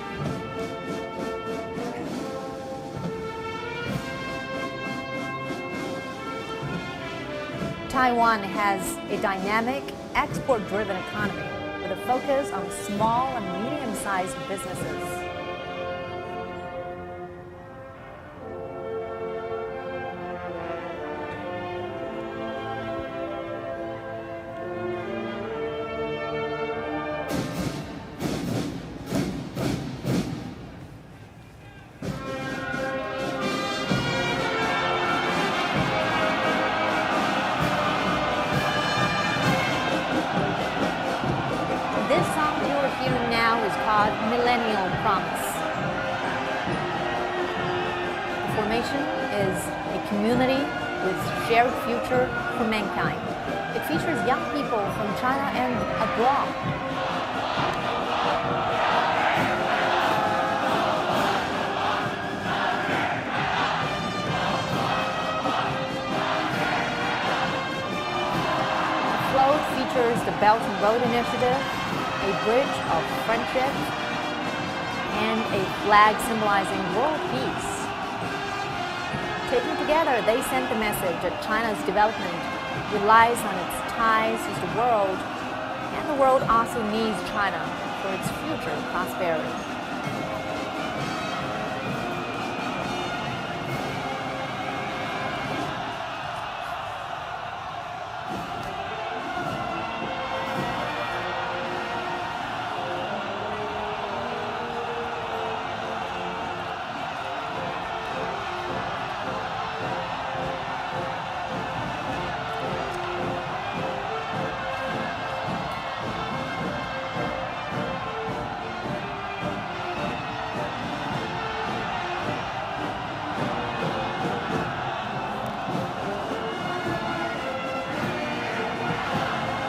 Taiwan has a dynamic, export-driven economy with a focus on small and medium-sized businesses. community with shared future for mankind. It features young people from China and abroad. The float features the Belt and Road Initiative, a bridge of friendship, and a flag symbolizing world peace. Taken together, they sent the message that China's development relies on its ties to the world, and the world also needs China for its future prosperity.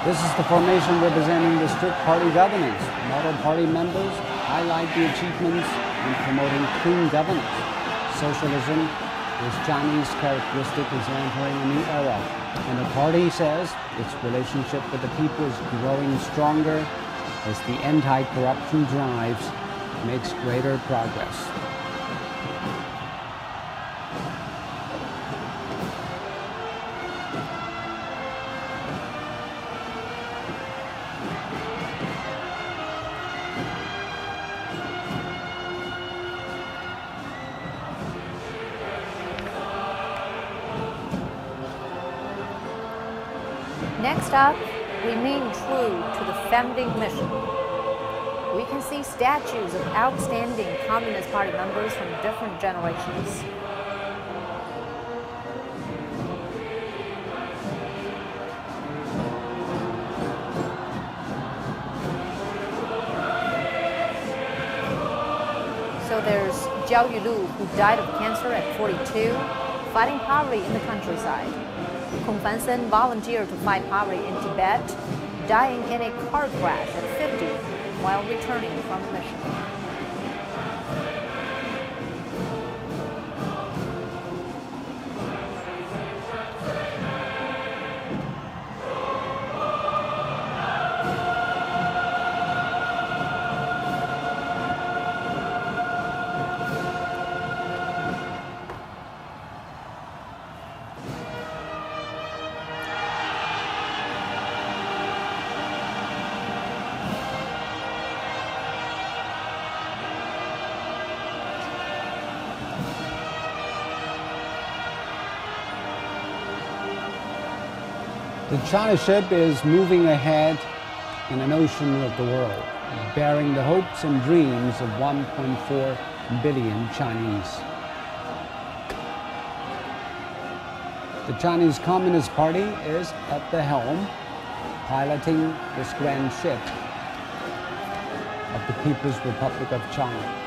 This is the formation representing the strict party governance. Model party members highlight the achievements in promoting clean governance. Socialism, this Chinese characteristic, is entering a new era, and the party says its relationship with the people is growing stronger as the anti-corruption drives makes greater progress. Next up, remain true to the founding mission. We can see statues of outstanding Communist Party members from different generations. So there's Jiao Yulu, who died of cancer at 42, fighting poverty in the countryside. Kong Fansen volunteered to fight poverty in Tibet, dying in a car crash at 50 while returning from a mission. The China ship is moving ahead in an ocean of the world, bearing the hopes and dreams of 1.4 billion Chinese. The Chinese Communist Party is at the helm, piloting this grand ship of the People's Republic of China.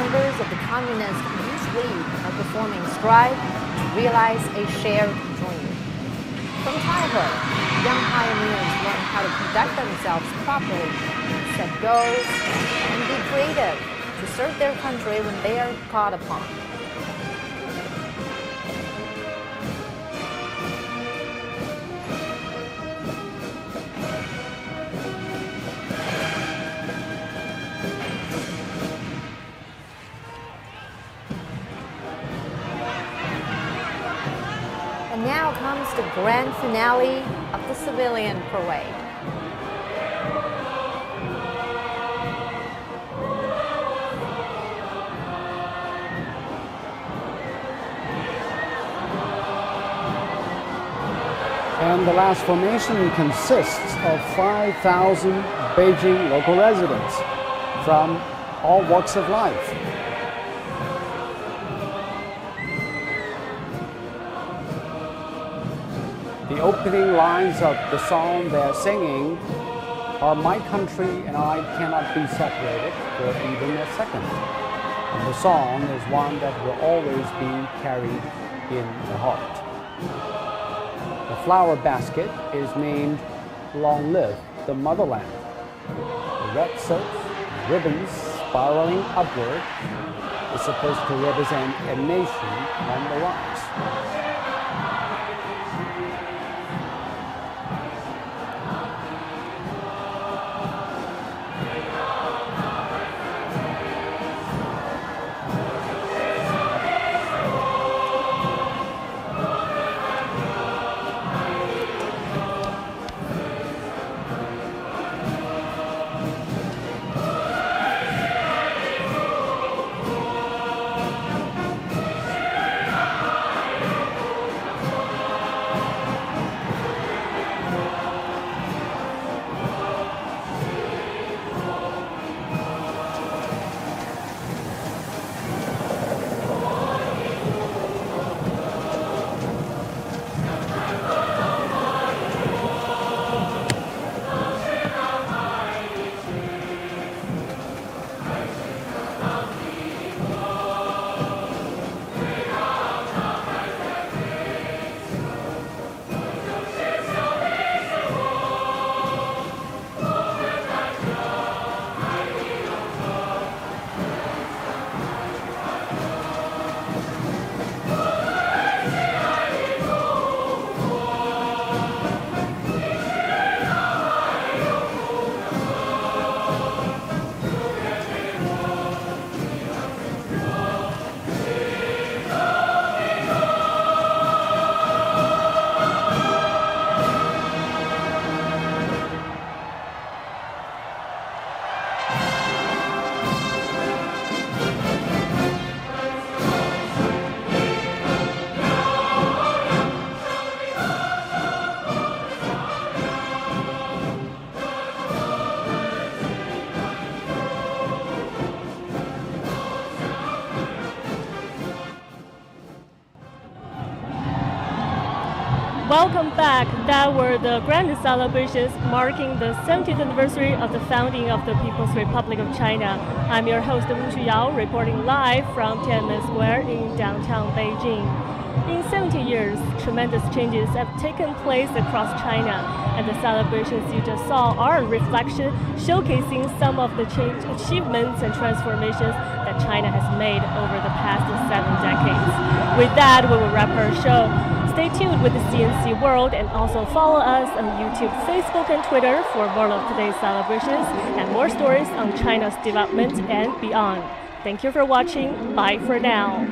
members of the Communist Youth League are performing Strive to realize a shared dream. From childhood, young pioneers learn how to conduct themselves properly, set goals, and be creative to serve their country when they are called upon. And now comes the grand finale of the civilian parade. And the last formation consists of 5,000 Beijing local residents from all walks of life. The opening lines of the song they're singing are "My country and I cannot be separated for even a second." And the song is one that will always be carried in the heart. The flower basket is named "Long Live the Motherland." The red silk ribbons spiraling upward is supposed to represent a nation on the rise. Welcome back. That were the grand celebrations marking the 70th anniversary of the founding of the People's Republic of China. I'm your host, Wu Xuyao, reporting live from Tiananmen Square in downtown Beijing. In 70 years, tremendous changes have taken place across China, and the celebrations you just saw are a reflection showcasing some of the achievements and transformations that China has made over the past 7 decades. With that, we will wrap our show. Stay tuned with the CNC World and also follow us on YouTube, Facebook, and Twitter for more of today's celebrations and more stories on China's development and beyond. Thank you for watching. Bye for now.